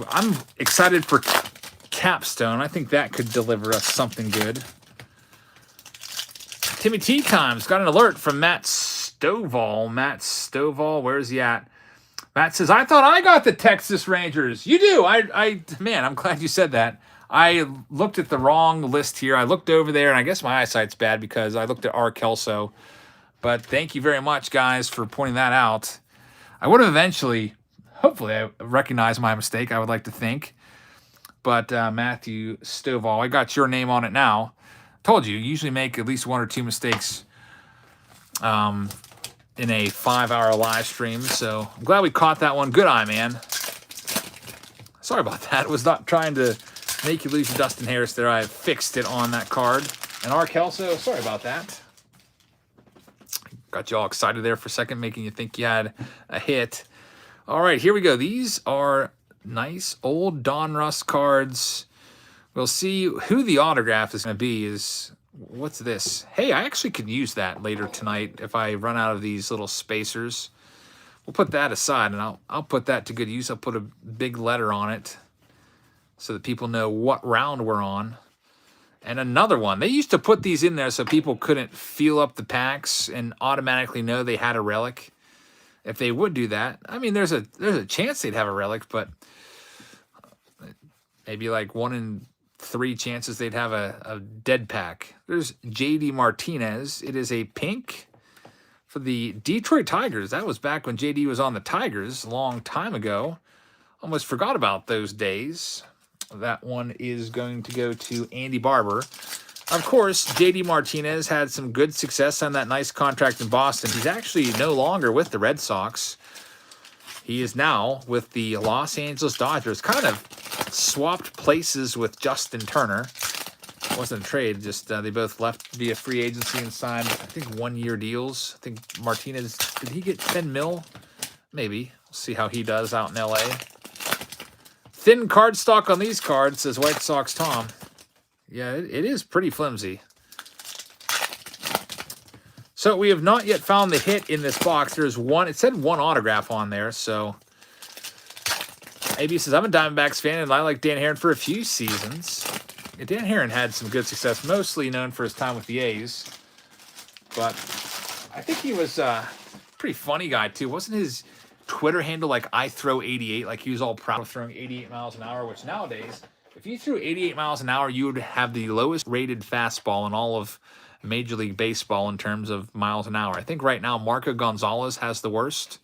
I'm excited for Capstone. I think that could deliver us something good. Timmy Tea Times got an alert from Matt Stovall. Matt Stovall, where's he at? Matt says, I thought I got the Texas Rangers. You do. Man, I'm glad you said that. I looked at the wrong list here. I looked over there, and I guess my eyesight's bad because I looked at R. Kelso. But thank you very much, guys, for pointing that out. I would have eventually, hopefully, I recognized my mistake, I would like to think. But Matthew Stovall, I got your name on it now. Told you usually make at least 1 or 2 mistakes in a 5-hour live stream. So I'm glad we caught that one. Good eye, man. Sorry about that. I was not trying to make you lose your Dustin Harris there. I fixed it on that card. And R. Kelso, sorry about that. Got you all excited there for a second, making you think you had a hit. All right, here we go. These are nice old Donruss cards. We'll see who the autograph is going to be. What's this? Hey, I actually could use that later tonight if I run out of these little spacers. We'll put that aside, and I'll put that to good use. I'll put a big letter on it so that people know what round we're on. And another one. They used to put these in there so people couldn't feel up the packs and automatically know they had a relic. If they would do that, I mean, there's a chance they'd have a relic, but maybe like 1 in 3 chances they'd have a dead pack. There's JD Martinez. It is a pink for the Detroit Tigers. That was back when JD was on the Tigers a long time ago. Almost forgot about those days. That one is going to go to Andy Barber. Of course, JD Martinez had some good success on that nice contract in Boston. He's actually no longer with the Red Sox. He is now with the Los Angeles Dodgers. Kind of swapped places with Justin Turner. It wasn't a trade, just they both left via free agency and signed, I think, 1-year deals. I think Martinez, did he get 10 mil? Maybe. We'll see how he does out in LA. Thin card stock on these cards, says White Sox Tom. Yeah, it is pretty flimsy. So we have not yet found the hit in this box. There's one, it said 1 autograph on there, so AB says, I'm a Diamondbacks fan, and I like Dan Herron for a few seasons. Yeah, Dan Herron had some good success, mostly known for his time with the A's. But I think he was a pretty funny guy, too. Wasn't his Twitter handle like I throw 88? Like he was all proud of throwing 88 miles an hour, which nowadays, if you threw 88 miles an hour, you would have the lowest rated fastball in all of Major League Baseball in terms of miles an hour. I think right now Marco Gonzalez has the worst.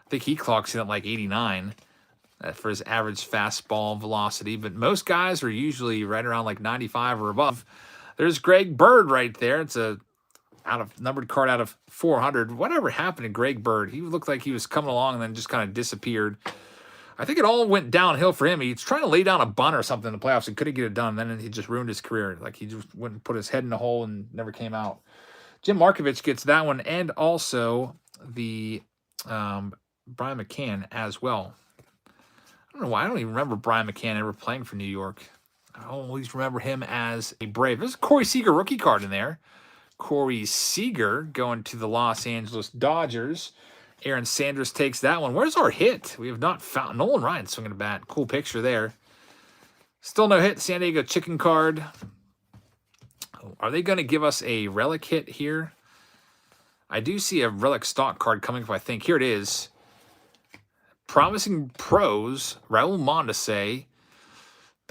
I think he clocks in at like 89 for his average fastball velocity, but most guys are usually right around like 95 or above. There's Greg Bird right there. It's a numbered card out of 400. Whatever happened to Greg Bird? He looked like he was coming along and then just kind of disappeared. I think it all went downhill for him. He's trying to lay down a bunt or something in the playoffs and couldn't get it done. Then he just ruined his career. Like he just went and put his head in the hole and never came out. Jim Markovich gets that one, and also the Brian McCann as well. I don't know why. I don't even remember Brian McCann ever playing for New York. I always remember him as a Brave. There's a Corey Seager rookie card in there. Corey Seager going to the Los Angeles Dodgers. Aaron Sanders takes that one. Where's our hit? We have not found Nolan Ryan swinging a bat. Cool picture there. Still no hit. San Diego Chicken card. Are they going to give us a relic hit here? I do see a relic stock card coming up, I think. Here it is. Promising Pros, Raul Mondesi.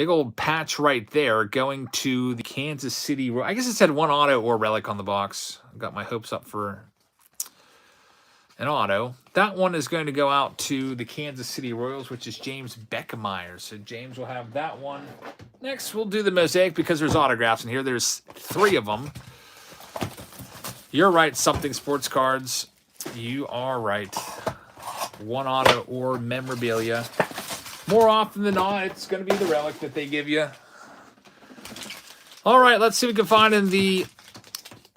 Big old patch right there going to the Kansas City. I guess it said 1 auto or relic on the box. Got my hopes up for an auto. That one is going to go out to the Kansas City Royals, which is James Beckemeyer. So James will have that one. Next, we'll do the Mosaic because there's autographs in here. There's 3 of them. You're right, Something Sports Cards. You are right. 1 auto or memorabilia. More often than not, it's going to be the relic that they give you. All right, let's see what we can find in the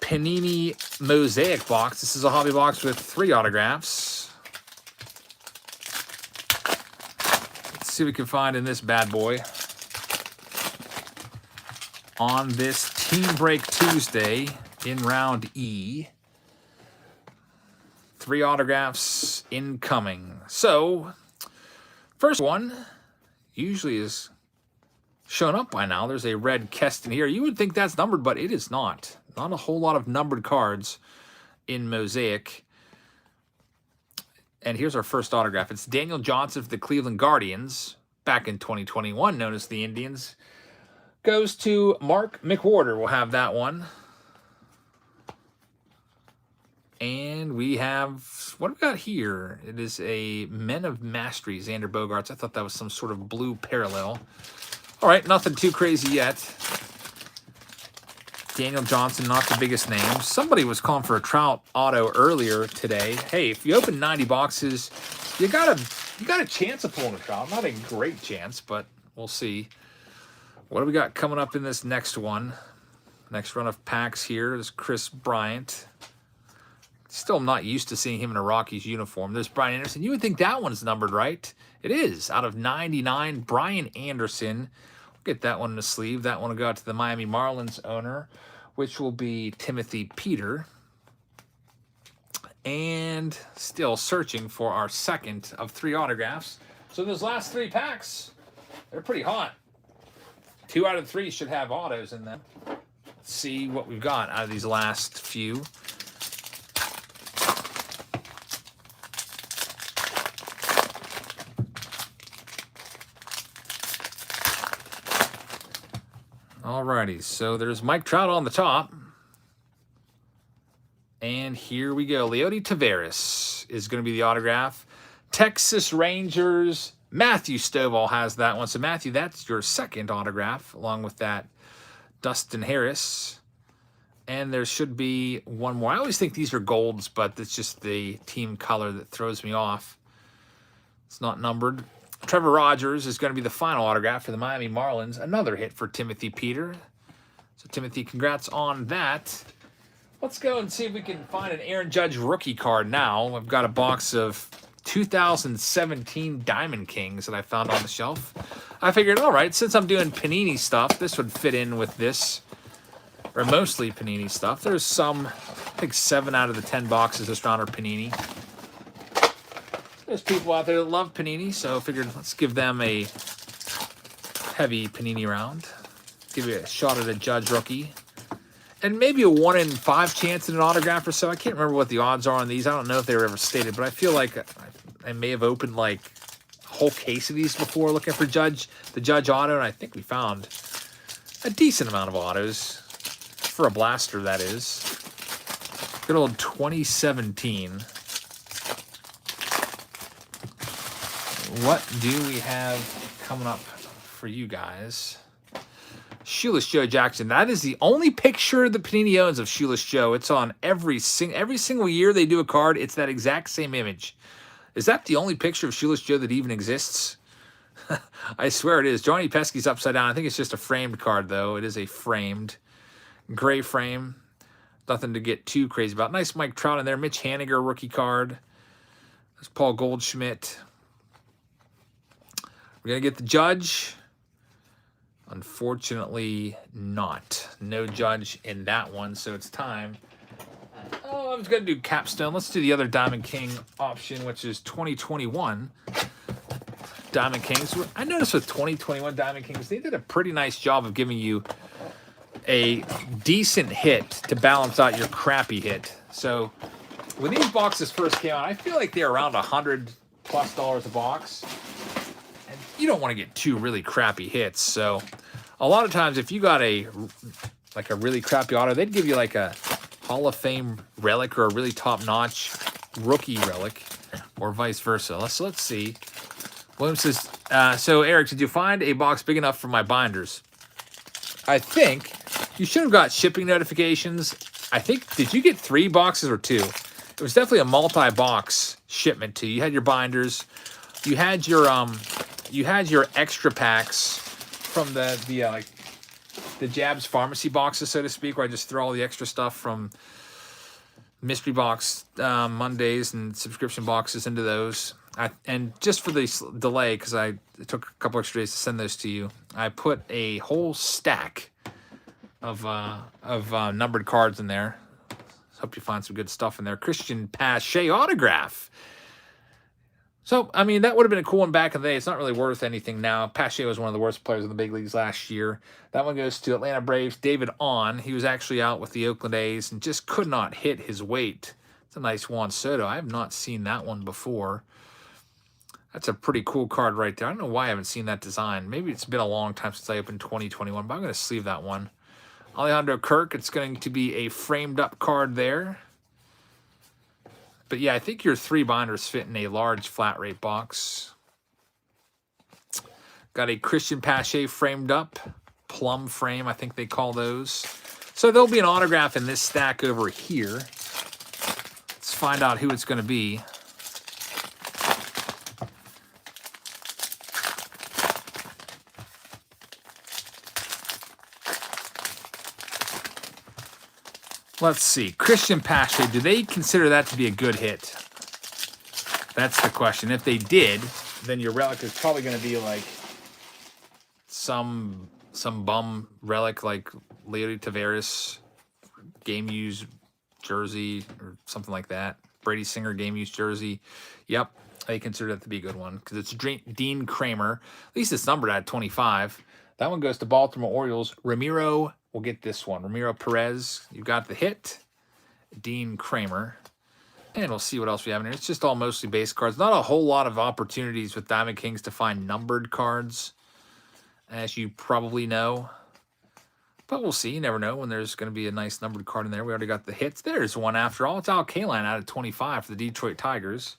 Panini Mosaic box. This is a hobby box with 3 autographs. Let's see what we can find in this bad boy. On this Team Break Tuesday in round E. 3 autographs incoming. So, first one usually is shown up by now. There's a red Keston here. You would think that's numbered, but it is not. Not a whole lot of numbered cards in Mosaic. And here's our first autograph. It's Daniel Johnson for the Cleveland Guardians, back in 2021, known as the Indians. Goes to Mark McWhorter. We'll have that one. And we have, what do we got here? It is a Men of Mastery, Xander Bogaerts. I thought that was some sort of blue parallel. All right, nothing too crazy yet. Daniel Johnson, not the biggest name. Somebody was calling for a Trout auto earlier today. Hey, if you open 90 boxes, you got a chance of pulling a Trout. Not a great chance, but we'll see. What do we got coming up in this next one? Next run of packs here is Chris Bryant. Still not used to seeing him in a Rockies uniform. There's Brian Anderson. You would think that one's numbered, right? It is. Out of 99, Brian Anderson. We'll get that one in the sleeve. That one will go out to the Miami Marlins owner, which will be Timothy Peter. And still searching for our second of 3 autographs. So those last 3 packs, they're pretty hot. 2 out of 3 should have autos in them. Let's see what we've got out of these last few. Alrighty, so there's Mike Trout on the top. And here we go. Leody Taveras is going to be the autograph. Texas Rangers, Matthew Stovall has that one. So Matthew, that's your second autograph, along with that Dustin Harris. And there should be one more. I always think these are golds, but it's just the team color that throws me off. It's not numbered. Trevor Rogers is going to be the final autograph for the Miami Marlins. Another hit for Timothy Peter. So, Timothy, congrats on that. Let's go and see if we can find an Aaron Judge rookie card now. I've got a box of 2017 Diamond Kings that I found on the shelf. I figured, all right, since I'm doing Panini stuff, this would fit in with this, or mostly Panini stuff. There's some, I think 7 out of the 10 boxes this round are Panini. There's people out there that love Panini, so I figured let's give them a heavy Panini round. Give you a shot at a Judge rookie. And maybe a 1 in 5 chance at an autograph or so. I can't remember what the odds are on these. I don't know if they were ever stated, but I feel like I may have opened like a whole case of these before looking for the Judge auto, and I think we found a decent amount of autos. For a blaster, that is. Good old 2017. What do we have coming up for you guys? Shoeless Joe Jackson. That is the only picture the Panini owns of Shoeless Joe. It's on every single year they do a card. It's that exact same image. Is that the only picture of Shoeless Joe that even exists? I swear it is. Johnny Pesky's upside down. I think it's just a framed card, though. It is a framed gray frame. Nothing to get too crazy about. Nice Mike Trout in there. Mitch Haniger rookie card. There's Paul Goldschmidt. We're going to get the Judge. Unfortunately, not. No Judge in that one, so it's time. Oh, I was going to do Capstone. Let's do the other Diamond King option, which is 2021 Diamond Kings. I noticed with 2021 Diamond Kings, they did a pretty nice job of giving you a decent hit to balance out your crappy hit. So when these boxes first came out, I feel like they're around $100+ a box. And you don't want to get two really crappy hits. So a lot of times if you got a really crappy auto, they'd give you like a Hall of Fame relic or a really top-notch rookie relic, or vice versa. Let's see. William says, so Eric, did you find a box big enough for my binders? I think you should have got shipping notifications. I think, did you get 3 boxes or 2? It was definitely a multi-box shipment too. You had your binders, you had your extra packs from the Jabs Pharmacy boxes, so to speak, where I just throw all the extra stuff from mystery box Mondays and subscription boxes into those. And just for the delay, because it took a couple extra days to send those to you, I put a whole stack of numbered cards in there. Hope you find some good stuff in there. Christian Pache autograph. So, I mean, that would have been a cool one back in the day. It's not really worth anything now. Pache was one of the worst players in the big leagues last year. That one goes to Atlanta Braves, David On. He was actually out with the Oakland A's and just could not hit his weight. It's a nice Juan Soto. I have not seen that one before. That's a pretty cool card right there. I don't know why I haven't seen that design. Maybe it's been a long time since I opened 2021, but I'm going to sleeve that one. Alejandro Kirk, it's going to be a framed up card there. But yeah, I think your 3 binders fit in a large flat rate box. Got a Christian Pache framed up, plum frame, I think they call those. So there'll be an autograph in this stack over here. Let's find out who it's going to be. Let's see. Christian Pache, do they consider that to be a good hit? That's the question. If they did, then your relic is probably going to be like some bum relic like Leody Taveras game used jersey or something like that. Brady Singer game used jersey. Yep, they consider that to be a good one because it's Dean Kramer. At least it's numbered at 25. That one goes to Baltimore Orioles. Ramiro. We'll get this one. Ramiro Perez, you got the hit. Dean Kramer. And we'll see what else we have in here. It's just all mostly base cards. Not a whole lot of opportunities with Diamond Kings to find numbered cards, as you probably know. But we'll see. You never know when there's going to be a nice numbered card in there. We already got the hits. There's one after all. It's Al Kaline out of 25 for the Detroit Tigers.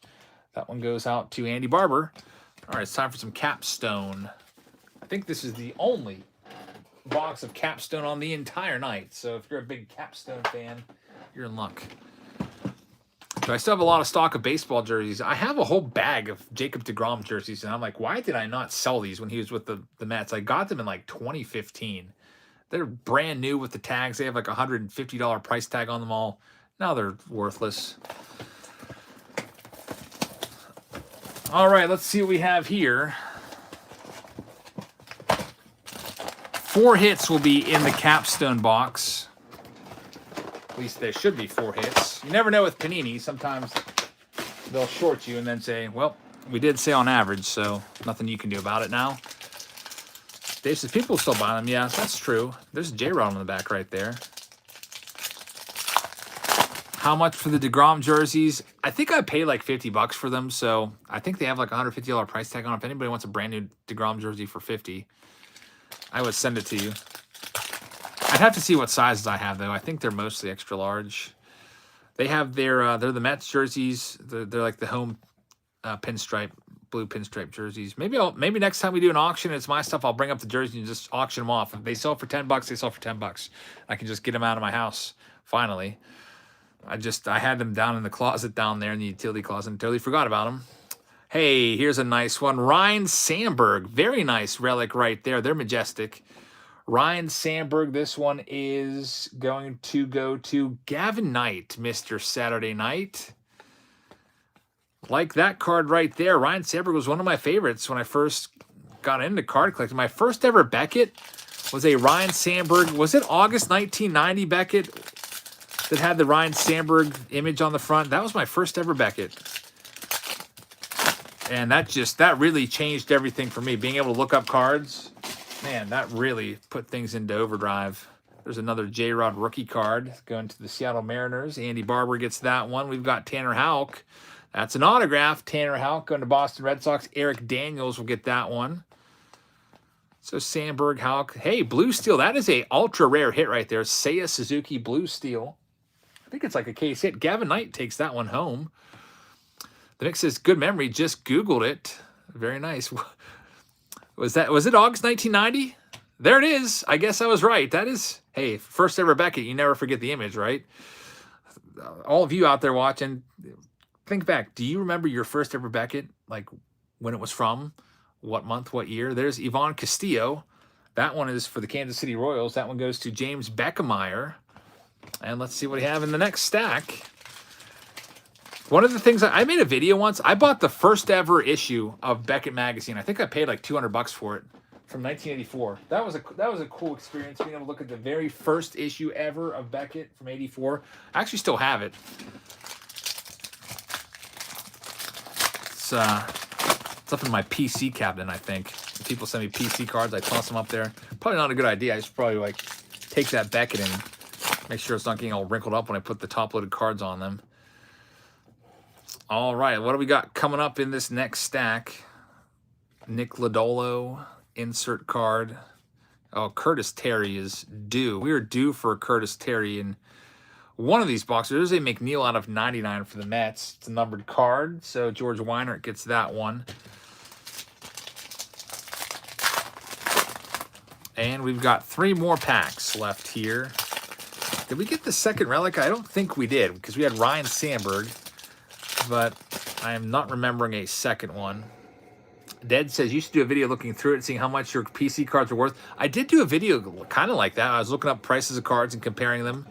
That one goes out to Andy Barber. All right, it's time for some Capstone. I think this is the only box of Capstone on the entire night. So if you're a big Capstone fan, you're in luck. So I still have a lot of stock of baseball jerseys. I have a whole bag of Jacob deGrom jerseys, and I'm like, why did I not sell these when he was with the Mets? I got them in like 2015. They're brand new with the tags. They have like a $150 price tag on them all. Now they're worthless. All right, let's see what we have here. 4 hits will be in the Capstone box. At least there should be 4 hits. You never know with Panini. Sometimes they'll short you and then say, well, we did say on average, so nothing you can do about it now. Dave says, people still buy them. Yeah, that's true. There's a J-Rod on the back right there. How much for the DeGrom jerseys? I think I paid like $50 for them, so I think they have like a $150 price tag on it. If anybody wants a brand new DeGrom jersey for $50, I would send it to you. I'd have to see what sizes I have, though. I think they're mostly extra large. They have they're the Mets jerseys. They're like the home pinstripe, blue pinstripe jerseys. Maybe next time we do an auction, it's my stuff. I'll bring up the jersey and just auction them off. If they sell for $10, they sell for $10. I can just get them out of my house finally. I had them down in the closet down there in the utility closet and totally forgot about them. Hey, here's a nice one. Ryan Sandberg. Very nice relic right there. They're majestic. Ryan Sandberg. This one is going to go to Gavin Knight, Mr. Saturday Night. Like that card right there. Ryan Sandberg was one of my favorites when I first got into card collecting. My first ever Beckett was a Ryan Sandberg. Was it August 1990 Beckett that had the Ryan Sandberg image on the front? That was my first ever Beckett. And that really changed everything for me. Being able to look up cards, man, that really put things into overdrive. There's another J-Rod rookie card going to the Seattle Mariners. Andy Barber gets that one. We've got Tanner Houck. That's an autograph. Tanner Houck going to Boston Red Sox. Eric Daniels will get that one. So Sandberg, Houck. Hey, Blue Steel. That is a ultra rare hit right there. Seiya Suzuki Blue Steel. I think it's like a case hit. Gavin Knight takes that one home. The Nick says, good memory. Just Googled it. Very nice. Was it August 1990? There it is. I guess I was right. That is, hey, first ever Beckett. You never forget the image, right? All of you out there watching, think back. Do you remember your first ever Beckett? Like when it was from? What month? What year? There's Yvonne Castillo. That one is for the Kansas City Royals. That one goes to James Beckemeyer. And let's see what we have in the next stack. One of the things I made a video once. I bought the first ever issue of Beckett magazine. I think I paid like $200 for it from 1984. That was a cool experience being able to look at the very first issue ever of Beckett from '84. I actually still have it. It's up in my PC cabinet, I think. When people send me PC cards, I toss them up there. Probably not a good idea. I should probably like take that Beckett and make sure it's not getting all wrinkled up when I put the top-loaded cards on them. All right, what do we got coming up in this next stack? Nick Lodolo, insert card. Oh, Curtis Terry is due. We are due for a Curtis Terry in one of these boxes. There's a McNeil out of 99 for the Mets. It's a numbered card, so George Weinert gets that one. And we've got 3 more packs left here. Did we get the second relic? I don't think we did, because we had Ryan Sandberg, but I am not remembering a second one. Dead says, you used to do a video looking through it and seeing how much your PC cards are worth. I did do a video kind of like that. I was looking up prices of cards and comparing them.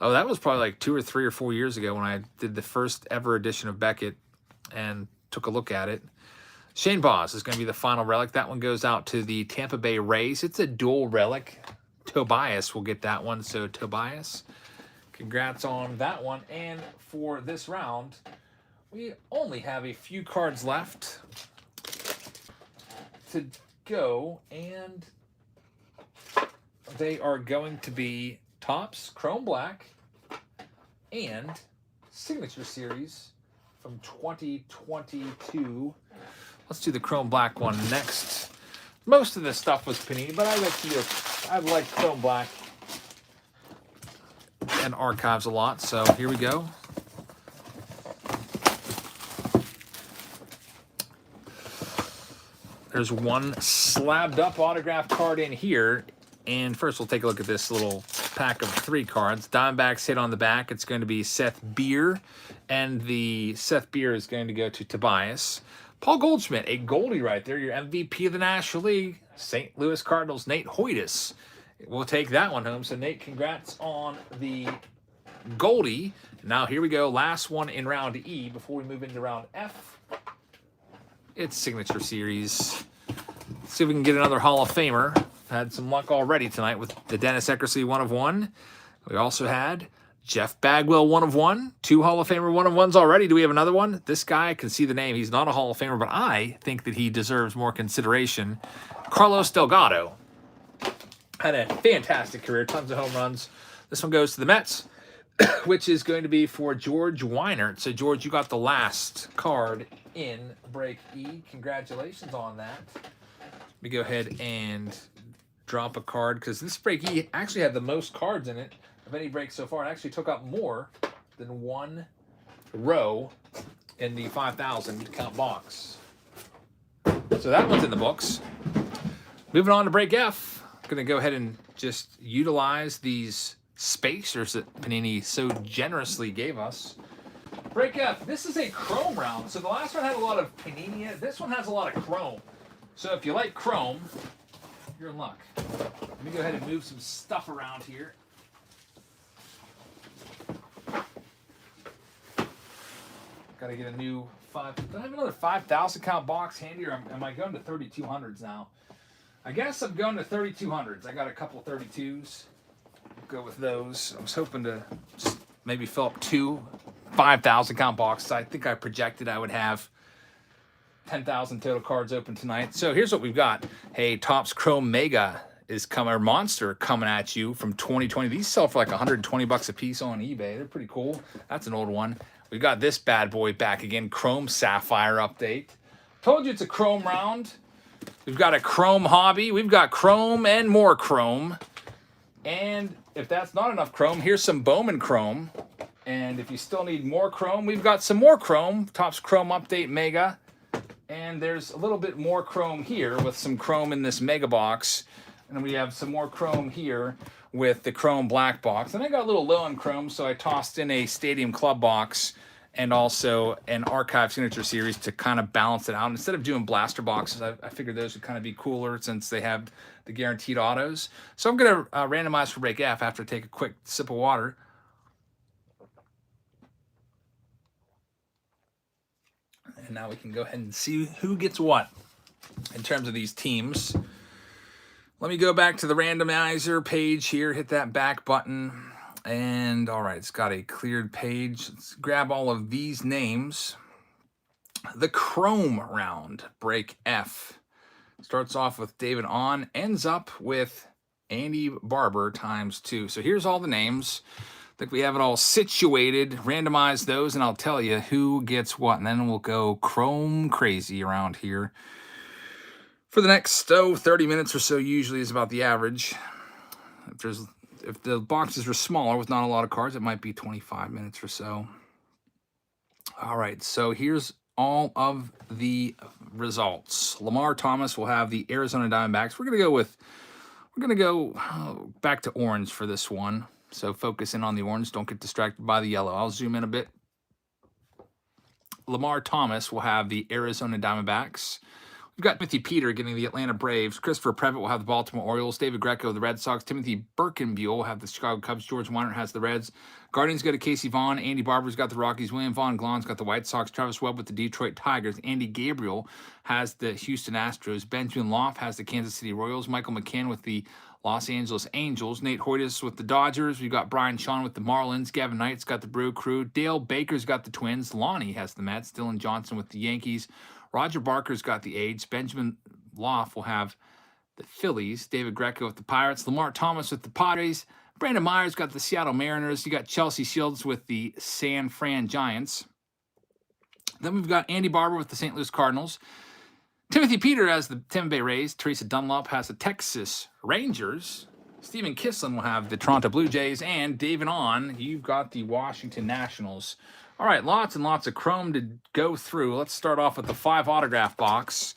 Oh, that was probably like 2 or 3 or 4 years ago when I did the first ever edition of Beckett and took a look at it. Shane Boss is going to be the final relic. That one goes out to the Tampa Bay Rays. It's a dual relic. Tobias will get that one. So Tobias, congrats on that one. And for this round, we only have a few cards left to go, and they are going to be Topps Chrome Black and Signature Series from 2022. Let's do the Chrome Black one next. Most of this stuff was Panini, but I like Chrome Black and Archives a lot, so here we go. There's one slabbed up autograph card in here. And first we'll take a look at this little pack of 3 cards. Diamondbacks hit on the back. It's going to be Seth Beer. And the Seth Beer is going to go to Tobias. Paul Goldschmidt, a Goldie right there. Your MVP of the National League. St. Louis Cardinals, Nate Hoytus. We'll take that one home. So Nate, congrats on the Goldie. Now here we go. Last one in round E before we move into round F. It's Signature Series. Let's see if we can get another Hall of Famer. Had some luck already tonight with the Dennis Eckersley 1 of 1. We also had Jeff Bagwell 1 of 1. 2 Hall of Famer 1 of 1s already. Do we have another one? This guy, I can see the name. He's not a Hall of Famer, but I think that he deserves more consideration. Carlos Delgado had a fantastic career. Tons of home runs. This one goes to the Mets, which is going to be for George Weinert. So, George, you got the last card in Break E. Congratulations on that. Let me go ahead and drop a card, because this break E actually had the most cards in it of any break so far. It actually took up more than 1 row in the 5,000 count box. So that one's in the books. Moving on to break F. I'm going to go ahead and just utilize these spacers that Panini so generously gave us. Break F. This is a Chrome round. So the last one had a lot of Panini in it. This one has a lot of Chrome. So if you like Chrome, you're in luck. Let me go ahead and move some stuff around here. Got to get a new 5. Do I have another 5,000 count box handy, or am I going to 3,200s now? I guess I'm going to 3,200s. I got a couple 32s. Go with those. I was hoping to just maybe fill up 2 5,000 count boxes. I think I projected I would have 10,000 total cards open tonight. So here's what we've got. Hey, Topps Chrome Mega is coming, or Monster coming at you from 2020. These sell for like $120 a piece on eBay. They're pretty cool. That's an old one. We got this bad boy back again. Chrome Sapphire update. Told you it's a Chrome round. We've got a Chrome hobby. We've got Chrome and more Chrome. And if that's not enough Chrome, here's some Bowman Chrome. And if you still need more Chrome, we've got some more Chrome. Topps Chrome Update Mega. And there's a little bit more Chrome here with some Chrome in this Mega box. And we have some more Chrome here with the Chrome Black box. And I got a little low on Chrome, so I tossed in a Stadium Club box and also an Archive Signature Series to kind of balance it out. Instead of doing blaster boxes, I figured those would kind of be cooler since they have the guaranteed autos. So I'm going to randomize for break F after I take a quick sip of water. And now we can go ahead and see who gets what in terms of these teams. Let me go back to the randomizer page here, hit that back button. And all right, it's got a cleared page. Let's grab all of these names. The Chrome round, break F. Starts off with David On, ends up with Andy Barber ×2. So here's all the names. I think we have it all situated. Randomize those, and I'll tell you who gets what. And then we'll go Chrome crazy around here. For the next 30 minutes or so, usually is about the average. If the boxes are smaller with not a lot of cards, it might be 25 minutes or so. All right, so here's all of the results. Lamar Thomas will have the Arizona Diamondbacks. We're gonna go back to orange for this one. So focus in on the orange. Don't get distracted by the yellow. I'll zoom in a bit. Lamar Thomas will have the Arizona Diamondbacks. We've got Timothy Peter getting the Atlanta Braves. Christopher Previtt will have the Baltimore Orioles. David Greco, the Red Sox. Timothy Birkenbuell will have the Chicago Cubs. George Weiner has the Reds. Guardians go to Casey Vaughn. Andy Barber's got the Rockies. William Vaughn Glon's got the White Sox. Travis Webb with the Detroit Tigers. Andy Gabriel has the Houston Astros. Benjamin Loff has the Kansas City Royals. Michael McCann with the Los Angeles Angels. Nate Hoytis with the Dodgers. We've got Brian Shawn with the Marlins. Gavin Knight's got the Brew Crew. Dale Baker's got the Twins. Lonnie has the Mets. Dylan Johnson with the Yankees. Roger Barker's got the Aids. Benjamin Loff will have the Phillies. David Greco with the Pirates. Lamar Thomas with the Padres. Brandon Myers got the Seattle Mariners. You got Chelsea Shields with the San Fran Giants. Then we've got Andy Barber with the St. Louis Cardinals. Timothy Peter has the Tampa Bay Rays. Teresa Dunlop has the Texas Rangers. Stephen Kislin will have the Toronto Blue Jays. And David On, you've got the Washington Nationals. All right, lots and lots of Chrome to go through. Let's start off with the 5 autograph box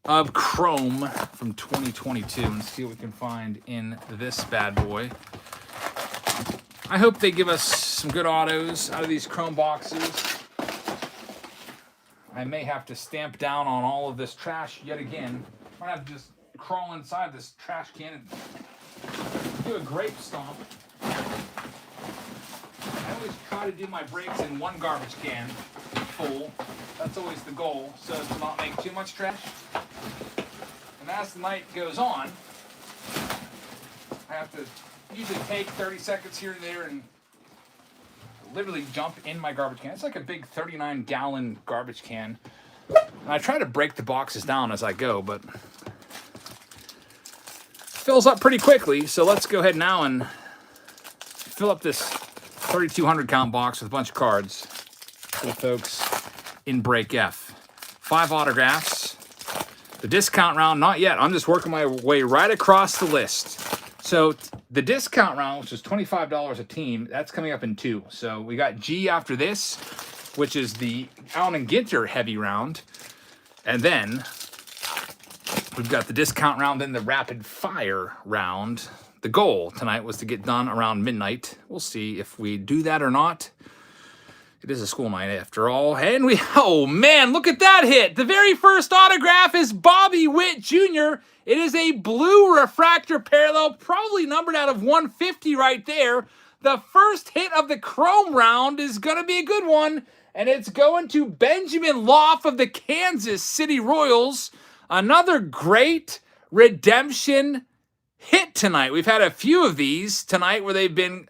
of Chrome from 2022 and see what we can find in this bad boy. I hope they give us some good autos out of these Chrome boxes. I may have to stamp down on all of this trash yet again. I might have to just crawl inside this trash can and do a grape stomp. I always try to do my breaks in one garbage can full. That's always the goal, so as to not make too much trash. And as the night goes on, I have to usually take 30 seconds here and there and literally jump in my garbage can. It's like a big 39-gallon garbage can. And I try to break the boxes down as I go, but it fills up pretty quickly. So let's go ahead now and fill up this 3,200 count box with a bunch of cards for the folks in break F. 5 autographs. The discount round, not yet. I'm just working my way right across the list. So the discount round, which is $25 a team, that's coming up in 2. So we got G after this, which is the Allen and Ginter heavy round. And then we've got the discount round and the rapid fire round. The goal tonight was to get done around midnight. We'll see if we do that or not. It is a school night after all. And oh man, look at that hit. The very first autograph is Bobby Witt Jr. It is a blue refractor parallel, probably numbered out of 150 right there. The first hit of the Chrome round is going to be a good one. And it's going to Benjamin Loff of the Kansas City Royals. Another great redemption hit tonight. We've had a few of these tonight where they've been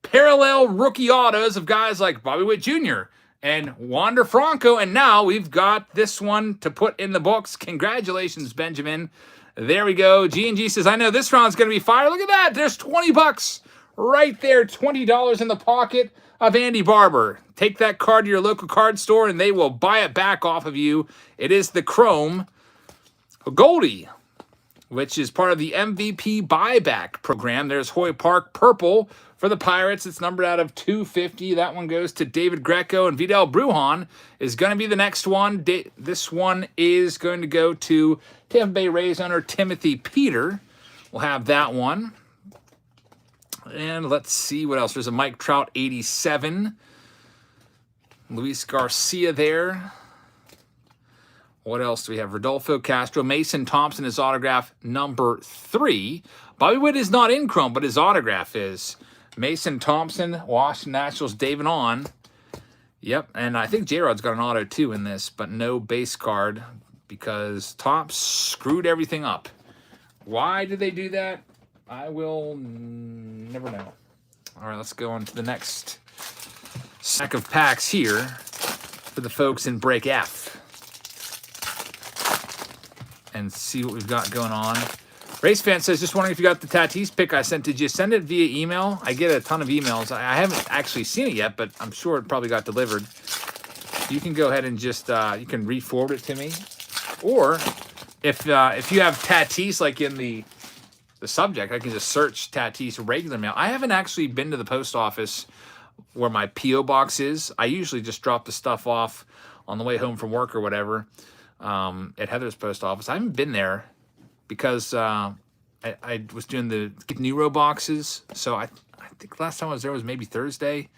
parallel rookie autos of guys like Bobby Witt Jr. and Wander Franco, and now we've got this one to put in the books. Congratulations, Benjamin. There we go. G&G says, I know this round's going to be fire. Look at that. There's $20 right there, $20 in the pocket of Andy Barber. Take that card to your local card store and they will buy it back off of you. It is the Chrome Goldie, which is part of the MVP buyback program. There's Hoy Park Purple for the Pirates. It's numbered out of 250. That one goes to David Greco, and Vidal Brujan is going to be the next one. This one is going to go to Tampa Bay Rays owner Timothy Peter. We'll have that one. And let's see what else. There's a Mike Trout 87. Luis Garcia there. What else do we have? Rodolfo Castro. Mason Thompson is autograph number 3. Bobby Witt is not in Chrome, but his autograph is. Mason Thompson, Washington Nationals, David On. Yep, and I think J-Rod's got an auto too in this, but no base card because Topps screwed everything up. Why did they do that? I will never know. All right, let's go on to the next stack of packs here for the folks in Break F and see what we've got going on. Race Fan says, just wondering if you got the Tatis pick I sent. Did you send it via email? I get a ton of emails. I haven't actually seen it yet, but I'm sure it probably got delivered. You can go ahead and just, you can re-forward it to me. Or if you have Tatis like in the subject, I can just search Tatis regular mail. I haven't actually been to the post office where my P.O. box is. I usually just drop the stuff off on the way home from work or whatever at Heather's post office. I haven't been there because I was doing the Nero boxes. So I think last time I was there was maybe Thursday.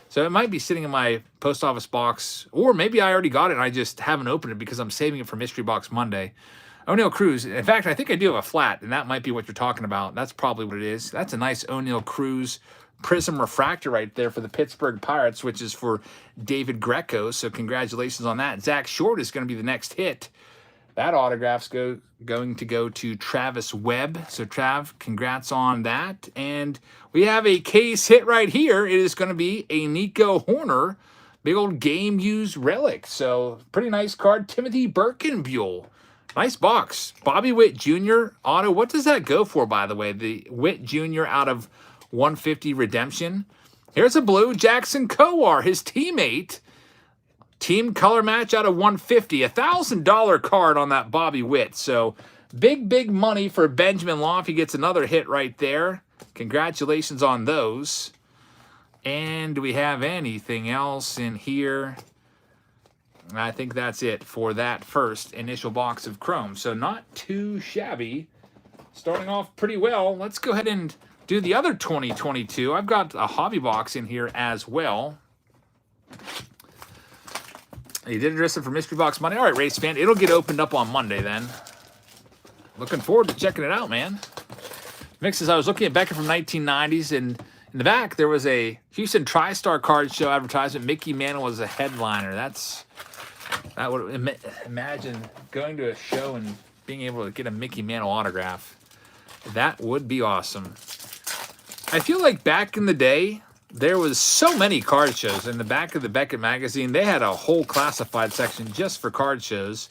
So it might be sitting in my post office box, or maybe I already got it and I just haven't opened it because I'm saving it for Mystery Box Monday. O'Neill Cruz. In fact, I think I do have a flat, and that might be what you're talking about. That's probably what it is. That's a nice O'Neill Cruz Prism Refractor right there for the Pittsburgh Pirates, which is for David Greco. So congratulations on that. Zach Short is going to be the next hit. That autograph's going to go to Travis Webb. So Trav, congrats on that. And we have a case hit right here. It is going to be a Nico Horner, big old game used relic. So pretty nice card. Timothy Birkenbuell. Nice box. Bobby Witt Jr. auto. What does that go for, by the way? The Witt Jr. out of 150 redemption. Here's a blue. Jackson Kowar, his teammate. Team color match out of 150. $1,000 card on that Bobby Witt. So big money for Benjamin Law. He gets another hit right there. Congratulations on those. And do we have anything else in here? I think that's it for that first initial box of Chrome. So not too shabby. Starting off pretty well. Let's go ahead and do the other 2022. I've got a hobby box in here as well. You did address it for Mystery Box Monday. All right, Race Fan. It'll get opened up on Monday then. Looking forward to checking it out, man. Mixes, I was looking at Beckett from 1990s, and in the back there was a Houston TriStar Card Show advertisement. Mickey Mantle was a headliner. That would imagine going to a show and being able to get a Mickey Mantle autograph. That would be awesome. I feel like back in the day, there was so many card shows. In the back of the Beckett magazine, they had a whole classified section just for card shows.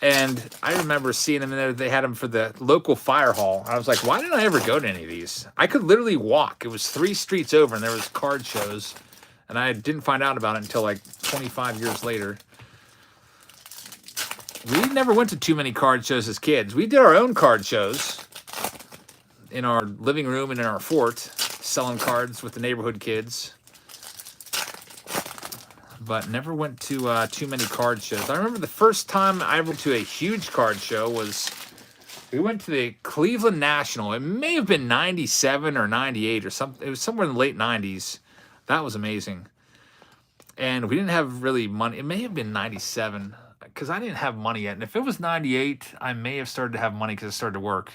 And I remember seeing them in there. They had them for the local fire hall. I was like, why didn't I ever go to any of these? I could literally walk. It was 3 streets over, and there was card shows. And I didn't find out about it until like 25 years later. We never went to too many card shows as kids. We did our own card shows in our living room and in our fort, selling cards with the neighborhood kids. But never went to too many card shows. I remember the first time I went to a huge card show was, we went to the Cleveland National. It may have been 97 or 98 or something. It was somewhere in the late 90s. That was amazing. And we didn't have really money. It may have been 97 because I didn't have money yet. And if it was 98, I may have started to have money because I started to work.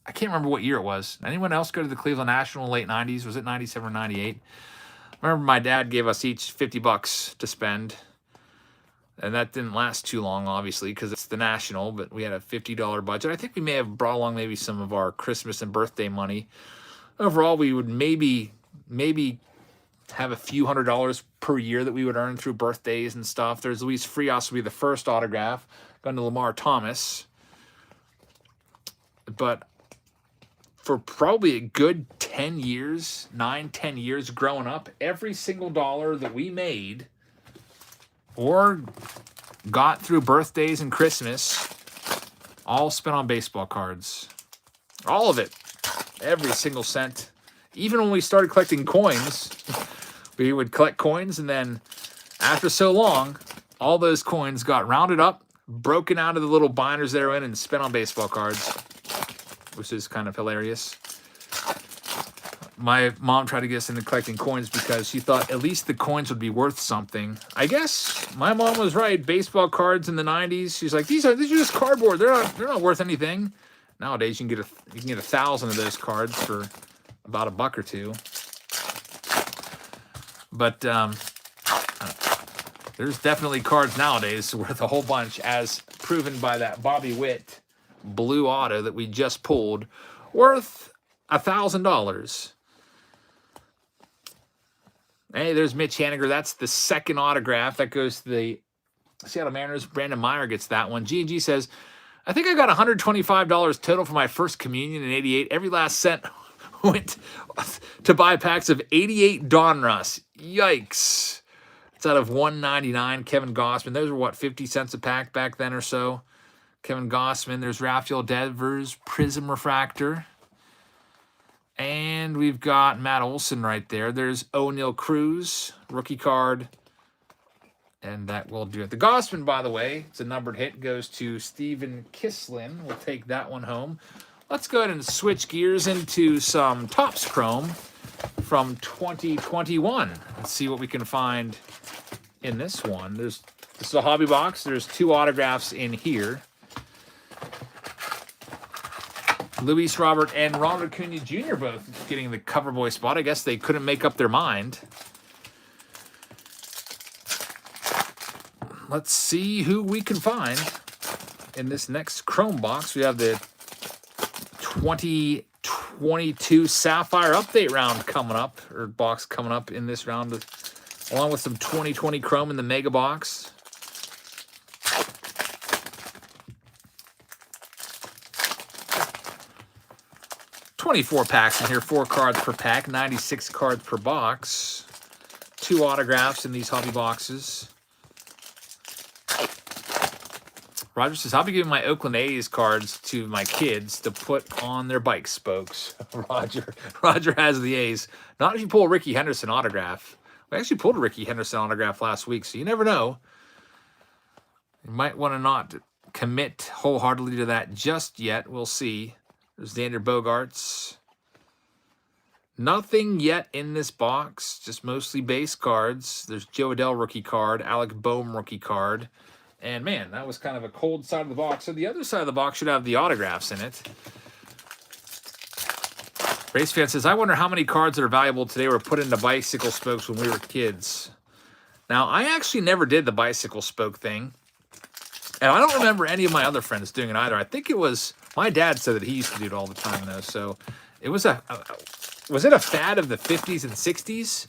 I can't remember what year it was. Anyone else go to the Cleveland National in the late 90s? Was it 97 or 98? I remember my dad gave us each $50 to spend. And that didn't last too long, obviously, because it's the National. But we had a $50 budget. I think we may have brought along maybe some of our Christmas and birthday money. Overall, we would maybe have a few $100s per year that we would earn through birthdays and stuff. There's Luis Frias will be the first autograph. Going to Lamar Thomas. But for probably a good 10 years, 9, 10 years growing up, every single dollar that we made or got through birthdays and Christmas, all spent on baseball cards. All of it. Every single cent. Even when we started collecting coins, we would collect coins, and then after so long, all those coins got rounded up, broken out of the little binders they're in, and spent on baseball cards, which is kind of hilarious. My mom tried to get us into collecting coins because she thought at least the coins would be worth something. I guess my mom was right. Baseball cards in the 90s, she's like, these are just cardboard. They're not worth anything. Nowadays, you can get 1,000 of those cards for about $1 or $2. But there's definitely cards nowadays worth a whole bunch, as proven by that Bobby Witt blue auto that we just pulled, worth $1,000. Hey, there's Mitch Haniger. That's the second autograph. That goes to the Seattle Mariners. Brandon Meyer gets that one. G&G says, I think I got $125 total for my first communion in '88. Every last cent went to buy packs of 88 Donruss. Yikes. It's out of $199. Kevin Gossman. Those were, what, 50 cents a pack back then or so? Kevin Gossman. There's Rafael Devers, Prism Refractor. And we've got Matt Olson right there. There's O'Neal Cruz, rookie card. And that will do it. The Gossman, by the way, it's a numbered hit, goes to Steven Kislin. We'll take that one home. Let's go ahead and switch gears into some Topps Chrome from 2021. Let's see what we can find in this one. This is a hobby box. There's 2 autographs in here. Luis Robert and Ronald Acuna Jr. both getting the cover boy spot. I guess they couldn't make up their mind. Let's see who we can find in this next Chrome box. We have the 2022 Sapphire Update round coming up, or box coming up in this round, along with some 2020 Chrome in the Mega box. $24 packs in here, 4 cards per pack, 96 cards per box. 2 autographs in these hobby boxes. Roger says, I'll be giving my Oakland A's cards to my kids to put on their bike spokes. Roger has the A's. Not if you pull a Ricky Henderson autograph. We actually pulled a Ricky Henderson autograph last week, so you never know. You might want to not commit wholeheartedly to that just yet. We'll see. There's Xander Bogaerts. Nothing yet in this box, just mostly base cards. There's Joe Adell rookie card, Alec Bohm rookie card. And man, that was kind of a cold side of the box. So the other side of the box should have the autographs in it. Race Fan says, I wonder how many cards that are valuable today were put into bicycle spokes when we were kids. Now, I actually never did the bicycle spoke thing. And I don't remember any of my other friends doing it either. I think it was, my dad said that he used to do it all the time, though. So it was was it a fad of the 50s and 60s?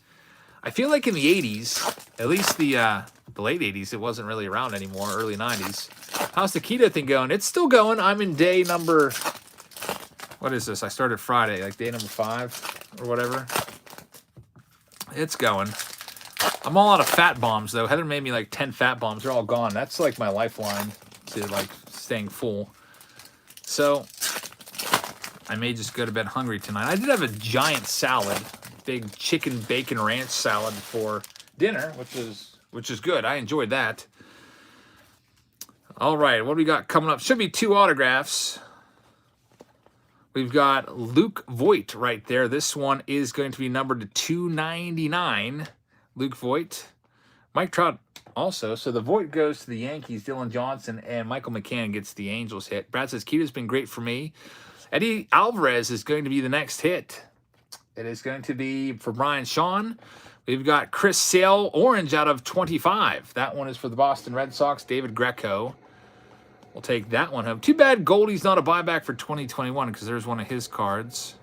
I feel like in the 80s, at least the late 80s, it wasn't really around anymore, early 90s. How's the keto thing going? It's still going. I'm in day number, what is this? I started Friday, like day number 5 or whatever. It's going. I'm all out of fat bombs, though. Heather made me like 10 fat bombs. They're all gone. That's like my lifeline to like staying full. So I may just go to bed hungry tonight. I did have a giant salad, big chicken bacon ranch salad for dinner, which is good. I enjoyed that. All right, what do we got coming up? Should be 2 autographs. We've got Luke Voigt right there. This one is going to be numbered to 299. Luke Voigt. Mike Trout also. So the Voigt goes to the Yankees, Dylan Johnson, and Michael McCann gets the Angels hit. Brad says, Keto's been great for me. Eddie Alvarez is going to be the next hit. It is going to be for Brian Shawn. We've got Chris Sale, orange out of 25. That one is for the Boston Red Sox, David Greco. We'll take that one home. Too bad Goldie's not a buyback for 2021 because there's one of his cards.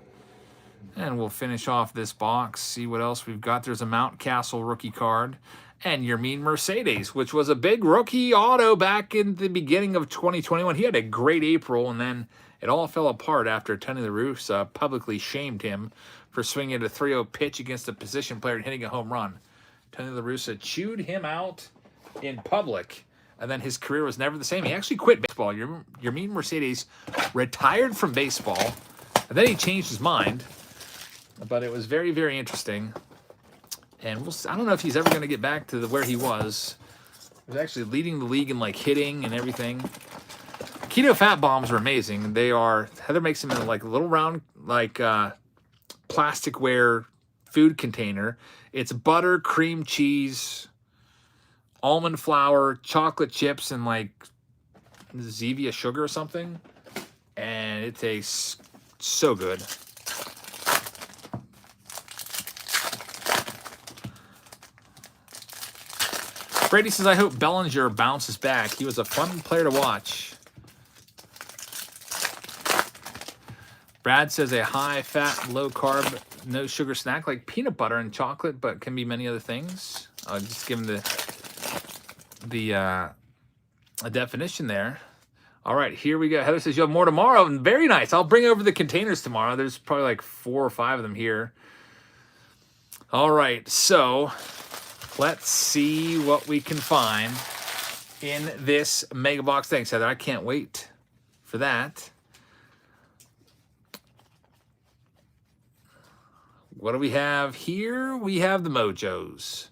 And we'll finish off this box, see what else we've got. There's a Mount Castle rookie card. And Yermin Mercedes, which was a big rookie auto back in the beginning of 2021. He had a great April, and then it all fell apart after Tony La Russa publicly shamed him for swinging a 3-0 pitch against a position player and hitting a home run. Tony La Russa chewed him out in public, and then his career was never the same. He actually quit baseball. Yermin Mercedes retired from baseball, and then he changed his mind. But it was very, very interesting. And I don't know if he's ever going to get back to where he was. He was actually leading the league in like hitting and everything. Keto Fat Bombs are amazing. Heather makes them in like a little round, like plasticware food container. It's butter, cream cheese, almond flour, chocolate chips, and like Zevia sugar or something. And it tastes so good. Brady says, I hope Bellinger bounces back. He was a fun player to watch. Brad says a high-fat, low-carb, no-sugar snack like peanut butter and chocolate, but can be many other things. I'll just give him a definition there. All right, here we go. Heather says, you have more tomorrow. And very nice. I'll bring over the containers tomorrow. There's probably like 4 or 5 of them here. All right, so let's see what we can find in this mega box. Thanks, Heather. I can't wait for that. What do we have here? We have the Mojos.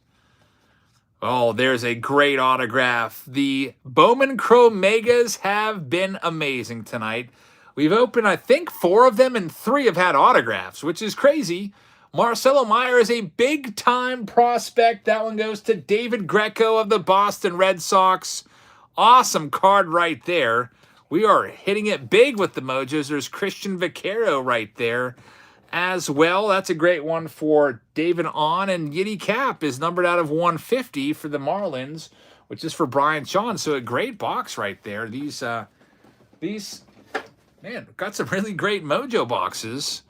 Oh, there's a great autograph. The Bowman Chrome Megas have been amazing tonight. We've opened, I think, 4 of them, and 3 have had autographs, which is crazy. Marcelo Meyer is a big-time prospect. That one goes to David Greco of the Boston Red Sox. Awesome card right there. We are hitting it big with the Mojos. There's Christian Vaquero right there as well. That's a great one for David On. And Yiddy Cap is numbered out of 150 for the Marlins, which is for Brian Shawn. So a great box right there. These man, got some really great Mojo boxes.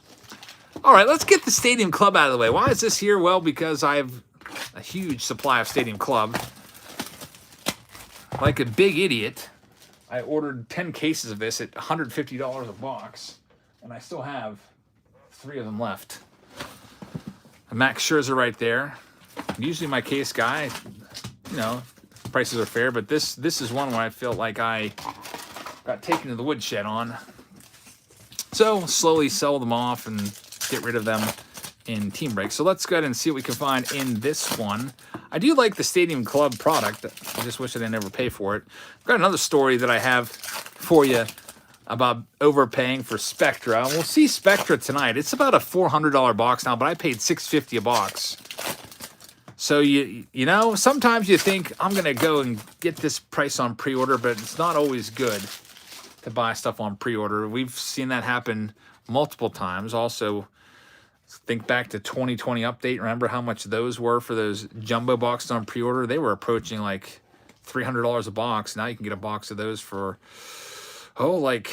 All right, let's get the Stadium Club out of the way. Why is this here? Well, because I have a huge supply of Stadium Club. Like a big idiot, I ordered 10 cases of this at $150 a box, and I still have 3 of them left. Max Scherzer right there. Usually my case guy, you know, prices are fair, but this is one where I feel like I got taken to the woodshed on. So slowly sell them off and get rid of them in Team Break. So let's go ahead and see what we can find in this one. I do like the Stadium Club product. I just wish I didn't ever pay for it. I've got another story that I have for you about overpaying for Spectra. We'll see Spectra tonight. It's about a $400 box now, but I paid $650 a box. So you know, sometimes you think I'm going to go and get this price on pre-order, but it's not always good to buy stuff on pre-order. We've seen that happen multiple times. Also, think back to 2020 update. Remember how much those were for those jumbo boxes on pre-order? They were approaching like $300 a box. Now you can get a box of those for, like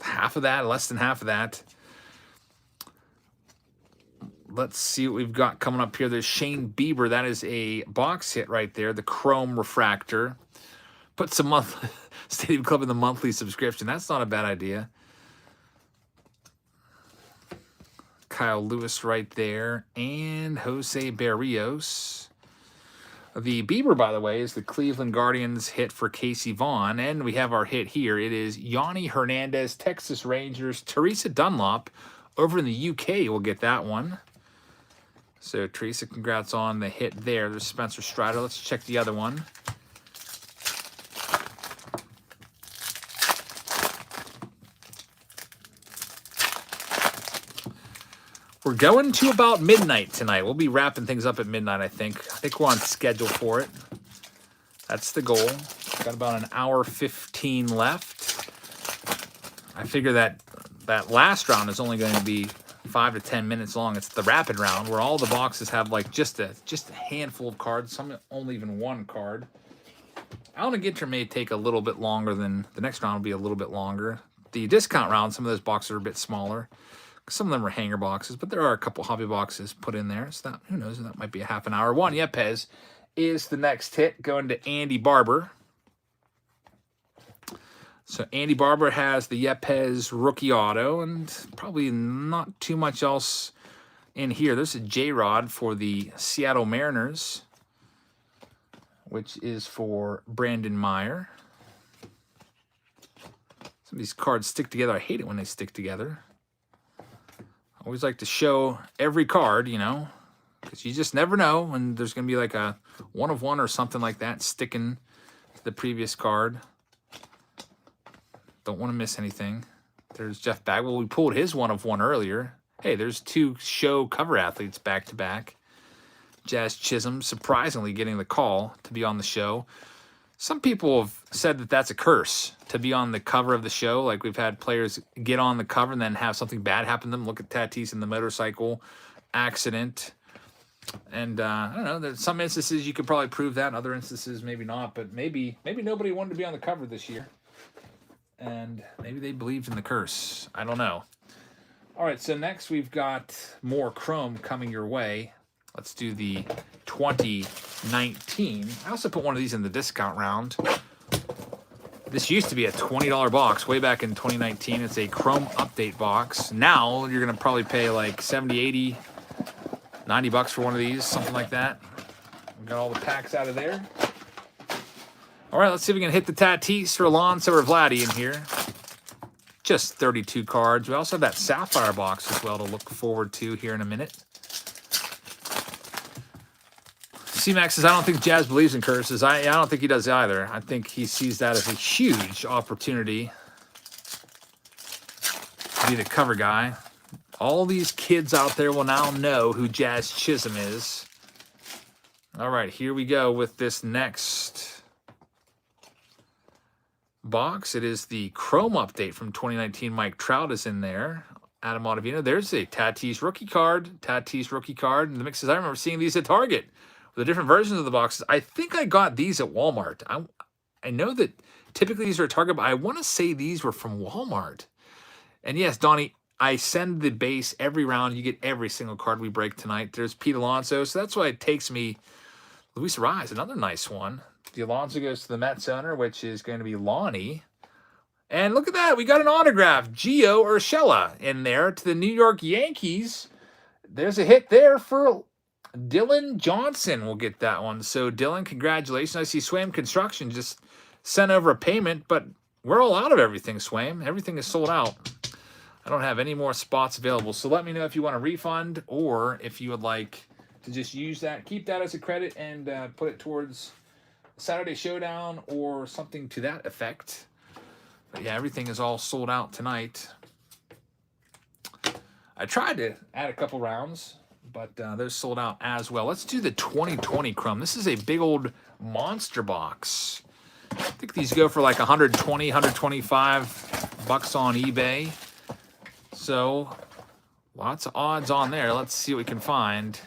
half of that, less than half of that. Let's see what we've got coming up here. There's Shane Bieber. That is a box hit right there. The Chrome Refractor. Put some monthly Stadium Club in the monthly subscription. That's not a bad idea. Kyle Lewis right there. And Jose Berrios. The Bieber, by the way, is the Cleveland Guardians hit for Casey Vaughn. And we have our hit here. It is Yanni Hernandez, Texas Rangers. Teresa Dunlop over in the UK will get that one. So, Teresa, congrats on the hit there. There's Spencer Strider. Let's check the other one. We're going to about midnight tonight. We'll be wrapping things up at midnight, I think. I think we're on schedule for it. That's the goal. Got about an hour 15 left. I figure that last round is only going to be 5 to 10 minutes long. It's the rapid round where all the boxes have like just a handful of cards. Some only even one card. Allen Ginter may take a little bit longer than the next round will be a little bit longer. The discount round, some of those boxes are a bit smaller. Some of them are hanger boxes, but there are a couple hobby boxes put in there. So that, who knows, that might be a half an hour one. Yepes is the next hit, going to Andy Barber. So Andy Barber has the Yepes rookie auto, and probably not too much else in here. There's a J-Rod for the Seattle Mariners, which is for Brandon Meyer. Some of these cards stick together. I hate it when they stick together. I always like to show every card, you know, because you just never know when there's going to be like a 1 of 1 or something like that sticking to the previous card. Don't want to miss anything. There's Jeff Bagwell. We pulled his 1 of 1 earlier. Hey, there's 2 show cover athletes back to back. Jazz Chisholm surprisingly getting the call to be on the show. Some people have said that that's a curse to be on the cover of the show. Like, we've had players get on the cover and then have something bad happen to them. Look at Tatis in the motorcycle accident. And I don't know, there's some instances you could probably prove that. In other instances, maybe not. But maybe nobody wanted to be on the cover this year. And maybe they believed in the curse. I don't know. All right, so next we've got more Chrome coming your way. Let's do the 2019. I also put one of these in the discount round. This used to be a $20 box way back in 2019. It's a Chrome update box. Now you're going to probably pay like 70, 80, 90 bucks for one of these, something like that. We got all the packs out of there. All right, let's see if we can hit the Tatis or Alonso or Vladdy in here. Just 32 cards. We also have that Sapphire box as well to look forward to here in a minute. C-Max says, I don't think Jazz believes in curses. I don't think he does either. I think he sees that as a huge opportunity to be the cover guy. All these kids out there will now know who Jazz Chisholm is. All right, here we go with this next box. It is the Chrome update from 2019. Mike Trout is in there. Adam Ottavino. There's a Tatis rookie card. And the mix says, I remember seeing these at Target. The different versions of the boxes. I think I got these at Walmart. I know that typically these are at Target, but I want to say these were from Walmart. And yes, Donnie, I send the base every round. You get every single card we break tonight. There's Pete Alonso, so that's why it takes me. Luis Arraez, another nice one. The Alonso goes to the Mets owner, which is going to be Lonnie. And look at that. We got an autograph. Gio Urshela in there to the New York Yankees. There's a hit there for Dylan Johnson. Will get that one. So, Dylan, congratulations. I see Swaim Construction just sent over a payment, but we're all out of everything, Swaim. Everything is sold out. I don't have any more spots available. So let me know if you want a refund or if you would like to just use that, keep that as a credit and put it towards Saturday Showdown or something to that effect. But yeah, everything is all sold out tonight. I tried to add a couple rounds, but those sold out as well. Let's do the 2020 Chrome. This is a big old monster box. I think these go for like 120, 125 bucks on eBay. So lots of odds on there. Let's see what we can find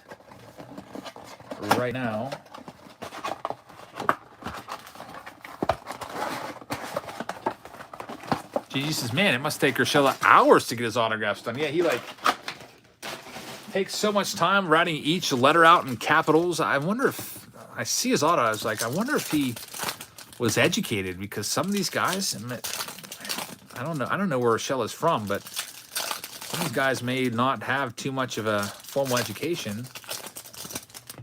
right now. Gigi says, man, it must take Urshela hours to get his autographs done. Yeah, he like takes so much time writing each letter out in capitals. I wonder if I see his auto. I was like, I wonder if he was educated, because some of these guys, I don't know where Urshela's from, but some of these guys may not have too much of a formal education.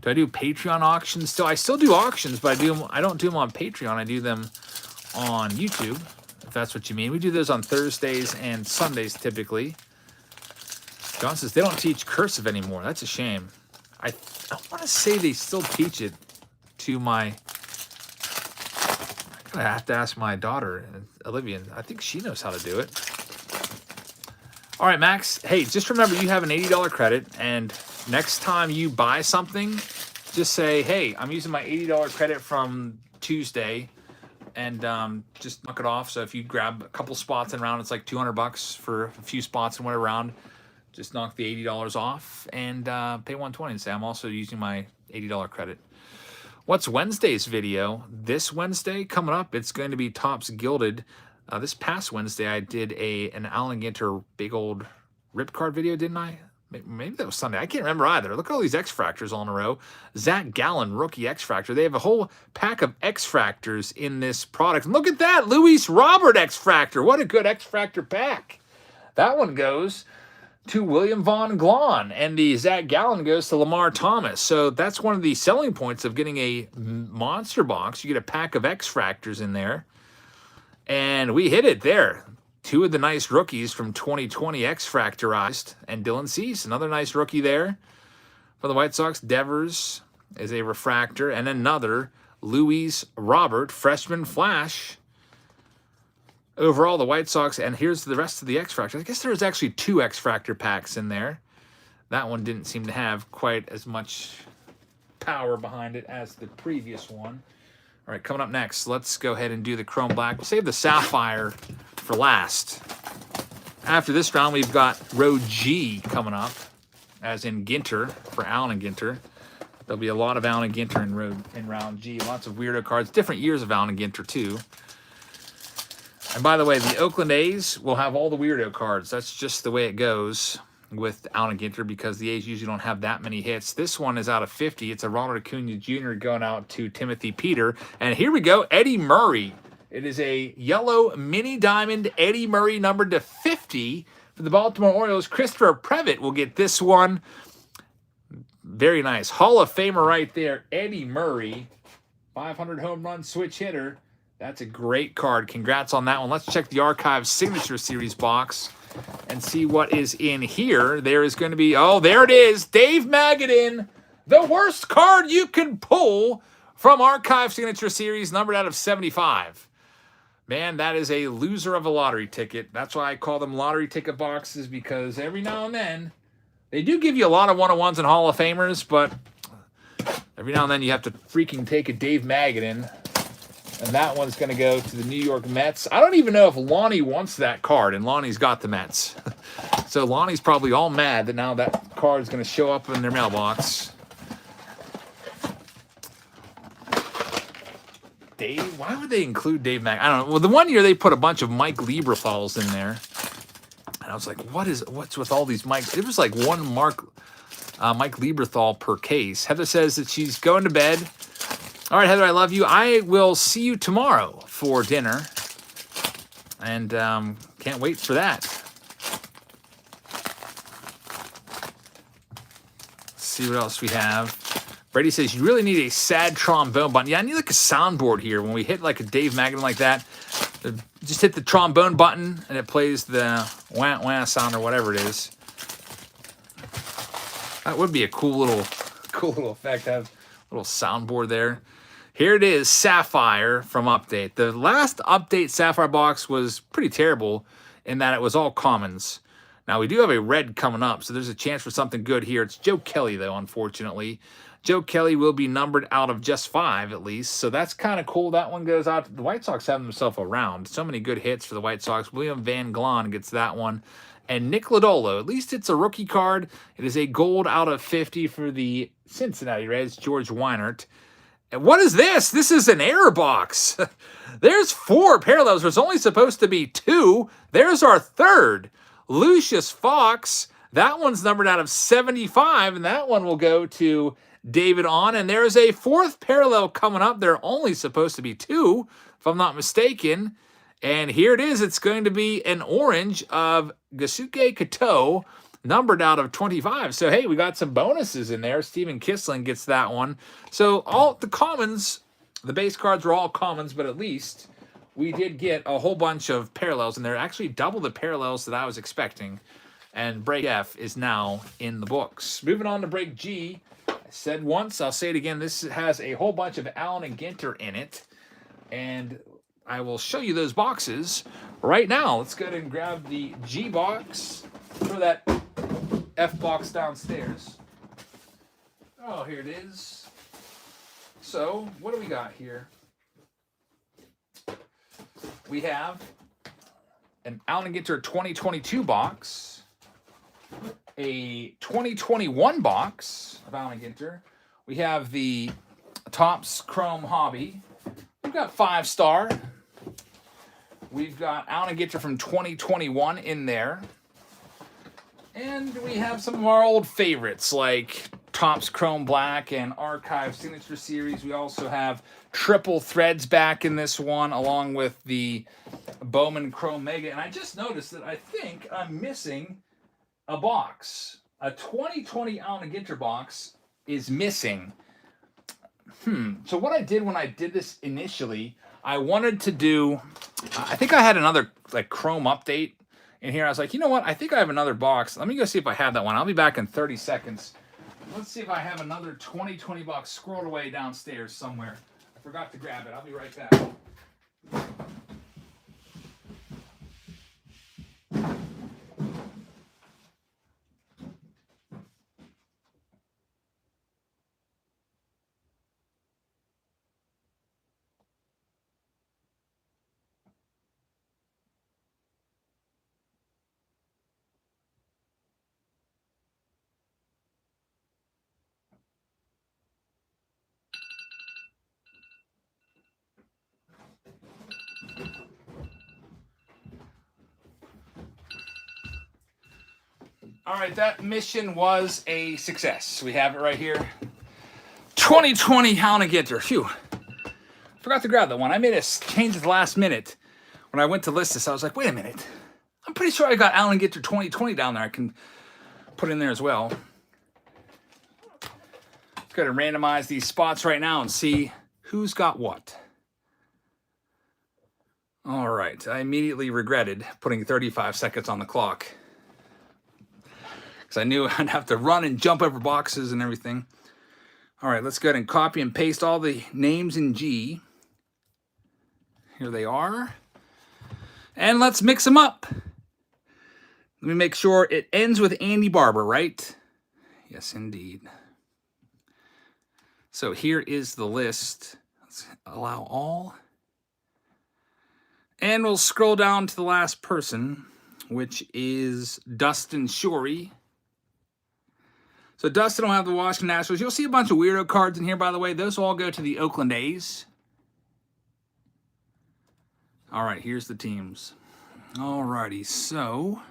Do I do Patreon auctions still? I still do auctions, but I don't do them on Patreon. I do them on YouTube, if that's what you mean. We do those on Thursdays and Sundays typically. John says they don't teach cursive anymore. That's a shame. I want to say they still teach it to my... I'm going to have to ask my daughter, Olivia. I think she knows how to do it. All right, Max. Hey, just remember you have an $80 credit, and next time you buy something, just say, hey, I'm using my $80 credit from Tuesday, and just knock it off. So if you grab a couple spots in a round, it's like $200 for a few spots in whatever round. Just knock the $80 off and pay $120 and say, I'm also using my $80 credit. What's Wednesday's video? This Wednesday coming up, it's going to be Topps Gilded. This past Wednesday, I did an Allen Ginter big old Rip Card video, didn't I? Maybe that was Sunday. I can't remember either. Look at all these X-Fractors all in a row. Zach Gallen, rookie X-Fractor. They have a whole pack of X-Fractors in this product. And look at that, Luis Robert X-Fractor. What a good X-Fractor pack. That one goes to William Von Glahn, and the Zach Gallen goes to Lamar Thomas. So that's one of the selling points of getting a monster box. You get a pack of X-Fractors in there, and we hit it there. Two of the nice rookies from 2020 X-Fractorized, and Dylan Cease, another nice rookie there for the White Sox. Devers is a refractor, and another Luis Robert freshman flash. Overall, the White Sox, and here's the rest of the X-Fractor. I guess there was actually 2 X-Fractor packs in there. That one didn't seem to have quite as much power behind it as the previous one. All right, coming up next, let's go ahead and do the Chrome Black. We'll save the Sapphire for last. After this round, we've got row G coming up, as in Ginter, for Allen and Ginter. There'll be a lot of Allen and Ginter in round G. Lots of weirdo cards, different years of Allen and Ginter, too. And by the way, the Oakland A's will have all the weirdo cards. That's just the way it goes with Allen and Ginter, because the A's usually don't have that many hits. This one is out of 50. It's a Ronald Acuna Jr. going out to Timothy Peter. And here we go, Eddie Murray. It is a yellow mini diamond Eddie Murray numbered to 50 for the Baltimore Orioles. Christopher Previtt will get this one. Very nice. Hall of Famer right there, Eddie Murray. 500 home run switch hitter. That's a great card. Congrats on that one. Let's check the Archive Signature Series box and see what is in here. There is going to be, oh, there it is. Dave Magadan, the worst card you can pull from Archive Signature Series, numbered out of 75. Man, that is a loser of a lottery ticket. That's why I call them lottery ticket boxes, because every now and then, they do give you a lot of 101s and Hall of Famers, but every now and then you have to freaking take a Dave Magadan. And that one's going to go to the New York Mets. I don't even know if Lonnie wants that card, and Lonnie's got the Mets. So Lonnie's probably all mad that now that card is going to show up in their mailbox. Dave, why would they include Dave Mack? I don't know. Well, the one year they put a bunch of Mike Lieberthals in there. And I was like, what's with all these Mike? It was like one Mike Lieberthal per case. Heather says that she's going to bed. All right, Heather, I love you. I will see you tomorrow for dinner. And can't wait for that. Let's see what else we have. Brady says, you really need a sad trombone button. Yeah, I need like a soundboard here. When we hit like a Dave Magadan like that, just hit the trombone button and it plays the wah-wah sound or whatever it is. That would be a cool little effect to have a little soundboard there. Here it is, Sapphire from Update. The last Update Sapphire box was pretty terrible in that it was all commons. Now, we do have a red coming up, so there's a chance for something good here. It's Joe Kelly, though, unfortunately. Joe Kelly will be numbered out of just 5, at least, so that's kind of cool. That one goes out. The White Sox have themselves a round. So many good hits for the White Sox. William Van Glahn gets that one. And Nick Lodolo, at least it's a rookie card. It is a gold out of 50 for the Cincinnati Reds, George Weinert. And what is this? This is an error box. There's 4 parallels. There's only supposed to be 2. There's our third. Lucius Fox. That one's numbered out of 75, and that one will go to David On. And there's a 4th parallel coming up. There are only supposed to be 2, if I'm not mistaken. And here it is. It's going to be an orange of Gasuke Kato, numbered out of 25. So, hey, we got some bonuses in there. Steven Kissling gets that one. So, all the commons, the base cards were all commons, but at least we did get a whole bunch of parallels in there. Actually, double the parallels that I was expecting. And Break F is now in the books. Moving on to Break G. I said once, I'll say it again. This has a whole bunch of Allen and Ginter in it. And I will show you those boxes right now. Let's go ahead and grab the G box. Throw that F box downstairs. Oh, here it is. So, what do we got here? We have an Allen and Ginter 2022 box, a 2021 box of Allen and Ginter. We have the Topps Chrome Hobby. We've got 5-star. We've got Allen and Ginter from 2021 in there. And we have some of our old favorites like Topps Chrome Black and Archive Signature Series. We also have triple threads back in this one, along with the Bowman Chrome Mega. And I just noticed that I think I'm missing a box. A 2020 Alan Ginter box is missing. So what I did when I did this initially, I wanted to do, I think I had another like Chrome update in here. I was like, you know what? I think I have another box. Let me go see if I have that one. I'll be back in 30 seconds. Let's see if I have another 2020 box squirreled away downstairs somewhere. I forgot to grab it. I'll be right back. All right, that mission was a success. We have it right here. 2020 Alan Ginter. Phew. Forgot to grab that one. I made a change at the last minute. When I went to list this, I was like, wait a minute. I'm pretty sure I got Alan Ginter 2020 down there. I can put in there as well. Let's go to randomize these spots right now and see who's got what. All right. I immediately regretted putting 35 seconds on the clock, because I knew I'd have to run and jump over boxes and everything. All right, let's go ahead and copy and paste all the names in G. Here they are. And let's mix them up. Let me make sure it ends with Andy Barber, right? Yes, indeed. So here is the list. Let's allow all. And we'll scroll down to the last person, which is Dustin Shorey. So Dustin will have the Washington Nationals. You'll see a bunch of weirdo cards in here, by the way. Those all go to the Oakland A's. All right, here's the teams. All righty, so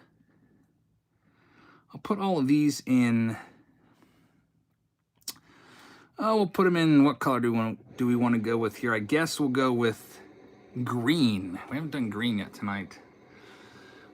I'll put all of these in. Oh, we'll put them in. What color do we want to go with here? I guess we'll go with green. We haven't done green yet tonight.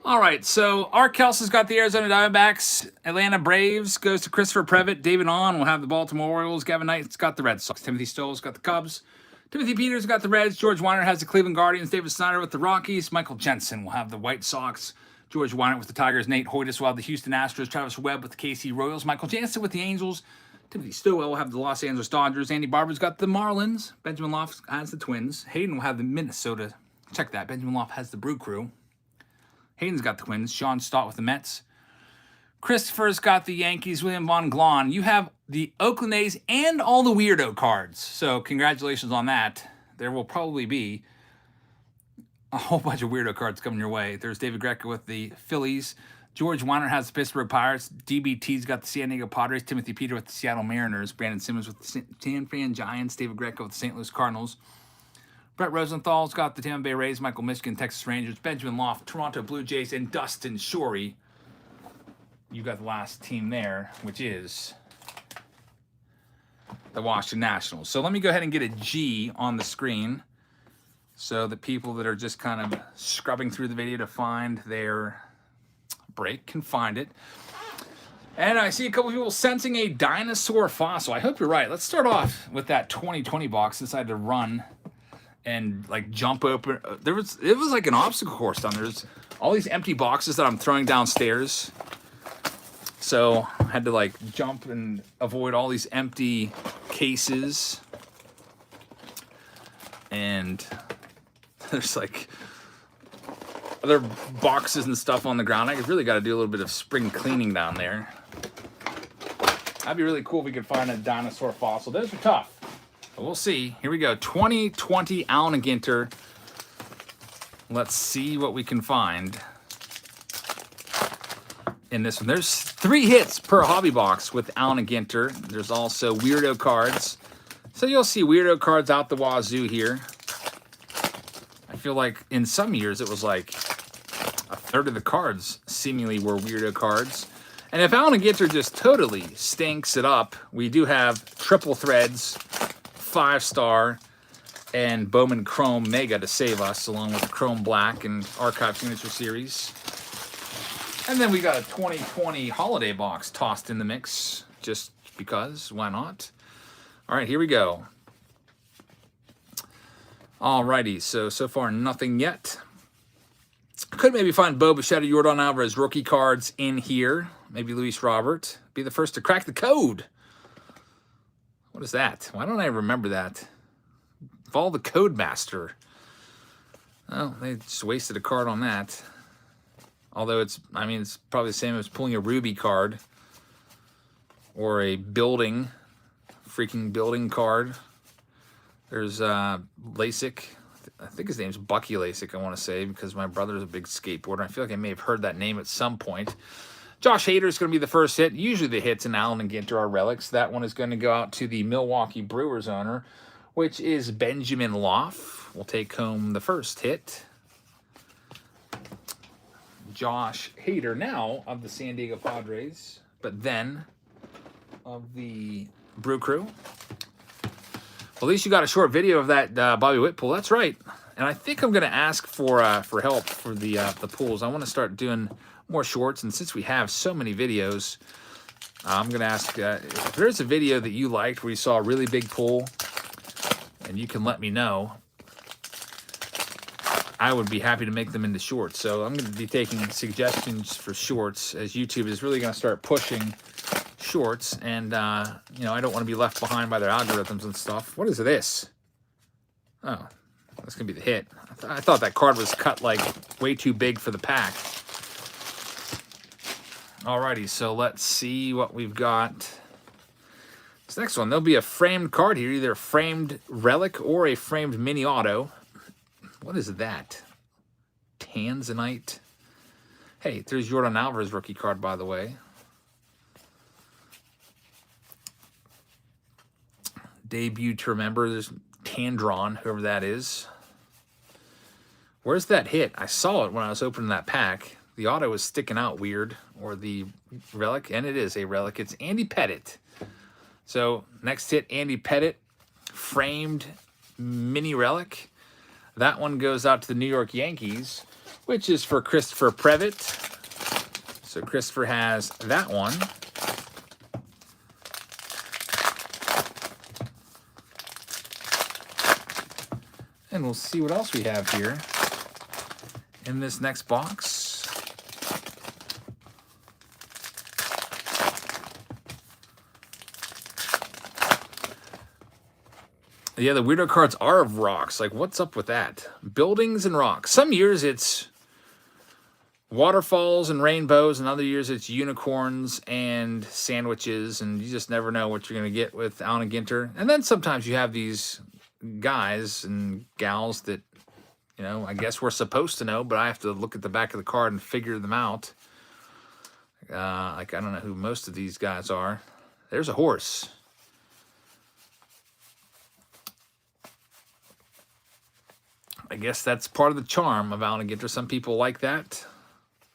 All right, so Art Kelsey's got the Arizona Diamondbacks. Atlanta Braves goes to Christopher Previtt. David Ahn will have the Baltimore Orioles. Gavin Knight's got the Red Sox. Timothy Stoll's got the Cubs. Timothy Peters got the Reds. George Weiner has the Cleveland Guardians. David Snyder with the Rockies. Michael Jensen will have the White Sox. George Weiner with the Tigers. Nate Hoytis will have the Houston Astros. Travis Webb with the KC Royals. Michael Jansen with the Angels. Timothy Stillwell will have the Los Angeles Dodgers. Andy Barber's got the Marlins. Benjamin Loft has the Twins. Hayden will have the Minnesota. Check that. Benjamin Loft has the Brew Crew. Hayden's got the Twins. Sean Stott with the Mets. Christopher's got the Yankees. William Von Glon. You have the Oakland A's and all the weirdo cards. So congratulations on that. There will probably be a whole bunch of weirdo cards coming your way. There's David Greco with the Phillies. George Weiner has the Pittsburgh Pirates. DBT's got the San Diego Padres. Timothy Peter with the Seattle Mariners. Brandon Simmons with the San Fran Giants. David Greco with the St. Louis Cardinals. Brett Rosenthal's got the Tampa Bay Rays. Michael Michigan, Texas Rangers. Benjamin Loft, Toronto Blue Jays. And Dustin Shorey. You got the last team there, which is the Washington Nationals. So let me go ahead and get a G on the screen so the people that are just kind of scrubbing through the video to find their break can find it. And I see a couple people sensing a dinosaur fossil. I hope you're right. Let's start off with that 2020 box. Decided to run and like jump open. It was like an obstacle course down there. There's all these empty boxes that I'm throwing downstairs. So I had to like jump and avoid all these empty cases. And there's like other boxes and stuff on the ground. I really got to do a little bit of spring cleaning down there. That'd be really cool if we could find a dinosaur fossil. Those are tough. But we'll see. Here we go. 2020 Alan Ginter. Let's see what we can find in this one. There's 3 hits per hobby box with Alan Ginter. There's also weirdo cards. So you'll see weirdo cards out the wazoo here. I feel like in some years it was like a third of the cards seemingly were weirdo cards. And if Allen & Ginter just totally stinks it up, we do have triple threads, 5-star, and Bowman Chrome Mega to save us, along with Chrome Black and Archive Signature Series. And then we got a 2020 holiday box tossed in the mix, just because, why not? All right, here we go. Alrighty, so far nothing yet. Could maybe find Bo Bichette, Yordan Alvarez rookie cards in here. Maybe Luis Robert. Be the first to crack the code. What is that? Why don't I remember that? Vol the Code Master. Oh, they just wasted a card on that. Although it's probably the same as pulling a Ruby card. Or a freaking building card. There's LASIK. I think his name's Bucky LASIK, I want to say, because my brother's a big skateboarder. I feel like I may have heard that name at some point. Josh Hader is going to be the first hit. Usually the hits in Allen & Ginter are relics. That one is going to go out to the Milwaukee Brewers owner, which is Benjamin Loff. We'll take home the first hit. Josh Hader now of the San Diego Padres, but then of the Brew Crew. Well, at least you got a short video of that Bobby Witt pull. That's right. And I think I'm going to ask for help for the pulls. I want to start doing more shorts. And since we have so many videos, I'm going to ask if there's a video that you liked where you saw a really big pull, and you can let me know. I would be happy to make them into shorts. So I'm going to be taking suggestions for shorts as YouTube is really going to start pushing shorts, and I don't want to be left behind by their algorithms and stuff. What is this? Oh, that's gonna be the hit. I thought that card was cut like way too big for the pack. Alrighty, so let's see what we've got. This next one, there'll be a framed card here, either a framed relic or a framed mini auto. What is that? Tanzanite. Hey, there's Yordan Alvarez rookie card, by the way. Debut to remember. There's Tandron, whoever that is. Where's that hit? I saw it when I was opening that pack. The auto is sticking out weird, or the relic, and it is a relic. It's Andy Pettitte. So next hit, Andy Pettitte, framed mini relic. That one goes out to the New York Yankees, which is for Christopher Previtt. So Christopher has that one. And we'll see what else we have here in this next box. Yeah, the weirdo cards are of rocks. Like, what's up with that? Buildings and rocks. Some years it's waterfalls and rainbows, and other years it's unicorns and sandwiches, and you just never know what you're going to get with Allen & Ginter. And then sometimes you have these guys and gals that, I guess we're supposed to know, but I have to look at the back of the card and figure them out. Like, I don't know who most of these guys are. There's a horse. I guess that's part of the charm of Allen & Ginter. Some people like that.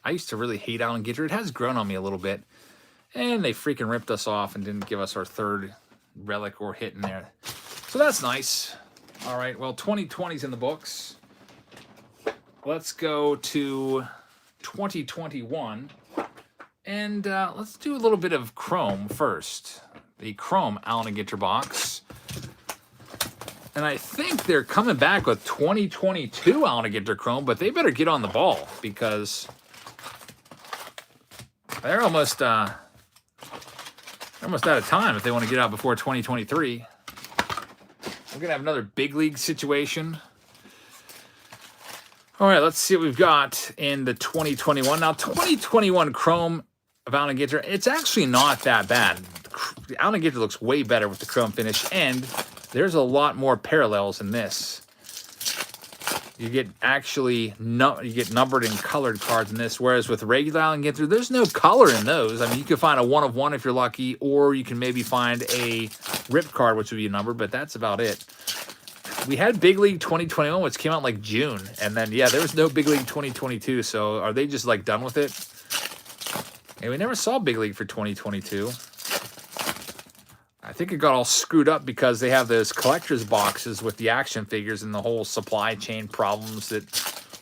I used to really hate Allen & Ginter. It has grown on me a little bit. And they freaking ripped us off and didn't give us our third relic or hit in there. So that's nice. All right, well, 2020's in the books. Let's go to 2021. And let's do a little bit of Chrome first. The Chrome Allen & Ginter box. And I think they're coming back with 2022 Allen & Ginter Chrome, but they better get on the ball because they're almost out of time if they want to get out before 2023. We're going to have another big league situation. All right, let's see what we've got in the 2021. Now, 2021 Chrome of Allen & Ginter, it's actually not that bad. Allen & Ginter looks way better with the Chrome finish, and there's a lot more parallels in this. You get numbered and colored cards in this, whereas with regular Allen & Ginter, there's no color in those. I mean, you can find a 1 of 1 if you're lucky, or you can maybe find a ripped card, which would be a number, but that's about it. We had Big League 2021, which came out like June, and then, yeah, there was no Big League 2022, so are they just, like, done with it? Hey, we never saw Big League for 2022. I think it got all screwed up because they have those collector's boxes with the action figures and the whole supply chain problems that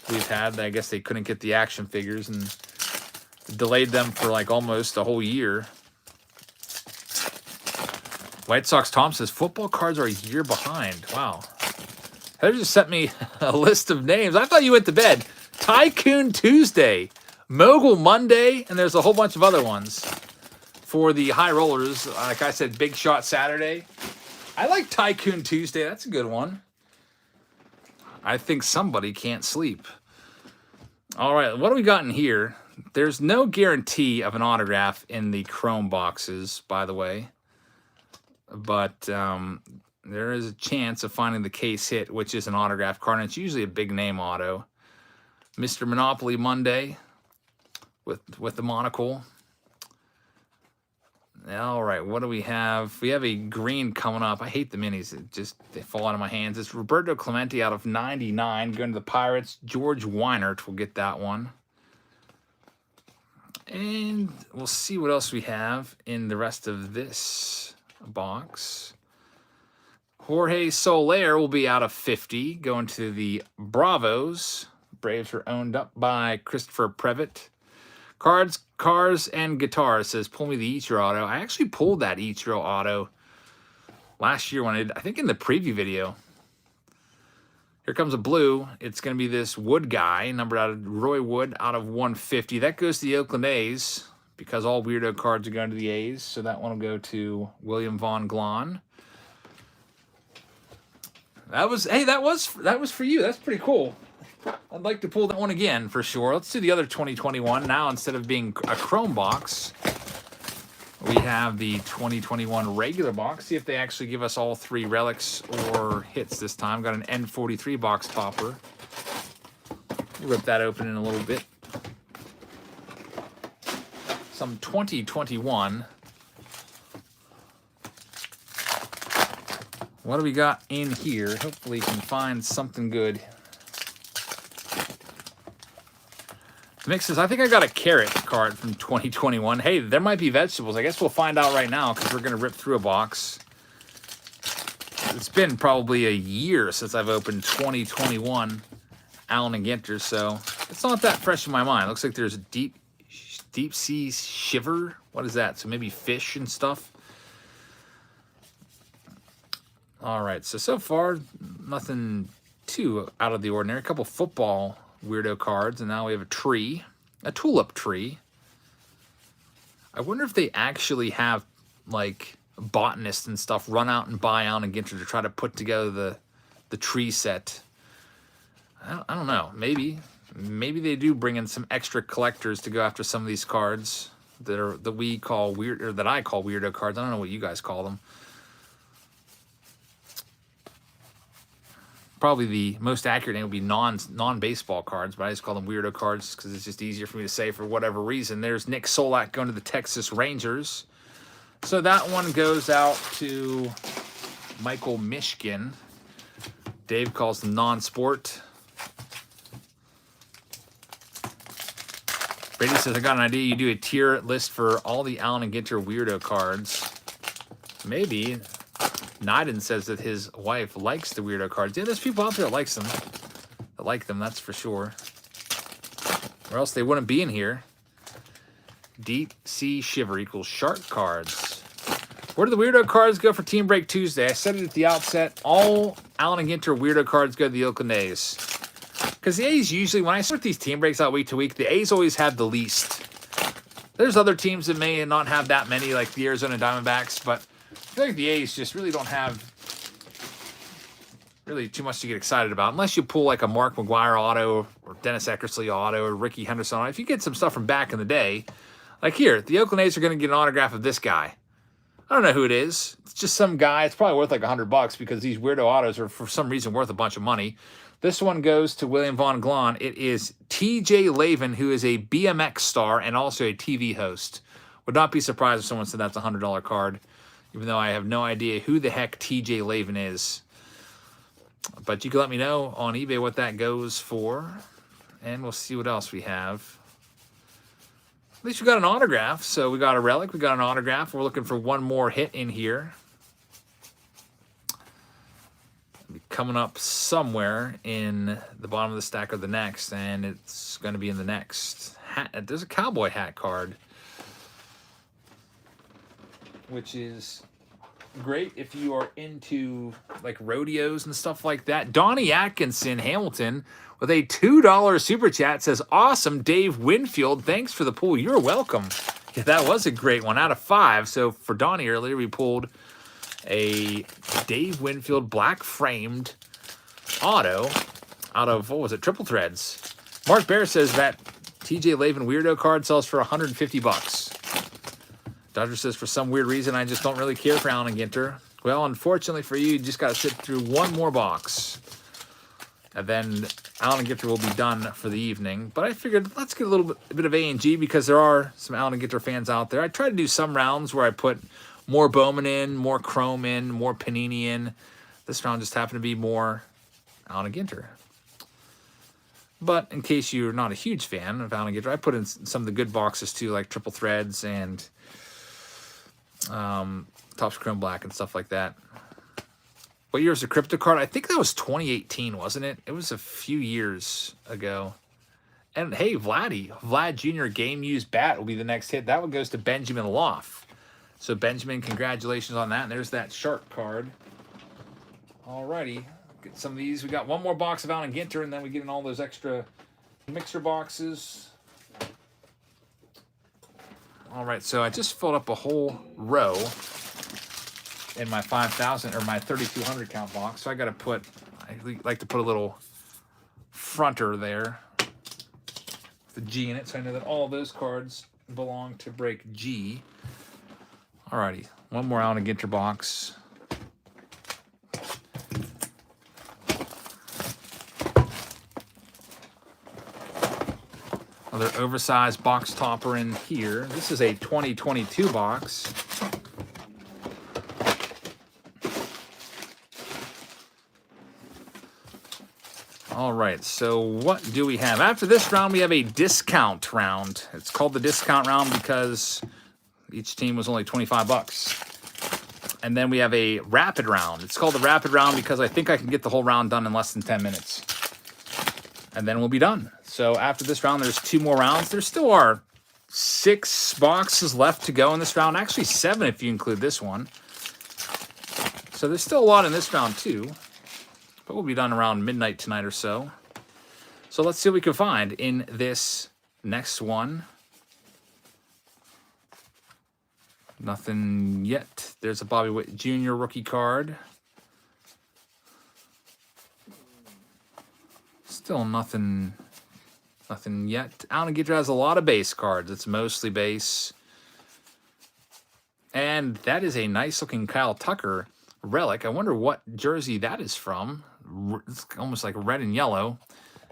we've had. I guess they couldn't get the action figures and delayed them for like almost a whole year. White Sox Tom says football cards are a year behind. Wow. Heather just sent me a list of names. I thought you went to bed. Tycoon Tuesday, Mogul Monday, and there's a whole bunch of other ones for the high rollers. Like I said, Big Shot Saturday. I like Tycoon Tuesday. That's a good one. I think somebody can't sleep. All right, what do we got in here? There's no guarantee of an autograph in the Chrome boxes, by the way. But there is a chance of finding the case hit, which is an autograph card, and it's usually a big name auto. Mr. Monopoly Monday with the monocle. All right, what do we have? We have a green coming up. I hate the minis. They fall out of my hands. It's Roberto Clemente out of 99 going to the Pirates. George Weinert will get that one. And we'll see what else we have in the rest of this box. Jorge Soler will be out of 50 going to the Bravos. Braves are owned up by Christopher Previtt. Cards, Cars, and Guitars says, pull me the Ichiro auto. I actually pulled that Ichiro auto last year when I think in the preview video. Here comes a blue. It's going to be this Wood guy, numbered out of Roy Wood out of 150. That goes to the Oakland A's because all weirdo cards are going to the A's. So that one will go to William Vaughn Glahn. That was for you. That's pretty cool. I'd like to pull that one again for sure. Let's do the other 2021 now. Instead of being a Chrome box, we have the 2021 regular box. See if they actually give us all 3 relics or hits this time. Got an N43 box topper. Rip that open in a little bit. Some 2021. What do we got in here? Hopefully we can find something good. Mixes. I think I got a carrot card from 2021. Hey, there might be vegetables. I guess we'll find out right now because we're going to rip through a box. It's been probably a year since I've opened 2021 Allen and Ginter, so it's not that fresh in my mind. It looks like there's a deep sea shiver. What is that? So maybe fish and stuff. All right, so far, nothing too out of the ordinary. A couple football weirdo cards, and now we have a tree, a tulip tree. I wonder if they actually have like botanists and stuff run out and buy Allen and Ginter to try to put together the tree set. I don't know. Maybe they do bring in some extra collectors to go after some of these cards that we call weird, or that I call weirdo cards. I don't know what you guys call them. Probably the most accurate name would be non-baseball cards, but I just call them weirdo cards because it's just easier for me to say for whatever reason. There's Nick Solak going to the Texas Rangers. So that one goes out to Michael Mishkin. Dave calls them non-sport. Brady says, I got an idea. You do a tier list for all the Allen and Ginter weirdo cards. Maybe. Nyden says that his wife likes the weirdo cards. Yeah, there's people out there that likes them. That like them, that's for sure. Or else they wouldn't be in here. Deep Sea Shiver equals shark cards. Where do the weirdo cards go for Team Break Tuesday? I said it at the outset. All Allen and Ginter weirdo cards go to the Oakland A's. Because the A's usually, when I sort these team breaks out week to week, the A's always have the least. There's other teams that may not have that many, like the Arizona Diamondbacks, but I feel like the A's just really don't have really too much to get excited about. Unless you pull like a Mark McGwire auto or Dennis Eckersley auto or Ricky Henderson auto. If you get some stuff from back in the day, like here, the Oakland A's are going to get an autograph of this guy. I don't know who it is. It's just some guy. It's probably worth like $100 because these weirdo autos are for some reason worth a bunch of money. This one goes to William Vaughn Glahn. It is TJ Lavin, who is a BMX star and also a TV host. Would not be surprised if someone said that's a $100 card, even though I have no idea who the heck TJ Lavin is. But you can let me know on eBay what that goes for, and we'll see what else we have. At least we got an autograph. So we got a relic. We got an autograph. We're looking for one more hit in here. Coming up somewhere in the bottom of the stack or the next, and it's going to be in the next hat. There's a cowboy hat card, which is great if you are into like rodeos and stuff like that. Donnie Atkinson Hamilton with a $2 super chat says, "Awesome, Dave Winfield. Thanks for the pull. You're welcome." Yeah, that was a great one out of 5. So for Donnie earlier, we pulled a Dave Winfield black framed auto out of, what was it, Triple Threads. Mark Bear says that TJ Lavin weirdo card sells for $150. Dodger says, for some weird reason, I just don't really care for Allen Ginter. Well, unfortunately for you, you just got to sit through one more box. And then Allen Ginter will be done for the evening. But I figured let's get a little bit of A&G because there are some Allen Ginter fans out there. I try to do some rounds where I put more Bowman in, more Chrome in, more Panini in. This round just happened to be more Allen Ginter. But in case you're not a huge fan of Allen Ginter, I put in some of the good boxes too, like Triple Threads and Topps Chrome Black and stuff like that. What year was the crypto card? I think that was 2018, wasn't it? It was a few years ago. And hey, Vlad Jr. game used bat will be the next hit. That one goes to Benjamin Loff. So Benjamin, congratulations on that. And there's that shark card. Alrighty, get some of these. We got one more box of Allen Ginter, and then we get in all those extra mixer boxes. All right, so I just filled up a whole row in my 5,000 or my 3,200 count box. So I like to put a little fronter there with the G in it, so I know that all of those cards belong to break G. Alrighty, one more Allen Ginter box. Another oversized box topper in here. This is a 2022 box. All right, so what do we have? After this round, we have a discount round. It's called the discount round because each team was only 25 bucks. And then we have a rapid round. It's called the rapid round because I think I can get the whole round done in less than 10 minutes. And then we'll be done. So after this round, there's 2 more rounds. There still are 6 boxes left to go in this round. Actually 7 if you include this one. So there's still a lot in this round too. But we'll be done around midnight tonight or so. So let's see what we can find in this next one. Nothing yet. There's a Bobby Witt Jr. rookie card. Still nothing yet. Allen Ginter has a lot of base cards. It's mostly base. And that is a nice looking Kyle Tucker relic. I wonder what jersey that is from. It's almost like red and yellow.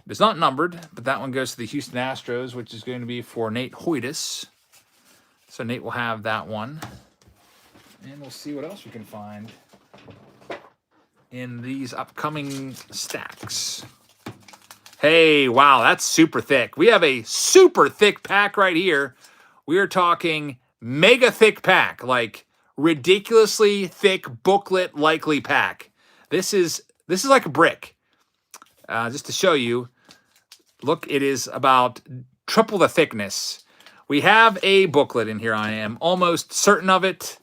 It's not numbered, but that one goes to the Houston Astros, which is going to be for Nate Hoytis. So Nate will have that one. And we'll see what else we can find in these upcoming stacks. Hey, wow, that's super thick. We have a super thick pack right here. We are talking mega thick pack, like ridiculously thick booklet likely pack. This is like a brick. Just to show you, look, it is about triple the thickness. We have a booklet in here, I am almost certain of it,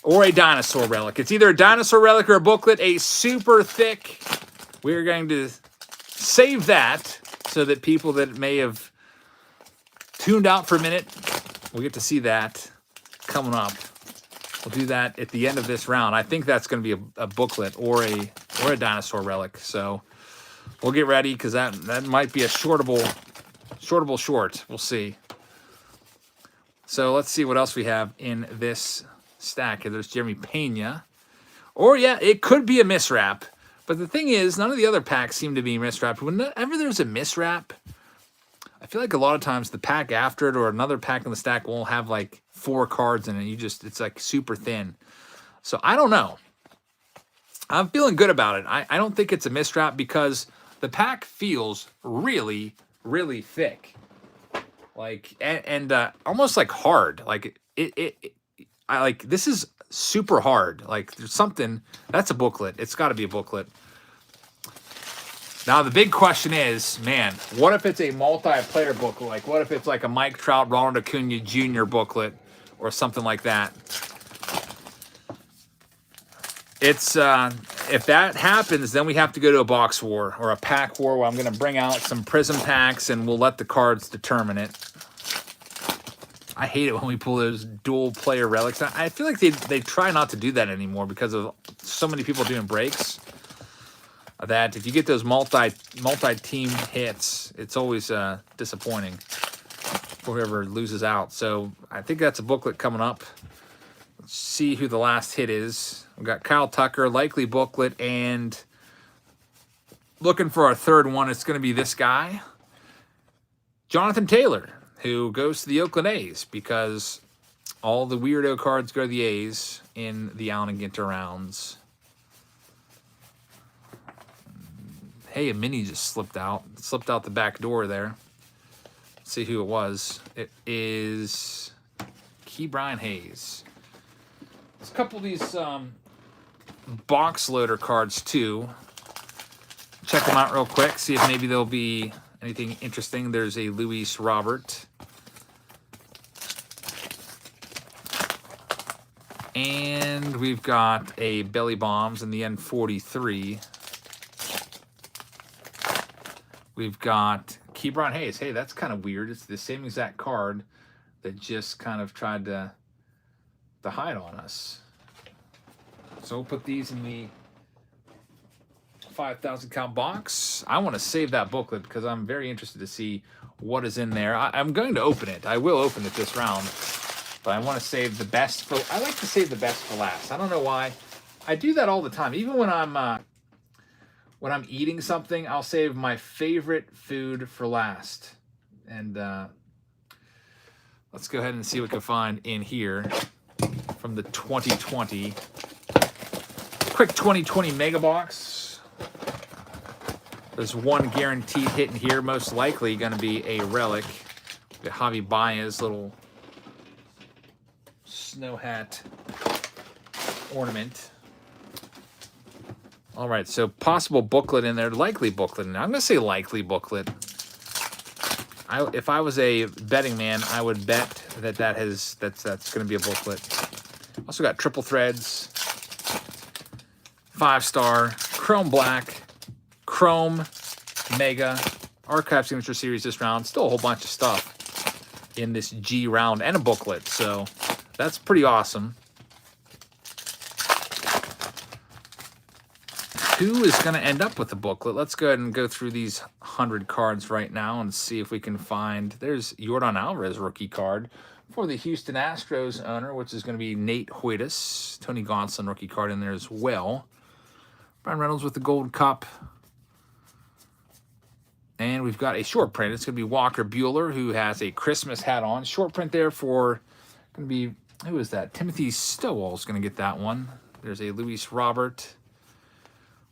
or a dinosaur relic. It's either a dinosaur relic or a booklet, a super thick. We're going to save that so that people that may have tuned out for a minute will get to see that coming up. We'll do that at the end of this round. I think that's going to be a booklet or a dinosaur relic. So we'll get ready because that might be a shortable short. We'll see. So let's see what else we have in this stack. There's Jeremy Pena. Or, yeah, it could be a miswrap. But the thing is, none of the other packs seem to be miswrapped. Whenever there's a miswrap, I feel like a lot of times the pack after it or another pack in the stack will have like 4 cards in it. It's like super thin. So I don't know. I'm feeling good about it. I don't think it's a miswrap because the pack feels really, really thick. like and almost like hard. Like I like this is super hard. Like there's something that's a booklet. It's got to be a booklet. Now the big question is, man, what if it's a multiplayer booklet? Like what if it's like a Mike Trout, Ronald Acuna Jr. booklet or something like that? It's if that happens, then we have to go to a box war or a pack war where I'm going to bring out some prism packs and we'll let the cards determine it. I hate it when we pull those dual player relics. I feel like they try not to do that anymore because of so many people doing breaks. That if you get those multi-team hits, it's always disappointing for whoever loses out. So I think that's a booklet coming up. Let's see who the last hit is. We've got Kyle Tucker, likely booklet, and looking for our third one. It's going to be this guy, Jonathan Taylor, who goes to the Oakland A's because all the weirdo cards go to the A's in the Allen and Ginter rounds. Hey, a mini just slipped out the back door there. Let's see who it was. It is Ke'Bryan Hayes. There's a couple of these box loader cards too. Check them out real quick. See if maybe there'll be anything interesting. There's a Luis Robert. And we've got a Belly Bombs in the N43. We've got Ke'Bryan Hayes. Hey, that's kind of weird. It's the same exact card that just kind of tried to hide on us. So we'll put these in the 5,000 count box. I want to save that booklet because I'm very interested to see what is in there. I'm going to open it. I will open it this round, but I want to save the best for. I like to save the best for last. I don't know why. I do that all the time. Even when I'm eating something, I'll save my favorite food for last. And let's go ahead and see what we can find in here from the 2020. Quick 2020 mega box. There's one guaranteed hit in here, most likely going to be a relic. The Javi Baez little snow hat ornament. All right, so possible booklet in there, likely booklet in there. I'm going to say likely booklet. If I was a betting man, I would bet that's going to be a booklet. Also got triple threads, 5-star, Chrome Black, Chrome Mega, Archive Signature Series this round. Still a whole bunch of stuff in this G round and a booklet, so that's pretty awesome. Who is going to end up with the booklet? Let's go ahead and go through these 100 cards right now and see if we can find. There's Yordan Alvarez rookie card for the Houston Astros owner, which is going to be Nate Hoytus. Tony Gonsolin rookie card in there as well. Brian Reynolds with the Gold Cup. And we've got a short print. It's going to be Walker Buehler, who has a Christmas hat on. Short print there for, going to be, who is that? Timothy Stowell is going to get that one. There's a Luis Robert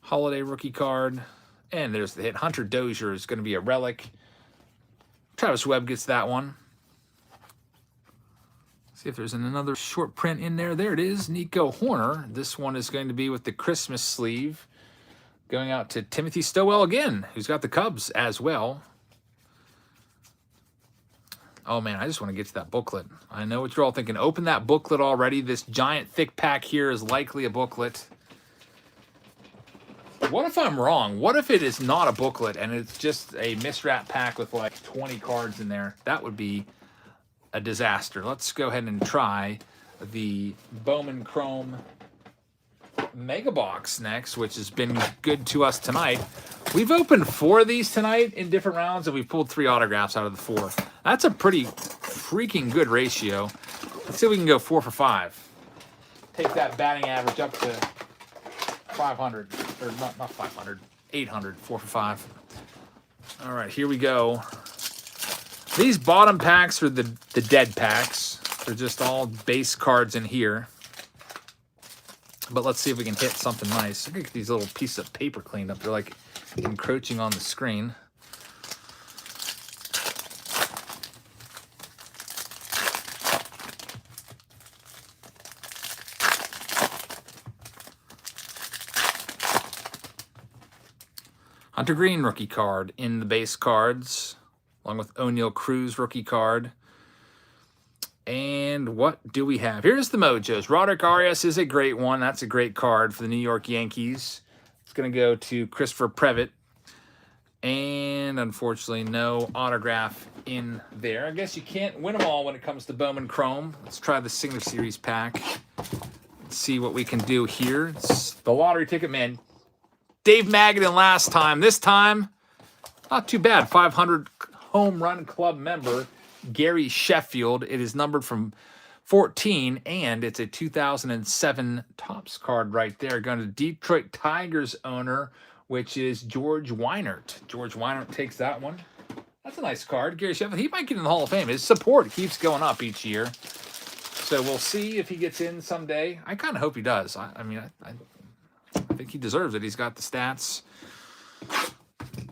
holiday rookie card. And there's the hit. Hunter Dozier is going to be a relic. Travis Webb gets that one. See if there's another short print in there. There it is. Nico Horner. This one is going to be with the Christmas sleeve. Going out to Timothy Stowell again, who's got the Cubs as well. Oh, man, I just want to get to that booklet. I know what you're all thinking. Open that booklet already. This giant thick pack here is likely a booklet. What if I'm wrong? What if it is not a booklet and it's just a miswrap pack with like 20 cards in there? That would be a disaster. Let's go ahead and try the Bowman Chrome Mega Box next, which has been good to us tonight. We've opened 4 of these tonight in different rounds, and we've pulled 3 autographs out of the 4. That's a pretty freaking good ratio. Let's see if we can go 4 for 5. Take that batting average up to 500, or not 500, 800, 4 for 5. All right, here we go. These bottom packs are the dead packs. They're just all base cards in here. But let's see if we can hit something nice. Look at these little pieces of paper cleaned up. They're like encroaching on the screen. Hunter Green rookie card in the base cards, along with O'Neal Cruz rookie card. And what do we have? Here's the Mojos. Roderick Arias is a great one. That's a great card for the New York Yankees. It's going to go to Christopher Previtt. And unfortunately, no autograph in there. I guess you can't win them all when it comes to Bowman Chrome. Let's try the Signature Series pack. Let's see what we can do here. It's the lottery ticket, man. Dave Magadan last time. This time, not too bad. 500 home run club member, Gary Sheffield. It is numbered from 14, and it's a 2007 Topps card right there. Going to Detroit Tigers owner, which is George Weinert. George Weinert takes that one. That's a nice card. Gary Sheffield, he might get in the Hall of Fame. His support keeps going up each year. So we'll see if he gets in someday. I kind of hope he does. I mean, I think he deserves it. He's got the stats.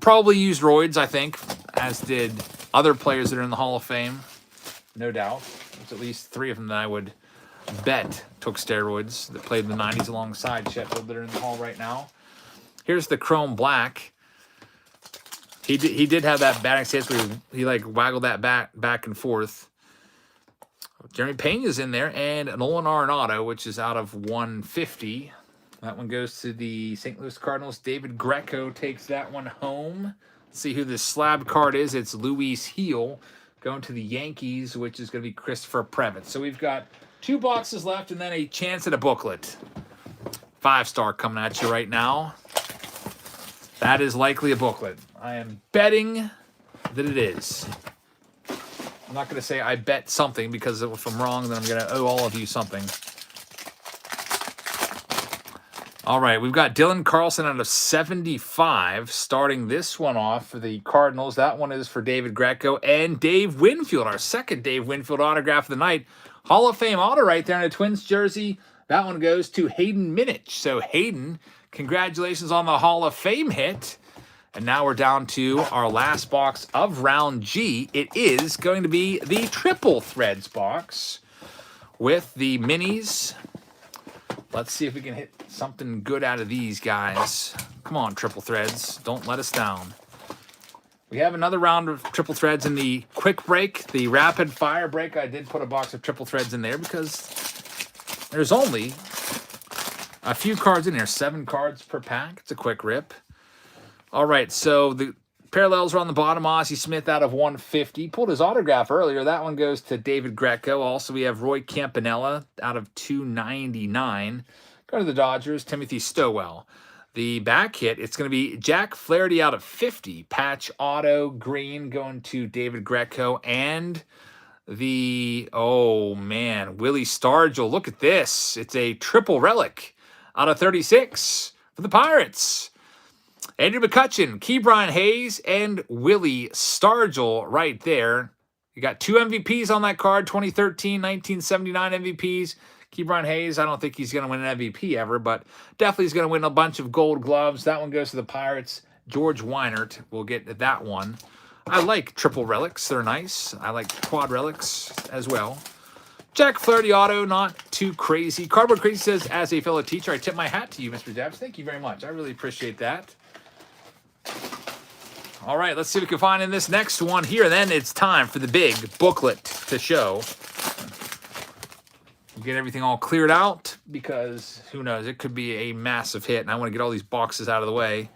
Probably used roids, I think, as did other players that are in the Hall of Fame. No doubt. There's at least 3 of them that I would bet took steroids that played in the 90s alongside Sheffield that are in the Hall right now. Here's the Chrome Black. He did have that batting stance where he like waggled that back and forth. Jeremy Pena's in there, and Nolan Arenado, which is out of 150. That one goes to the St. Louis Cardinals. David Greco takes that one home. Let's see who this slab card is. It's Luis Heel going to the Yankees, which is going to be Christopher Previtt. So we've got 2 boxes left and then a chance at a booklet. 5-star coming at you right now. That is likely a booklet. I am betting that it is. I'm not going to say I bet something, because if I'm wrong, then I'm going to owe all of you something. All right, we've got Dylan Carlson out of 75, starting this one off for the Cardinals. That one is for David Greco and Dave Winfield, our second Dave Winfield autograph of the night. Hall of Fame auto right there in a Twins jersey. That one goes to Hayden Minich. So Hayden, congratulations on the Hall of Fame hit. And now we're down to our last box of round G. It is going to be the Triple Threads box with the minis. Let's see if we can hit something good out of these guys. Come on, Triple Threads. Don't let us down. We have another round of Triple Threads in the quick break, the rapid fire break. I did put a box of Triple Threads in there because there's only a few cards in here. 7 cards per pack. It's a quick rip. All right, so the parallels are on the bottom. Ozzie Smith out of 150. Pulled his autograph earlier. That one goes to David Greco. Also, we have Roy Campanella out of 299. Go to the Dodgers, Timothy Stowell. The back hit, it's going to be Jack Flaherty out of 50. Patch auto green going to David Greco. And the, oh man, Willie Stargell. Look at this. It's a triple relic out of 36 for the Pirates. Andrew McCutchen, Ke'Bryan Hayes, and Willie Stargell right there. You got 2 MVPs on that card, 2013, 1979 MVPs. Ke'Bryan Hayes, I don't think he's going to win an MVP ever, but definitely he's going to win a bunch of gold gloves. That one goes to the Pirates. George Weinert will get that one. I like triple relics. They're nice. I like quad relics as well. Jack Flaherty auto, not too crazy. Cardboard Crazy says, as a fellow teacher, I tip my hat to you, Mr. Debs. Thank you very much. I really appreciate that. All right, let's see what we can find in this next one here. Then it's time for the big booklet to show. We'll get everything all cleared out because who knows, it could be a massive hit. And I want to get all these boxes out of the way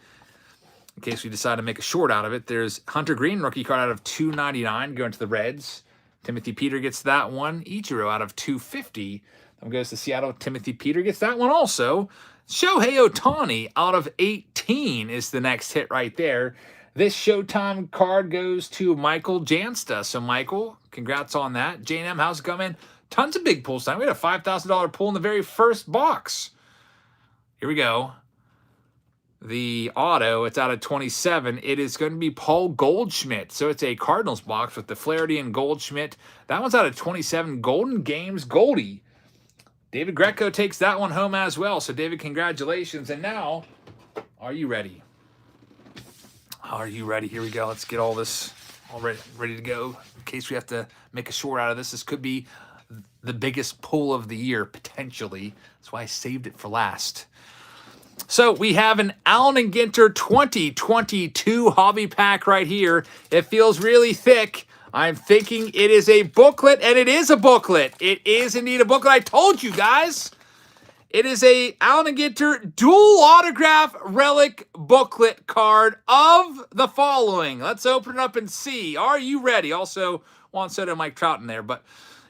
in case we decide to make a short out of it. There's Hunter Green, rookie card out of 299 going to the Reds. Timothy Peter gets that one. Ichiro out of 250. Then goes to Seattle. Timothy Peter gets that one also. Shohei Ohtani out of 18 is the next hit right there. This Showtime card goes to Michael Jansta. So, Michael, congrats on that. J&M, how's it coming? Tons of big pulls tonight. We had a $5,000 pull in the very first box. Here we go. The auto, it's out of 27. It is going to be Paul Goldschmidt. So it's a Cardinals box with the Flaherty and Goldschmidt. That one's out of 27. Golden Games Goldie. David Greco takes that one home as well. So, David, congratulations. And now, are you ready? Are you ready? Here we go. Let's get all this all ready to go. In case we have to make a short out of this. This could be the biggest pull of the year, potentially. That's why I saved it for last. So we have an Allen and Ginter 2022 hobby pack right here. It feels really thick. I'm thinking it is a booklet, and it is a booklet. It is indeed a booklet. I told you guys. It is a Allen and Ginter dual autograph relic booklet card of the following. Let's open it up and see. Are you ready? Also, Juan Soto and Mike Trout in there, but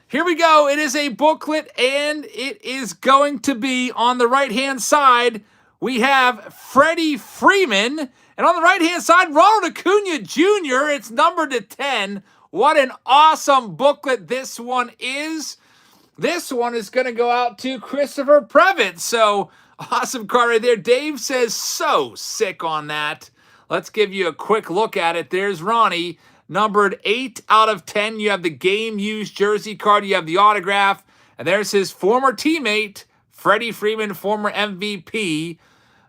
here we go. It is a booklet, and it is going to be on the right-hand side. We have Freddie Freeman, and on the right-hand side, Ronald Acuna Jr. It's numbered to 10. What an awesome booklet this one is. This one is going to go out to Christopher Previtt. So, awesome card right there. Dave says so sick on that. Let's give you a quick look at it. There's Ronnie, numbered 8 out of 10. You have the game-used jersey card. You have the autograph. And there's his former teammate, Freddie Freeman, former MVP.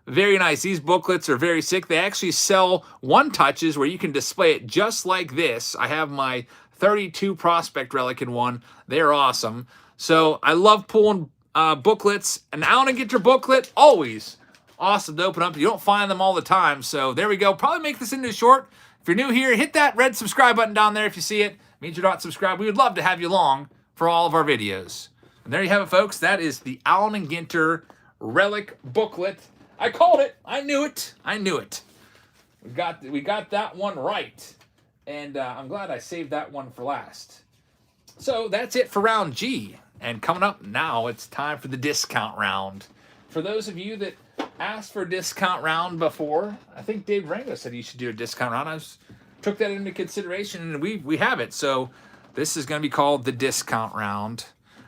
Very nice. These booklets are very sick. They actually sell one-touches where you can display it just like this. I have my 32 prospect relic in one. They're awesome. So I love pulling booklets. An Allen and Ginter booklet, always awesome to open up. You don't find them all the time. So there we go. Probably make this into a short. If you're new here, hit that red subscribe button down there if you see it. It means you're not subscribed. We would love to have you along for all of our videos. And there you have it, folks. That is the Allen and Ginter relic booklet. I called it. I knew it. I knew it. We got that one right. And I'm glad I saved that one for last. So that's it for round G. And coming up now, it's time for the discount round. For those of you that asked for a discount round before, I think Dave Rango said you should do a discount round. I took that into consideration, and we have it. So this is going to be called the discount round.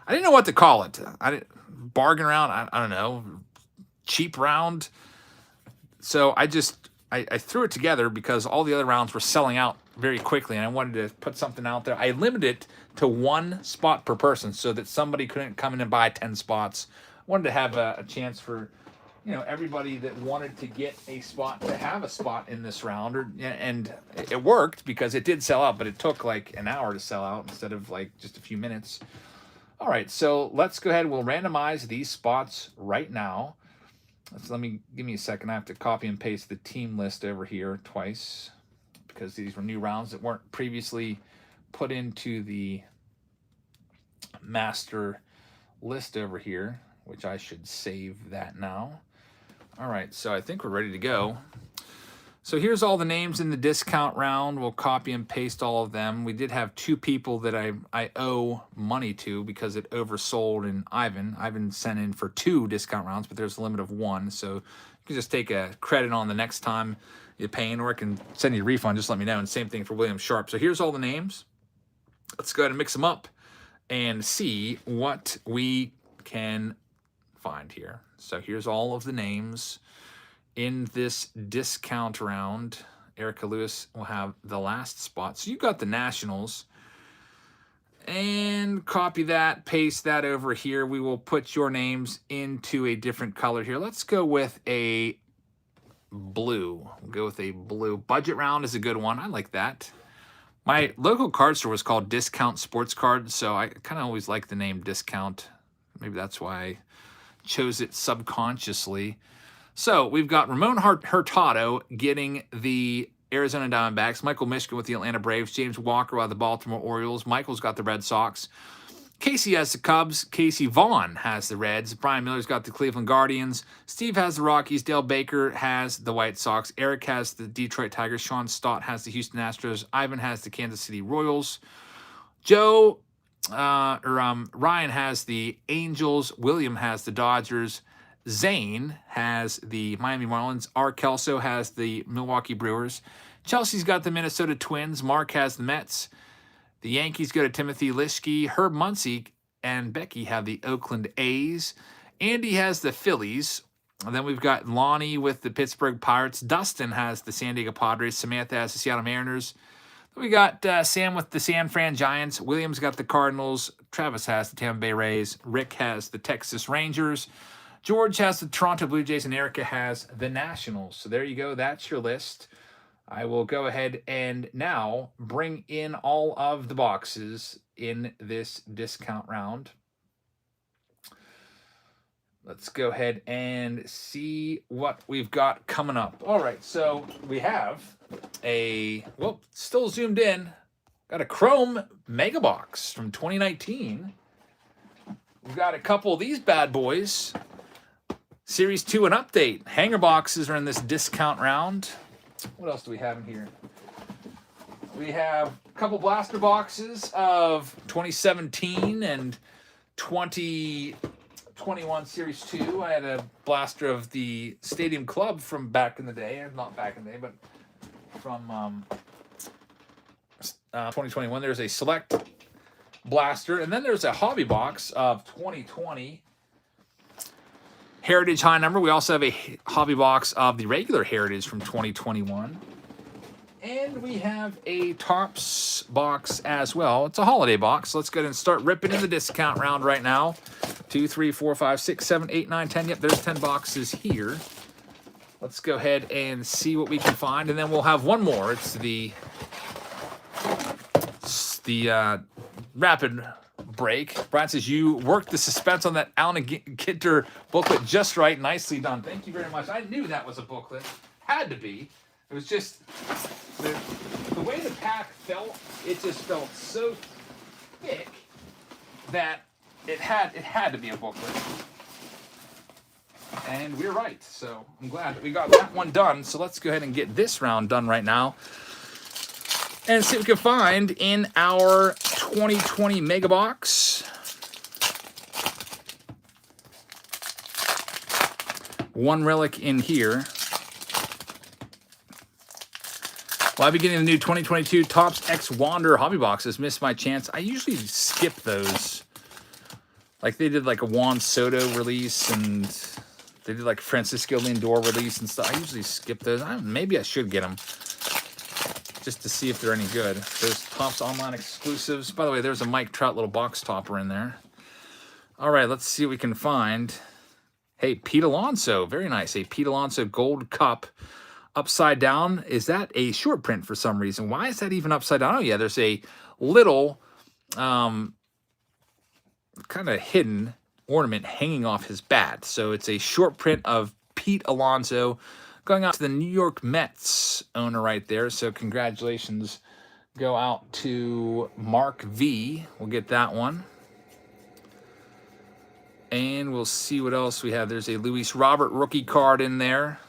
I didn't know what to call it. Bargain round, I don't know. Cheap round. So I threw it together because all the other rounds were selling out very quickly, and I wanted to put something out there. I limited it to 1 spot per person so that somebody couldn't come in and buy 10 spots. I wanted to have a chance for, everybody that wanted to get a spot to have a spot in this round. And it worked because it did sell out, but it took like an hour to sell out instead of like just a few minutes. All right, so let's go ahead. We'll randomize these spots right now. Give me a second. I have to copy and paste the team list over here twice because these were new rounds that weren't previously put into the master list over here, which I should save that now. All right, so I think we're ready to go. So here's all the names in the discount round. We'll copy and paste all of them. We did have 2 people that I owe money to because it oversold in Ivan. Ivan sent in for 2 discount rounds, but there's a limit of 1. So you can just take a credit on the next time you're paying, or I can send you a refund. Just let me know. And same thing for William Sharp. So here's all the names. Let's go ahead and mix them up and see what we can find here. So here's all of the names in this discount round. Erica Lewis will have the last spot. So you got the Nationals. And copy that, paste that over here. We will put your names into a different color here. Let's go with a blue. We'll go with a blue. Budget round is a good one. I like that. My local card store was called Discount Sports Cards, so I kind of always like the name Discount. Maybe that's why I chose it subconsciously. So we've got Ramon Hurtado getting the Arizona Diamondbacks, Michael Mishkin with the Atlanta Braves, James Walker with the Baltimore Orioles, Michael's got the Red Sox, Casey has the Cubs, Casey Vaughn has the Reds, Brian Miller's got the Cleveland Guardians, Steve has the Rockies, Dale Baker has the White Sox, Eric has the Detroit Tigers, Sean Stott has the Houston Astros, Ivan has the Kansas City Royals, Ryan has the Angels, William has the Dodgers, Zane has the Miami Marlins, R. Kelso has the Milwaukee Brewers, Chelsea's got the Minnesota Twins, Mark has the Mets, the Yankees go to Timothy Lischke, Herb Muncy and Becky have the Oakland A's, Andy has the Phillies, and then we've got Lonnie with the Pittsburgh Pirates, Dustin has the San Diego Padres, Samantha has the Seattle Mariners, we got Sam with the San Fran Giants, William's got the Cardinals, Travis has the Tampa Bay Rays, Rick has the Texas Rangers, George has the Toronto Blue Jays, and Erica has the Nationals. So there you go. That's your list. I will go ahead and now bring in all of the boxes in this discount round. Let's go ahead and see what we've got coming up. All right, so we have still zoomed in. Got a Chrome Mega Box from 2019. We've got a couple of these bad boys. Series 2 and update. Hanger boxes are in this discount round. What else do we have in here? We have a couple blaster boxes of 2017 and 2021 Series 2. I had a blaster of the Stadium Club from back in the day. Not back in the day, but from 2021. There's a select blaster. And then there's a hobby box of 2020 Heritage High Number. We also have a hobby box of the regular Heritage from 2021. And we have a Topps box as well. It's a holiday box. Let's go ahead and start ripping in the discount round right now. 2, 3, 4, 5, 6, 7, 8, 9, 10. Yep, there's 10 boxes here. Let's go ahead and see what we can find. And then we'll have one more. It's the rapid break. Brian says, you worked the suspense on that Alan Ginter booklet just right. Nicely done. Thank you very much. I knew that was a booklet. Had to be. It was just the way the pack felt. It just felt so thick that it had to be a booklet. And we're right. So I'm glad that we got that one done. So let's go ahead and get this round done right now and see what we can find in our 2020 Mega Box. One relic in here. Well, I'll be getting the new 2022 Topps X Wander hobby boxes. Missed my chance. I usually skip those. Like they did like a Juan Soto release, and they did like Francisco Lindor release and stuff. I usually skip those. Maybe I should get them just to see if they're any good. There's Topps online exclusives. By the way, there's a Mike Trout little box topper in there. All right, let's see what we can find. Hey, Pete Alonso. Very nice. A Pete Alonso Gold Cup. Upside down. Is that a short print for some reason? Why is that even upside down? Oh yeah, there's a little kind of hidden ornament hanging off his bat. So it's a short print of Pete Alonso going out to the New York Mets owner right there. So congratulations go out to Mark V. We'll get that one. And we'll see what else we have. There's a Luis Robert rookie card in there.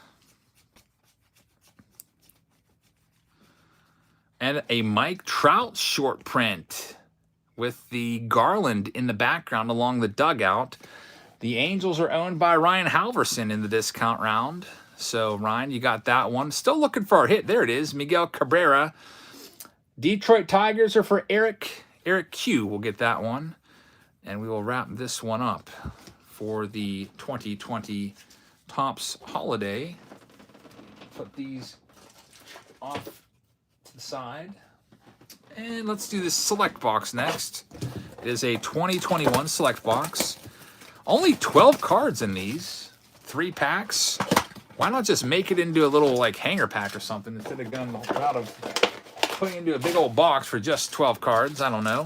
And a Mike Trout short print with the garland in the background along the dugout. The Angels are owned by Ryan Halverson in the discount round. So, Ryan, you got that one. Still looking for our hit. There it is. Miguel Cabrera. Detroit Tigers are for Eric Q. We'll get that one. And we will wrap this one up for the 2020 Topps Holiday. Put these off to the side. And let's do this select box next. It is a 2021 select box. Only 12 cards in these. 3 packs. Why not just make it into a little like hanger pack or something instead of going out of putting into a big old box for just 12 cards? I don't know.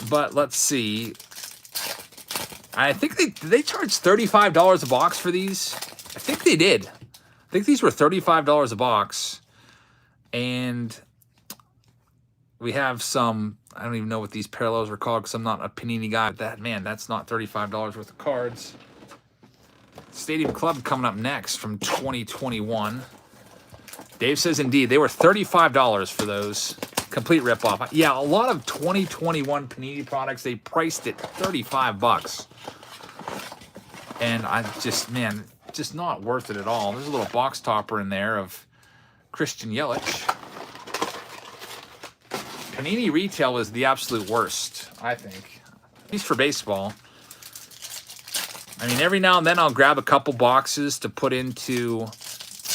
But let's see. I think they charged $35 a box for these. I think they did. I think these were $35 a box. And we have some, I don't even know what these parallels are called because I'm not a Panini guy. But that's not $35 worth of cards. Stadium Club coming up next from 2021. Dave says, indeed, they were $35 for those. Complete ripoff. Yeah, a lot of 2021 Panini products, they priced it $35. And I just, just not worth it at all. There's a little box topper in there of Christian Yelich. Panini retail is the absolute worst, I think. At least for baseball. I mean, every now and then I'll grab a couple boxes to put into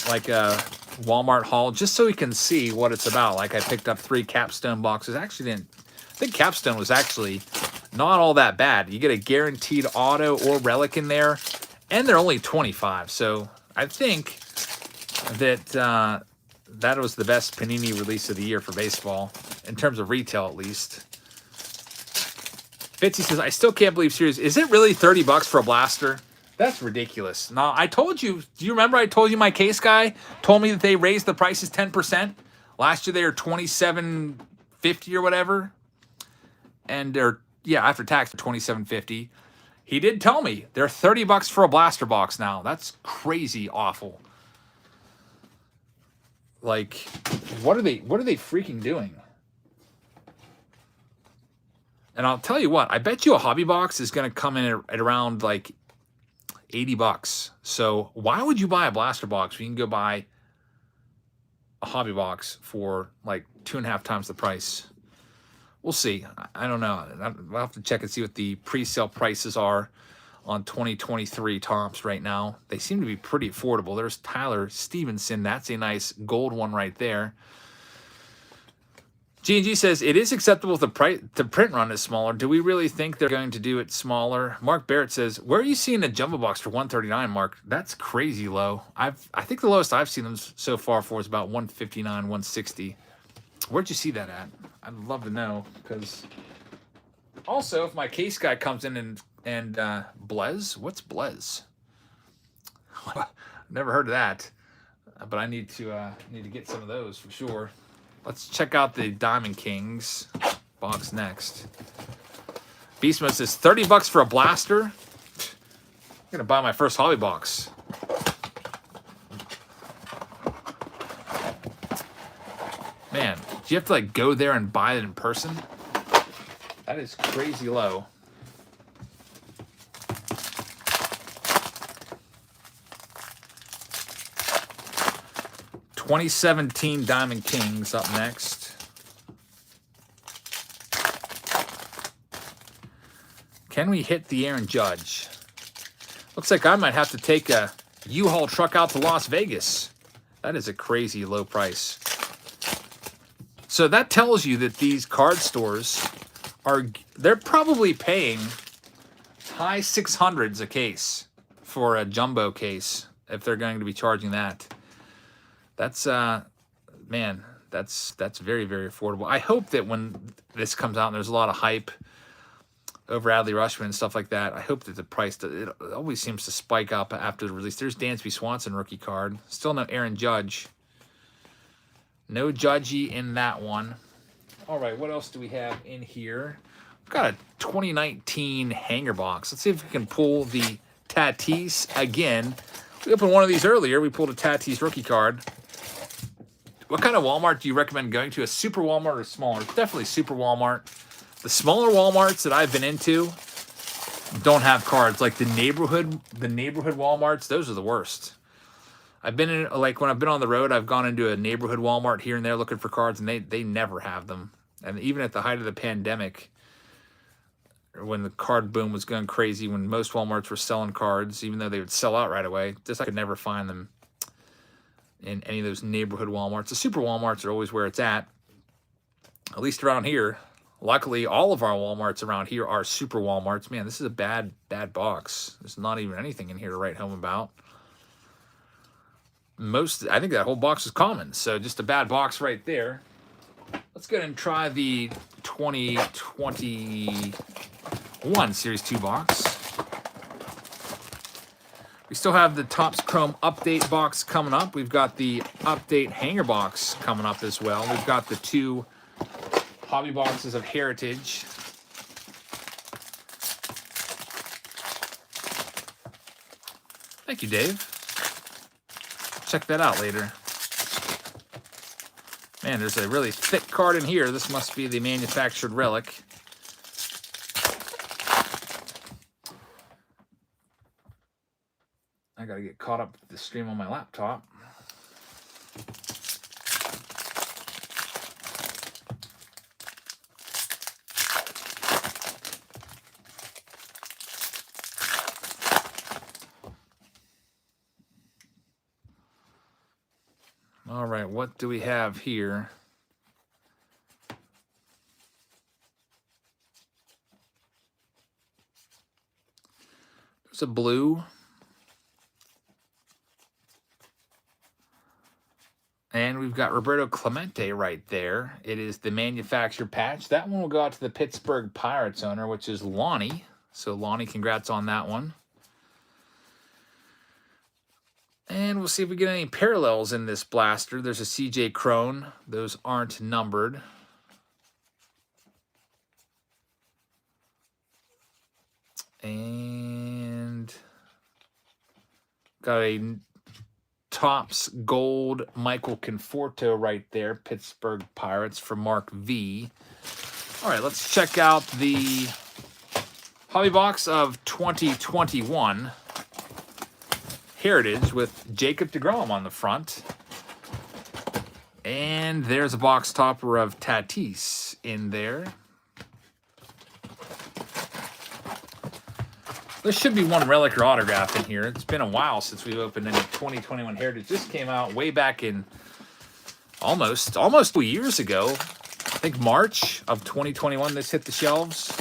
like a Walmart haul just so we can see what it's about. Like I picked up 3 Capstone boxes. Actually I think Capstone was actually not all that bad. You get a guaranteed auto or relic in there, and they're only $25. So I think that that was the best Panini release of the year for baseball, in terms of retail at least. Fitzy says, I still can't believe serious. Is it really $30 for a blaster? That's ridiculous. No, I told you. Do you remember I told you my case guy told me that they raised the prices 10%? Last year they were $27.50 or whatever. And they're, yeah, after tax, $27.50. He did tell me they're $30 for a blaster box now. That's crazy awful. Like, what are they freaking doing? And I'll tell you what, I bet you a hobby box is going to come in at around like $80. So why would you buy a blaster box when you can go buy a hobby box for like 2.5 times the price? We'll see. I don't know. I'll have to check and see what the pre-sale prices are on 2023 Topps right now. They seem to be pretty affordable. There's Tyler Stevenson. That's a nice gold one right there. G&G says, it is acceptable if the print run is smaller. Do we really think they're going to do it smaller? Mark Barrett says, where are you seeing a jumbo box for $139, Mark? That's crazy low. I think the lowest I've seen them so far for is about $159, $160. Where'd you see that at? I'd love to know, because also if my case guy comes in and Blez? What's Blez? Never heard of that, but I need to get some of those for sure. Let's check out the Diamond Kings box next. Beastmo says $30 for a blaster. I'm gonna buy my first hobby box. Man, do you have to like go there and buy it in person? That is crazy low. '17 Diamond Kings up next. Can we hit the Aaron Judge? Looks like I might have to take a U-Haul truck out to Las Vegas. That is a crazy low price. So that tells you that these card stores they're probably paying high 600s a case for a jumbo case if they're going to be charging that. That's man, that's very, very affordable. I hope that when this comes out and there's a lot of hype over Adley Rushman and stuff like that, I hope that the price, it always seems to spike up after the release. There's Dansby Swanson rookie card. Still no Aaron Judge. No Judgy in that one. All right, what else do we have in here? We've got a 2019 hanger box. Let's see if we can pull the Tatis again. We opened one of these earlier. We pulled a Tatis rookie card. What kind of Walmart do you recommend going to? A super Walmart or smaller? Definitely super Walmart. The smaller Walmarts that I've been into don't have cards. Like the neighborhood Walmarts, those are the worst. I've been in, like when I've been on the road, I've gone into a neighborhood Walmart here and there looking for cards, and they never have them. And even at the height of the pandemic, when the card boom was going crazy, when most Walmarts were selling cards, even though they would sell out right away, just I could never find them in any of those neighborhood Walmarts. The super Walmarts are always where it's at least around here. Luckily, all of our Walmarts around here are super Walmarts. Man, this is a bad box. There's not even anything in here to write home about. I think that whole box is common, so just a bad box right there. Let's go ahead and try the 2021 Series 2 box. We still have the Topps Chrome update box coming up. We've got the update hanger box coming up as well. We've got the 2 hobby boxes of Heritage. Thank you, Dave. Check that out later. Man, there's a really thick card in here. This must be the manufactured relic. I gotta get caught up with the stream on my laptop. All right, what do we have here? There's a blue. And And we've got Roberto Clemente right there. It is the manufacturer patch. That one will go out to the Pittsburgh Pirates owner, which is Lonnie. So, Lonnie, congrats on that one. And we'll see if we get any parallels in this blaster. There's a CJ Crone. Those aren't numbered. And got a Topps Gold Michael Conforto right there. Pittsburgh Pirates for Mark V. All right, let's check out the hobby box of 2021. Heritage with Jacob deGrom on the front. And there's a box topper of Tatis in there. There should be one relic or autograph in here. It's been a while since we've opened any 2021 Heritage. This came out way back in almost 2 years ago. I think March of 2021 this hit the shelves.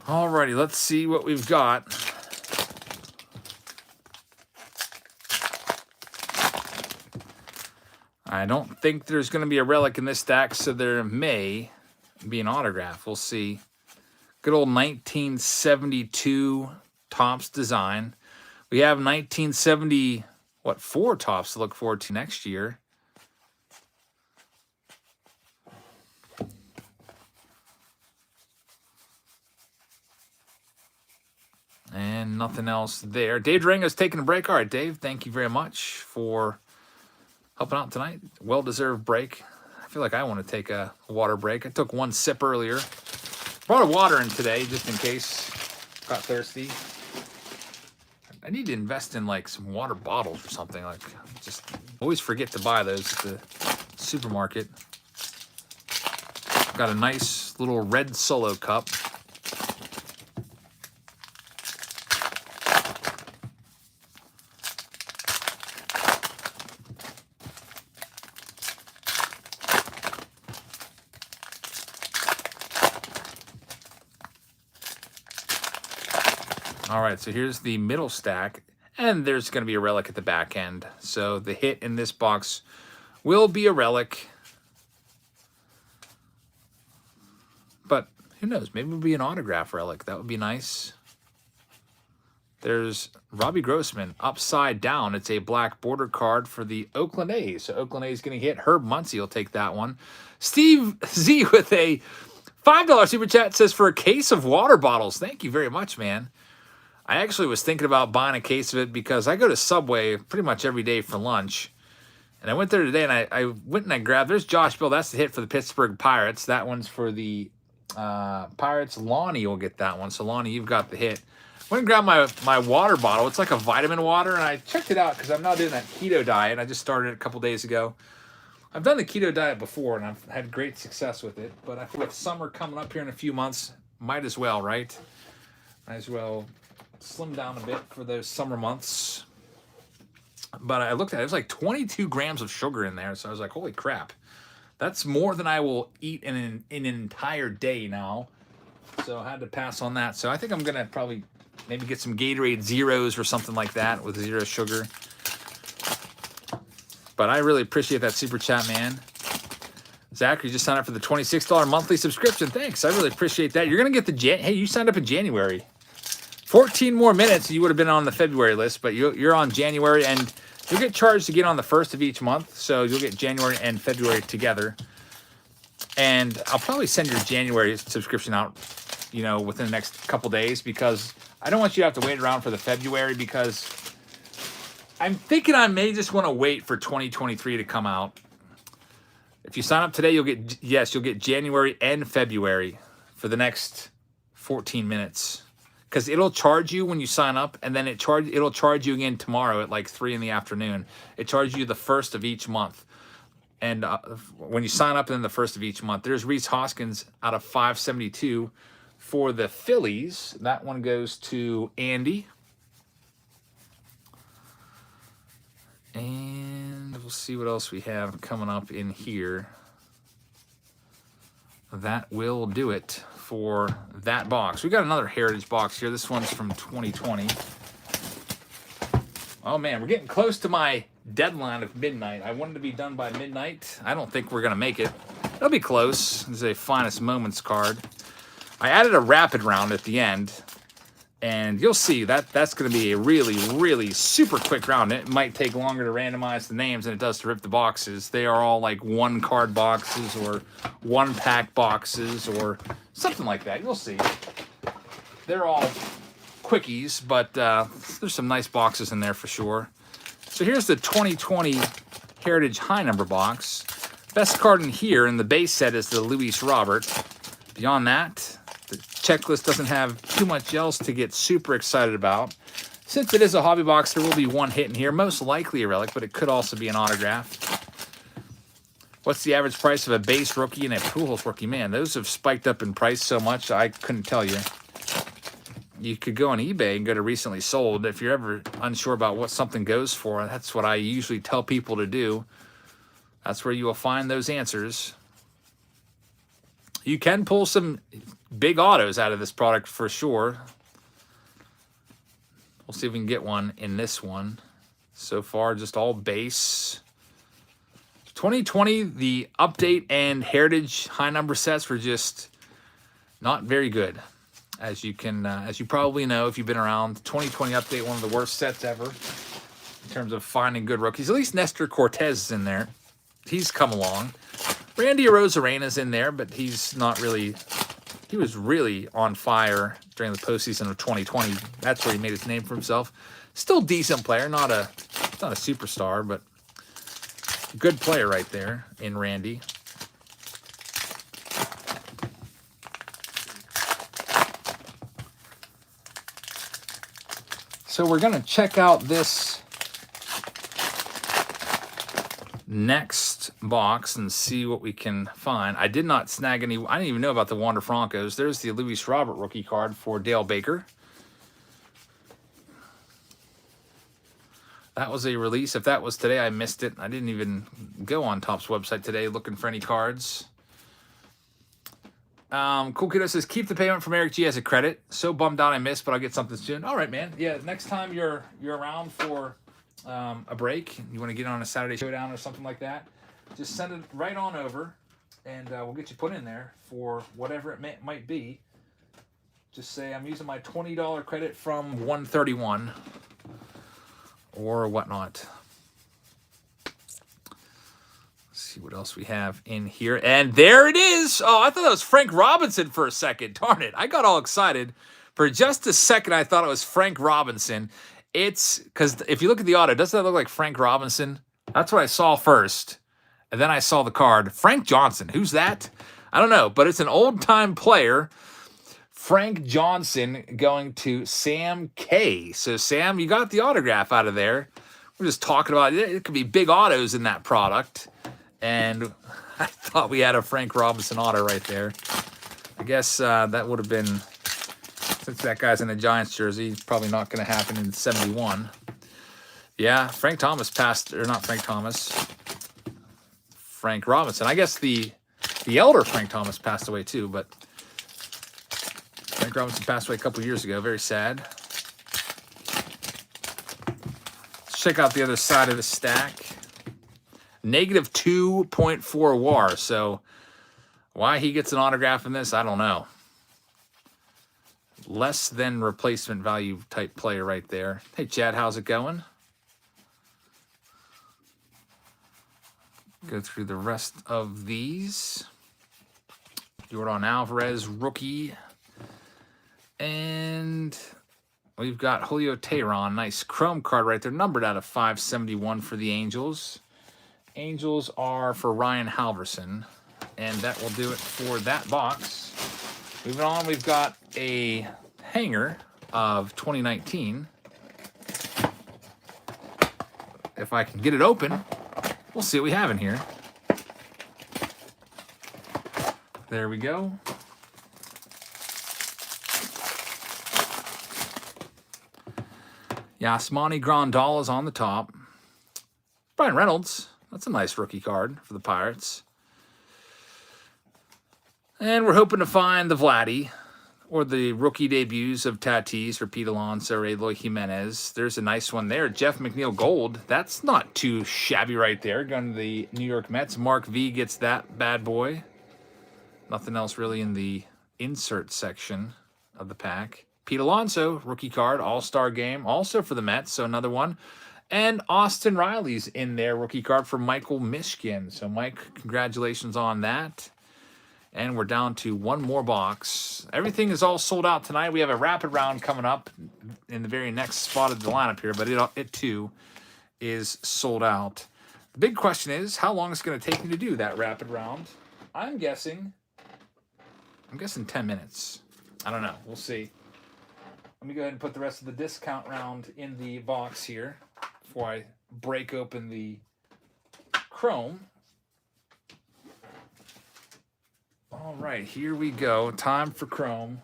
Alrighty, let's see what we've got. I don't think there's going to be a relic in this stack, so there may be an autograph. We'll see. Good old 1972 Topps design. We have 1974 Topps to look forward to next year. And nothing else there. Dave Durango's taking a break. All right, Dave, thank you very much for helping out tonight. Well-deserved break. I feel like I want to take a water break. I took one sip earlier. Brought a water in today just in case. Got thirsty. I need to invest in like some water bottles or something. Like, just always forget to buy those at the supermarket. Got a nice little red Solo cup. All right, so here's the middle stack, and there's going to be a relic at the back end. So the hit in this box will be a relic. But who knows? Maybe it'll be an autograph relic. That would be nice. There's Robbie Grossman, upside down. It's a black border card for the Oakland A's. So Oakland A's going to hit. Herb Muncy will take that one. Steve Z with a $5 super chat says, for a case of water bottles. Thank you very much, man. I actually was thinking about buying a case of it because I go to Subway pretty much every day for lunch. And I went there today, and I went and I grabbed, there's Josh Bill. That's the hit for the Pittsburgh Pirates. That one's for the Pirates. Lonnie will get that one. So, Lonnie, you've got the hit. I went and grabbed my water bottle. It's like a vitamin water, and I checked it out because I'm now doing that keto diet. I just started it a couple days ago. I've done the keto diet before, and I've had great success with it. But I feel like summer coming up here in a few months, might as well, right? Might as well slim down a bit for those summer months. But I looked at it, it was like 22 grams of sugar in there. So I was like, holy crap. That's more than I will eat in an entire day now. So I had to pass on that. So I think I'm going to probably maybe get some Gatorade Zeros or something like that with zero sugar. But I really appreciate that super chat, man. Zachary just signed up for the $26 monthly subscription. Thanks. I really appreciate that. You're going to get the hey, you signed up in January. 14 more minutes, you would have been on the February list, but you're on January, and you'll get charged to get on the first of each month. So you'll get January and February together. And I'll probably send your January subscription out, you know, within the next couple days, because I don't want you to have to wait around for the February, because I'm thinking I may just want to wait for 2023 to come out. If you sign up today, you'll get January and February for the next 14 minutes. Because it'll charge you when you sign up, and then it'll charge you again tomorrow at like 3 in the afternoon. It charges you the first of each month. And when you sign up, then the first of each month. There's Reese Hoskins out of 572 for the Phillies. That one goes to Andy. And we'll see what else we have coming up in here. That will do it for that box. We got another Heritage box here. This one's from 2020. Oh man, we're getting close to my deadline of midnight. I wanted to be done by midnight. I don't think we're gonna make it. It'll be close. This is a Finest Moments card. I added a rapid round at the end, and you'll see that that's gonna be a really, really super quick round. It might take longer to randomize the names than it does to rip the boxes. They are all like 1 card boxes or 1 pack boxes or something like that. You'll see. They're all quickies, but there's some nice boxes in there for sure. So here's the 2020 Heritage High Number box. Best card in here in the base set is the Luis Robert. Beyond that, the checklist doesn't have too much else to get super excited about. Since it is a hobby box, there will be 1 hit in here, most likely a relic, but it could also be an autograph. What's the average price of a base rookie and a Pujols rookie? Man, those have spiked up in price so much, I couldn't tell you. You could go on eBay and go to recently sold. If you're ever unsure about what something goes for, that's what I usually tell people to do. That's where you will find those answers. You can pull some big autos out of this product for sure. We'll see if we can get one in this one. So far, just all base. 2020, the update and Heritage High Number sets were just not very good. As you probably know, if you've been around, 2020 update, one of the worst sets ever in terms of finding good rookies. At least Nestor Cortez is in there. He's come along. Randy Arozarena's in there, but he's not really. He was really on fire during the postseason of 2020. That's where he made his name for himself. Still decent player, not a superstar, but good player right there in Randy. So we're going to check out this next box and see what we can find. I did not snag any. I didn't even know about the Wander Francos. There's the Luis Robert rookie card for Dale Baker. That was a release. If that was today, I missed it. I didn't even go on Topps website today looking for any cards. Cool Kiddo says, keep the payment from Eric G as a credit. So bummed out I missed, but I'll get something soon. All right, man. Yeah, next time you're around for a break, you want to get on a Saturday showdown or something like that, just send it right on over, and we'll get you put in there for whatever it might be. Just say, I'm using my $20 credit from 131 or whatnot. See what else we have in here. And there it is. Oh, I thought that was Frank Robinson for a second. Darn it. I got all excited. For just a second, I thought it was Frank Robinson. It's because if you look at the auto, doesn't that look like Frank Robinson? That's what I saw first. And then I saw the card. Frank Johnson. Who's that? I don't know, but it's an old-time player. Frank Johnson going to Sam K. So, Sam, you got the autograph out of there. We're just talking about it could be big autos in that product. And I thought we had a Frank Robinson auto right there. I guess that would have been, since that guy's in a Giants jersey, it's probably not going to happen in 71. Yeah, Frank Thomas passed, or not Frank Thomas, Frank Robinson. I guess the elder Frank Thomas passed away too, but Frank Robinson passed away a couple years ago. Very sad. Let's check out the other side of the stack. Negative 2.4 WAR. So why he gets an autograph in this, I don't know. Less than replacement value type player right there. Hey, Chad, how's it going? Go through the rest of these. Jordan Alvarez, rookie. And we've got Julio Teheran. Nice chrome card right there. Numbered out of 571 for the Angels. Angels are for Ryan Halverson. And that will do it for that box. Moving on, we've got a hanger of 2019. If I can get it open, we'll see what we have in here. There we go. Yasmani Grandal is on the top. Brian Reynolds. That's a nice rookie card for the Pirates. And we're hoping to find the Vladdy or the rookie debuts of Tatis or Pete Alonso or Eloy Jimenez. There's a nice one there. Jeff McNeil Gold. That's not too shabby right there. Going to the New York Mets. Mark V gets that bad boy. Nothing else really in the insert section of the pack. Pete Alonso, rookie card, all-star game, also for the Mets, so another one. And Austin Riley's in there, rookie card for Michael Mishkin. So, Mike, congratulations on that. And we're down to one more box. Everything is all sold out tonight. We have a rapid round coming up in the very next spot of the lineup here, but it too is sold out. The big question is, how long is it going to take me to do that rapid round? I'm guessing 10 minutes. I don't know. We'll see. Let me go ahead and put the rest of the discount round in the box here before I break open the Chrome. All right, here we go. Time for Chrome.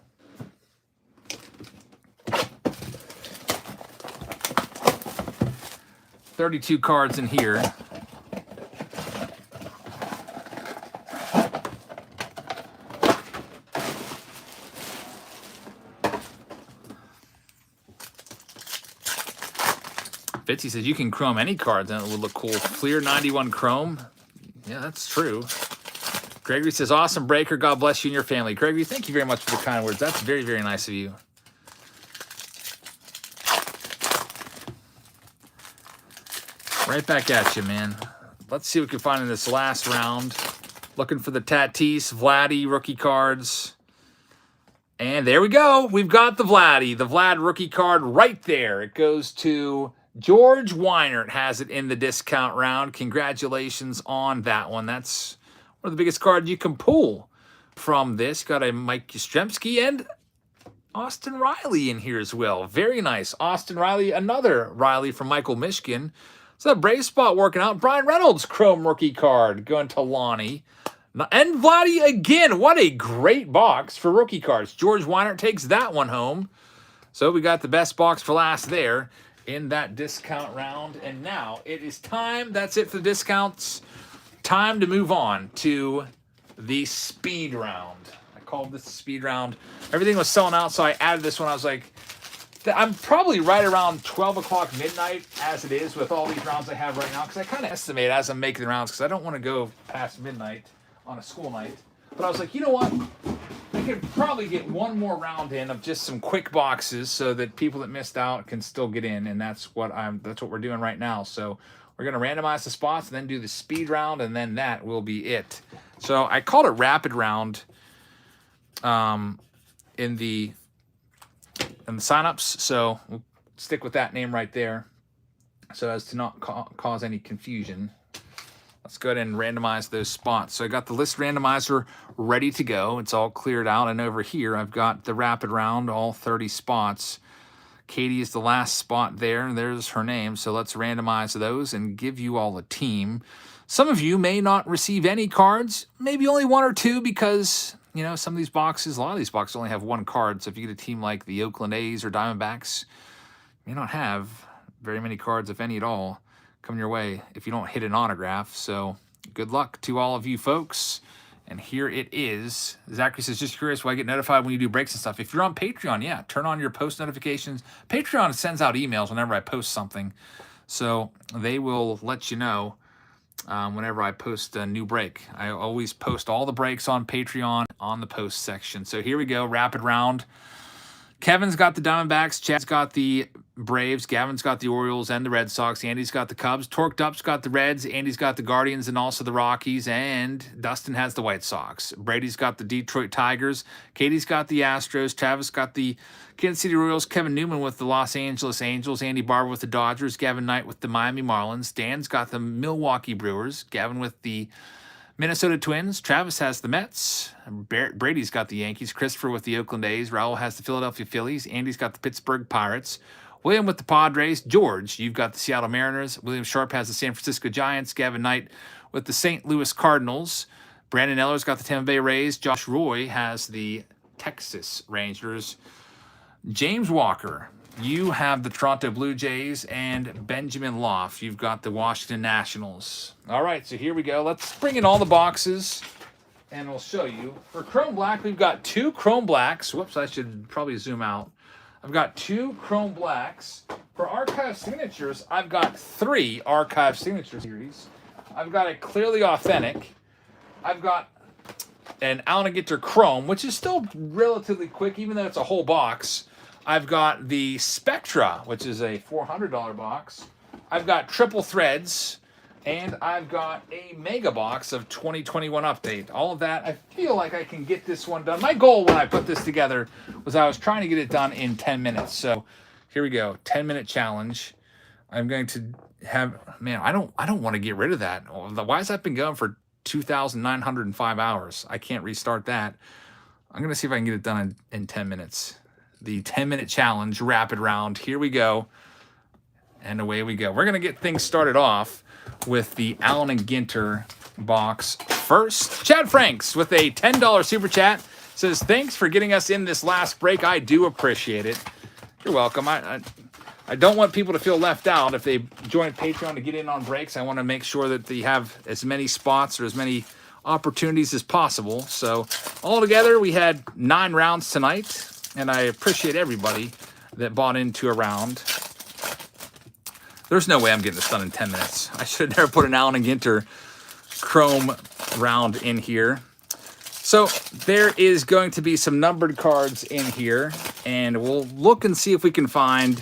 $32 cards in here. Fitzy says you can Chrome any cards and it would look cool. Clear 91 Chrome. Yeah, that's true. Gregory says, awesome breaker. God bless you and your family. Gregory, thank you very much for the kind words. That's very, very nice of you. Right back at you, man. Let's see what we can find in this last round. Looking for the Tatis, Vladdy rookie cards. And there we go. We've got the Vladdy. The Vlad rookie card right there. It goes to George Weinert. Has it in the discount round. Congratulations on that one. That's one of the biggest cards you can pull from this. Got a Mike Yastrzemski and Austin Riley in here as well. Very nice. Austin Riley, another Riley from Michael Mishkin. So that Brave spot working out. Brian Reynolds Chrome rookie card going to Lonnie. And Vladdy again. What a great box for rookie cards. George Weinert takes that one home. So we got the best box for last there in that discount round. And now it is time. That's it for the discounts. Time to move on to the speed round. I called this the speed round. Everything was selling out, so I added this one. I was like, I'm probably right around 12 o'clock midnight as it is with all these rounds I have right now, because I kind of estimate as I'm making the rounds, because I don't want to go past midnight on a school night. But I was like, you know what? I could probably get one more round in of just some quick boxes so that people that missed out can still get in, and that's what we're doing right now. So we're going to randomize the spots and then do the speed round, and then that will be it. So I called it rapid round in the signups, so we'll stick with that name right there so as to not cause any confusion. Let's go ahead and randomize those spots. So I got the list randomizer ready to go. It's all cleared out, and over here I've got the rapid round, all 30 spots. Katie is the last spot there, and there's her name. So let's randomize those and give you all a team. Some of you may not receive any cards, maybe only one or two, because, you know, some of these boxes, a lot of these boxes only have one card. So if you get a team like the Oakland A's or Diamondbacks, you may not have very many cards, if any at all, coming your way if you don't hit an autograph. So good luck to all of you folks. And here it is. Zachary says, just curious why I get notified when you do breaks and stuff. If you're on Patreon, yeah, turn on your post notifications. Patreon sends out emails whenever I post something. So they will let you know whenever I post a new break. I always post all the breaks on Patreon on the post section. So here we go, rapid round. Kevin's got the Diamondbacks. Chad's got the Braves. Gavin's got the Orioles and the Red Sox. Andy's got the Cubs. Torqued Up's got the Reds. Andy's got the Guardians and also the Rockies. And Dustin has the White Sox. Brady's got the Detroit Tigers. Katie's got the Astros. Travis got the Kansas City Royals. Kevin Newman with the Los Angeles Angels. Andy Barber with the Dodgers. Gavin Knight with the Miami Marlins. Dan's got the Milwaukee Brewers. Gavin with the Minnesota Twins. Travis has the Mets. Brady's got the Yankees. Christopher with the Oakland A's. Raul has the Philadelphia Phillies. Andy's got the Pittsburgh Pirates. William with the Padres. George, you've got the Seattle Mariners. William Sharp has the San Francisco Giants. Gavin Knight with the St. Louis Cardinals. Brandon Eller's got the Tampa Bay Rays. Josh Roy has the Texas Rangers. James Walker You have the Toronto Blue Jays, and Benjamin Loft, you've got the Washington Nationals. All right, so here we go. Let's bring in all the boxes, and we'll show you. For Chrome Black, we've got 2 Chrome Blacks. Whoops, I should probably zoom out. I've got 2 Chrome Blacks. For Archive Signatures, I've got 3 Archive Signature Series. I've got a Clearly Authentic. I've got an Allen & Ginter Chrome, which is still relatively quick, even though it's a whole box. I've got the Spectra, which is a $400 box. I've got Triple Threads, and I've got a mega box of 2021 Update. All of that, I feel like I can get this one done. My goal when I put this together was I was trying to get it done in 10 minutes. So here we go, 10-minute challenge. I'm going to have, man, I don't want to get rid of that. Why has that been going for 2,905 hours? I can't restart that. I'm going to see if I can get it done in 10 minutes. The 10-minute challenge, rapid round. Here we go. And away we go. We're going to get things started off with the Allen & Ginter box first. Chad Franks with a $10 super chat says, thanks for getting us in this last break. I do appreciate it. You're welcome. I don't want people to feel left out if they join Patreon to get in on breaks. I want to make sure that they have as many spots or as many opportunities as possible. So altogether, we had 9 rounds tonight. And I appreciate everybody that bought into a round. There's no way I'm getting this done in 10 minutes. I should have never put an Allen & Ginter Chrome round in here. So there is going to be some numbered cards in here. And we'll look and see if we can find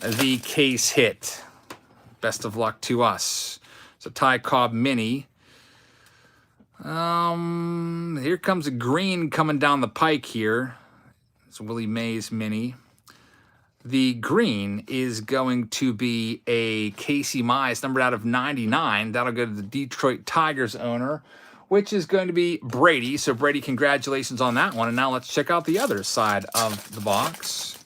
the case hit. Best of luck to us. It's a Ty Cobb Mini. Here comes a green coming down the pike here. It's Willie Mays Mini. The green is going to be a Casey Mize, numbered out of 99. That'll go to the Detroit Tigers owner, which is going to be Brady. So Brady, congratulations on that one. And now let's check out the other side of the box.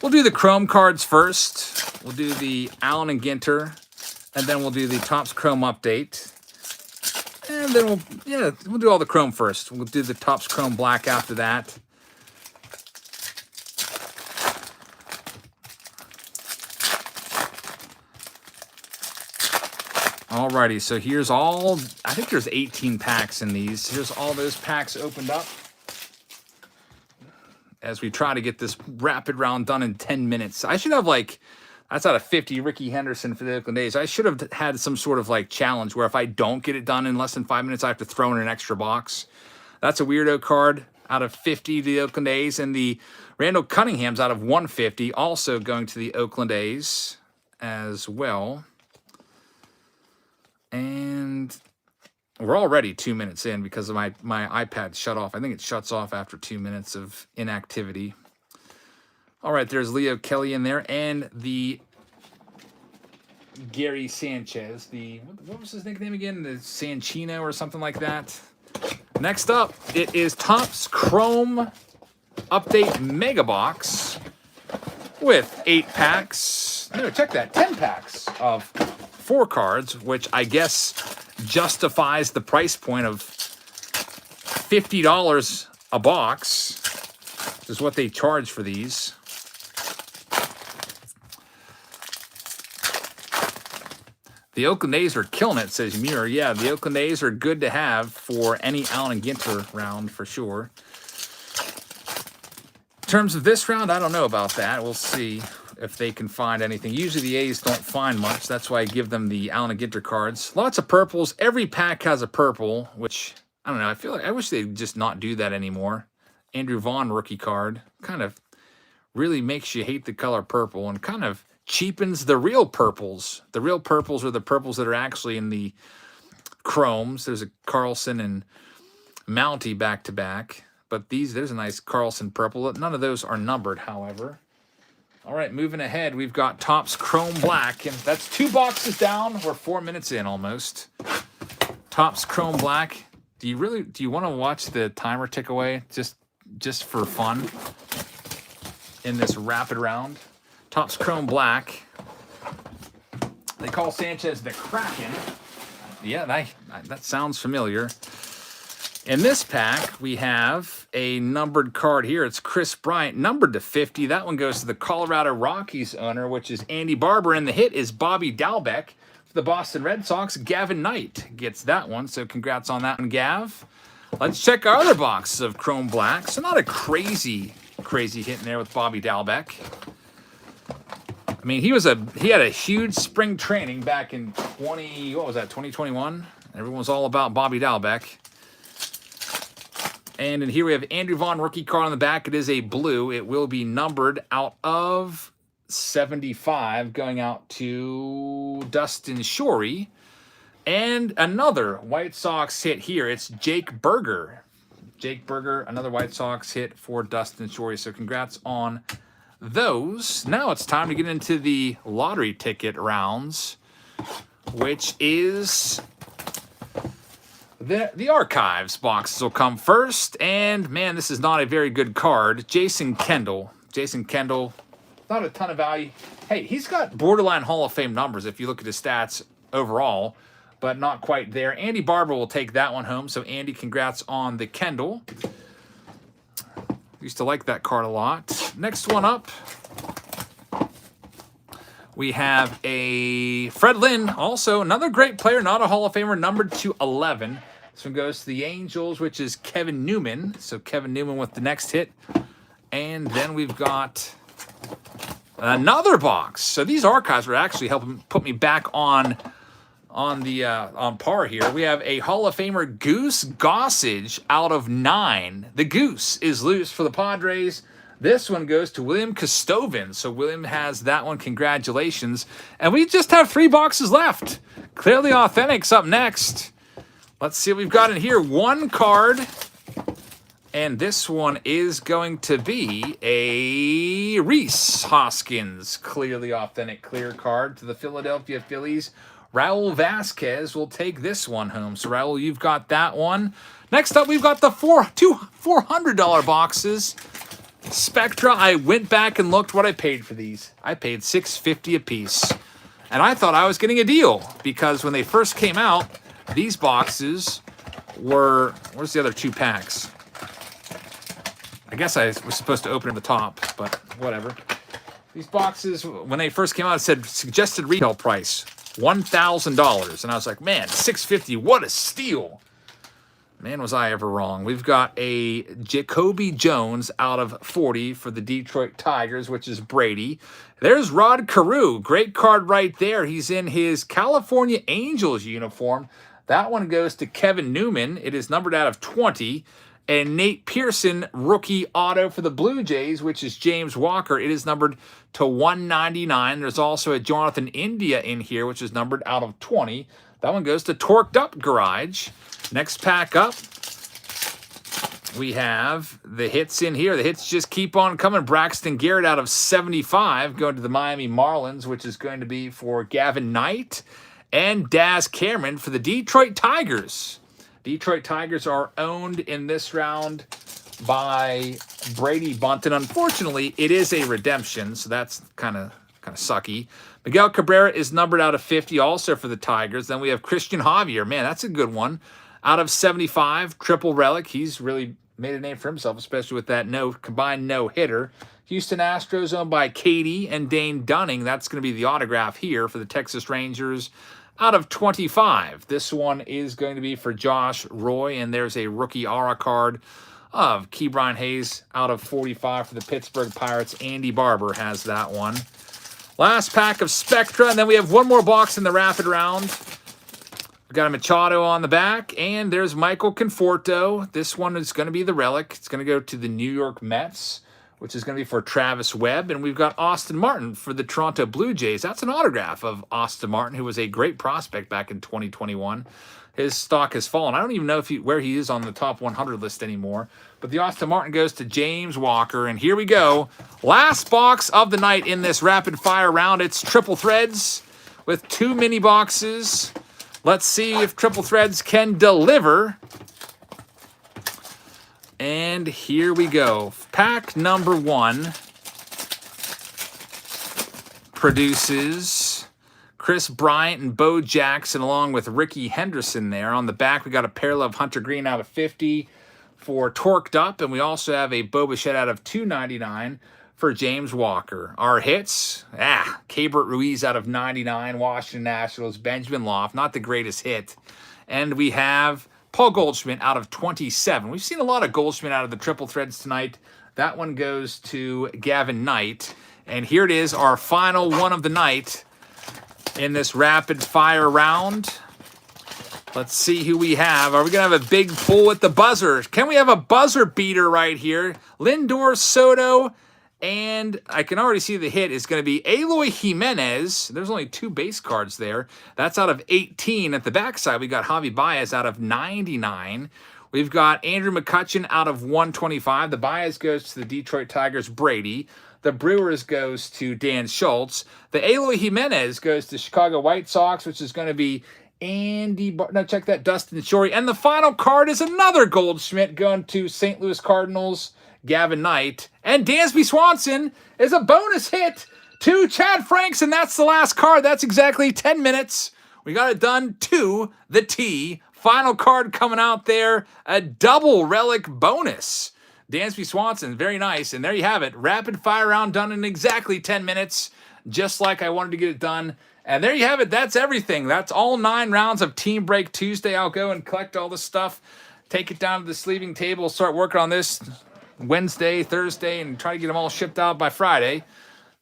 We'll do the Chrome cards first. We'll do the Allen & Ginter, and then we'll do the Topps Chrome Update. And then we'll do all the Chrome first. We'll do the Topps Chrome Black after that. Alrighty, so here's all, I think there's 18 packs in these. Here's all those packs opened up as we try to get this rapid round done in 10 minutes. I should have that's out of 50, Ricky Henderson for the Oakland A's. I should have had some sort of challenge where if I don't get it done in less than 5 minutes, I have to throw in an extra box. That's a weirdo card. Out of 50 to the Oakland A's, and the Randall Cunningham's out of 150, also going to the Oakland A's as well. And we're already 2 minutes in because of my iPad shut off. I think it shuts off after 2 minutes of inactivity. All right, there's Leo Kelly in there, and the Gary Sanchez. What was his nickname again? The Sanchino or something like that. Next up, it is Topps Chrome Update Mega Box with 8 packs. No, check that, 10 packs of 4 cards, which I guess justifies the price point of $50 a box, is what they charge for these. The Oakland A's are killing it, says Muir. Yeah, the Oakland A's are good to have for any Allen & Ginter round for sure. In terms of this round, I don't know about that. We'll see if they can find anything. Usually the A's don't find much. That's why I give them the Allen & Ginter cards. Lots of purples. Every pack has a purple, which, I don't know. I feel like I wish they'd just not do that anymore. Andrew Vaughn rookie card kind of really makes you hate the color purple and kind of cheapens the real purples. The real purples are the purples that are actually in the Chromes. There's a Carlson and Mountie back-to-back. But there's a nice Carlson purple. None of those are numbered, however. All right, moving ahead, we've got Topps Chrome Black. And that's 2 boxes down. We're 4 minutes in almost. Topps Chrome Black. Do you want to watch the timer tick away just for fun in this rapid round? Topps Chrome Black. They call Sanchez the Kraken. Yeah, that sounds familiar. In this pack, we have a numbered card here. It's Chris Bryant, numbered to 50. That one goes to the Colorado Rockies owner, which is Andy Barber. And the hit is Bobby Dalbec for the Boston Red Sox. Gavin Knight gets that one. So congrats on that one, Gav. Let's check our other box of Chrome Black. So not a crazy hit in there with Bobby Dalbec. I mean, he had a huge spring training back in 2021? Everyone was all about Bobby Dalbec. And in here we have Andrew Vaughn rookie card on the back. It is a blue. It will be numbered out of 75, going out to Dustin Shorey. And another White Sox hit here. It's Jake Berger. Jake Berger, another White Sox hit for Dustin Shorey. So congrats on those. Now it's time to get into the lottery ticket rounds, which is the archives boxes will come first. And man, this is not a very good card. Jason Kendall, not a ton of value. Hey, he's got borderline Hall of Fame numbers if you look at his stats overall, but not quite there. Andy Barber will take that one home. So Andy, congrats on the Kendall. Used to like that card a lot. Next one up, we have a Fred Lynn, also another great player, not a Hall of Famer, numbered to 11. This one goes to the Angels, which is Kevin Newman. So Kevin Newman with the next hit. And then we've got another box. So these archives are actually helping put me back on par here. We have a Hall of Famer Goose Gossage out of 9. The Goose is loose for the Padres. This one goes to William Kostoven. So William has that one. Congratulations. And we just have 3 boxes left. Clearly Authentic's up next. Let's see what we've got in here. One card. And this one is going to be a Rhys Hoskins. Clearly Authentic clear card to the Philadelphia Phillies. Raul Vasquez will take this one home. So Raul, you've got that one. Next up, we've got the two $400 boxes. Spectra, I went back and looked what I paid for these. I paid $6.50 a piece. And I thought I was getting a deal because when they first came out, these boxes were, where's the other 2 packs? I guess I was supposed to open at the top, but whatever. These boxes, when they first came out, it said suggested retail price, $1,000. And I was like, man, $6.50, what a steal. Man, was I ever wrong. We've got a Jacoby Jones out of 40 for the Detroit Tigers, which is Brady. There's Rod Carew. Great card right there. He's in his California Angels uniform. That one goes to Kevin Newman. It is numbered out of 20. And Nate Pearson, rookie auto for the Blue Jays, which is James Walker. It is numbered to 199. There's also a Jonathan India in here, which is numbered out of 20. That one goes to Torqued Up Garage. Next pack up, we have the hits in here. The hits just keep on coming. Braxton Garrett out of 75 going to the Miami Marlins, which is going to be for Gavin Knight. And Daz Cameron for the Detroit Tigers. Detroit Tigers are owned in this round by Brady Bunton. Unfortunately, it is a redemption, so that's kind of sucky. Miguel Cabrera is numbered out of 50 also for the Tigers. Then we have Christian Javier. Man, that's a good one. Out of 75, triple relic. He's really made a name for himself, especially with that combined no-hitter. Houston Astros owned by Katie and Dane Dunning. That's going to be the autograph here for the Texas Rangers. Out of 25, this one is going to be for Josh Roy, and there's a rookie aura card of Ke'Bryan Hayes out of 45 for the Pittsburgh Pirates. Andy Barber has that one. Last pack of Spectra, and then we have one more box in the rapid round. We've got a Machado on the back, and there's Michael Conforto. This one is going to be the relic. It's going to go to the New York Mets, which is going to be for Travis Webb. And we've got Austin Martin for the Toronto Blue Jays. That's an autograph of Austin Martin, who was a great prospect back in 2021. His stock has fallen. I don't even know where he is on the top 100 list anymore. But the Austin Martin goes to James Walker. And here we go. Last box of the night in this rapid fire round. It's Triple Threads with 2 mini boxes. Let's see if Triple Threads can deliver. And here we go. Pack number 1 produces Chris Bryant and Bo Jackson, along with Ricky Henderson there. On the back, we got a parallel of Hunter Green out of 50 for Torqued Up, and we also have a Bo Bichette out of 299 for James Walker. Our hits, Cabert Ruiz out of 99, Washington Nationals, Benjamin Loft, not the greatest hit. And we have Paul Goldschmidt out of 27. We've seen a lot of Goldschmidt out of the triple threads tonight. That one goes to Gavin Knight. And here it is, our final one of the night in this rapid fire round. Let's see who we have. Are we going to have a big pull at the buzzer? Can we have a buzzer beater right here? Lindor, Soto, and I can already see the hit is going to be Eloy Jimenez. There's only 2 base cards there. That's out of 18. At the backside, we got Javi Baez out of 99. We've got Andrew McCutchen out of 125. The Baez goes to the Detroit Tigers, Brady. The Brewers goes to Dan Schultz. The Eloy Jimenez goes to Chicago White Sox, which is going to be check that, Dustin Shorey. And the final card is another Goldschmidt going to St. Louis Cardinals, Gavin Knight. And Dansby Swanson is a bonus hit to Chad Franks, and that's the last card. That's exactly 10 minutes. We got it done to the T. Final card coming out there, a double relic bonus. Dansby Swanson, very nice. And there you have it. Rapid fire round done in exactly 10 minutes, just like I wanted to get it done. And there you have it. That's everything. That's all 9 rounds of Team Break Tuesday. I'll go and collect all this stuff, take it down to the sleeving table, start working on this Wednesday, Thursday, and try to get them all shipped out by Friday.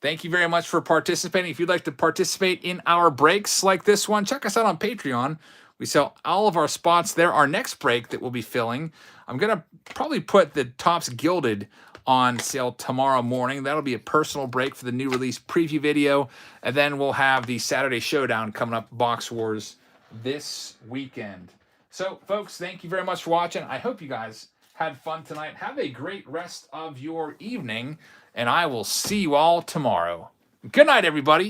Thank you very much for participating. If you'd like to participate in our breaks like this one, check us out on Patreon. We sell all of our spots there. Our next break that we'll be filling, I'm going to probably put the Topps Gilded on sale tomorrow morning. That'll be a personal break for the new release preview video. And then we'll have the Saturday Showdown coming up, Box Wars, this weekend. So, folks, thank you very much for watching. I hope you guys had fun tonight. Have a great rest of your evening, and I will see you all tomorrow. Good night, everybody.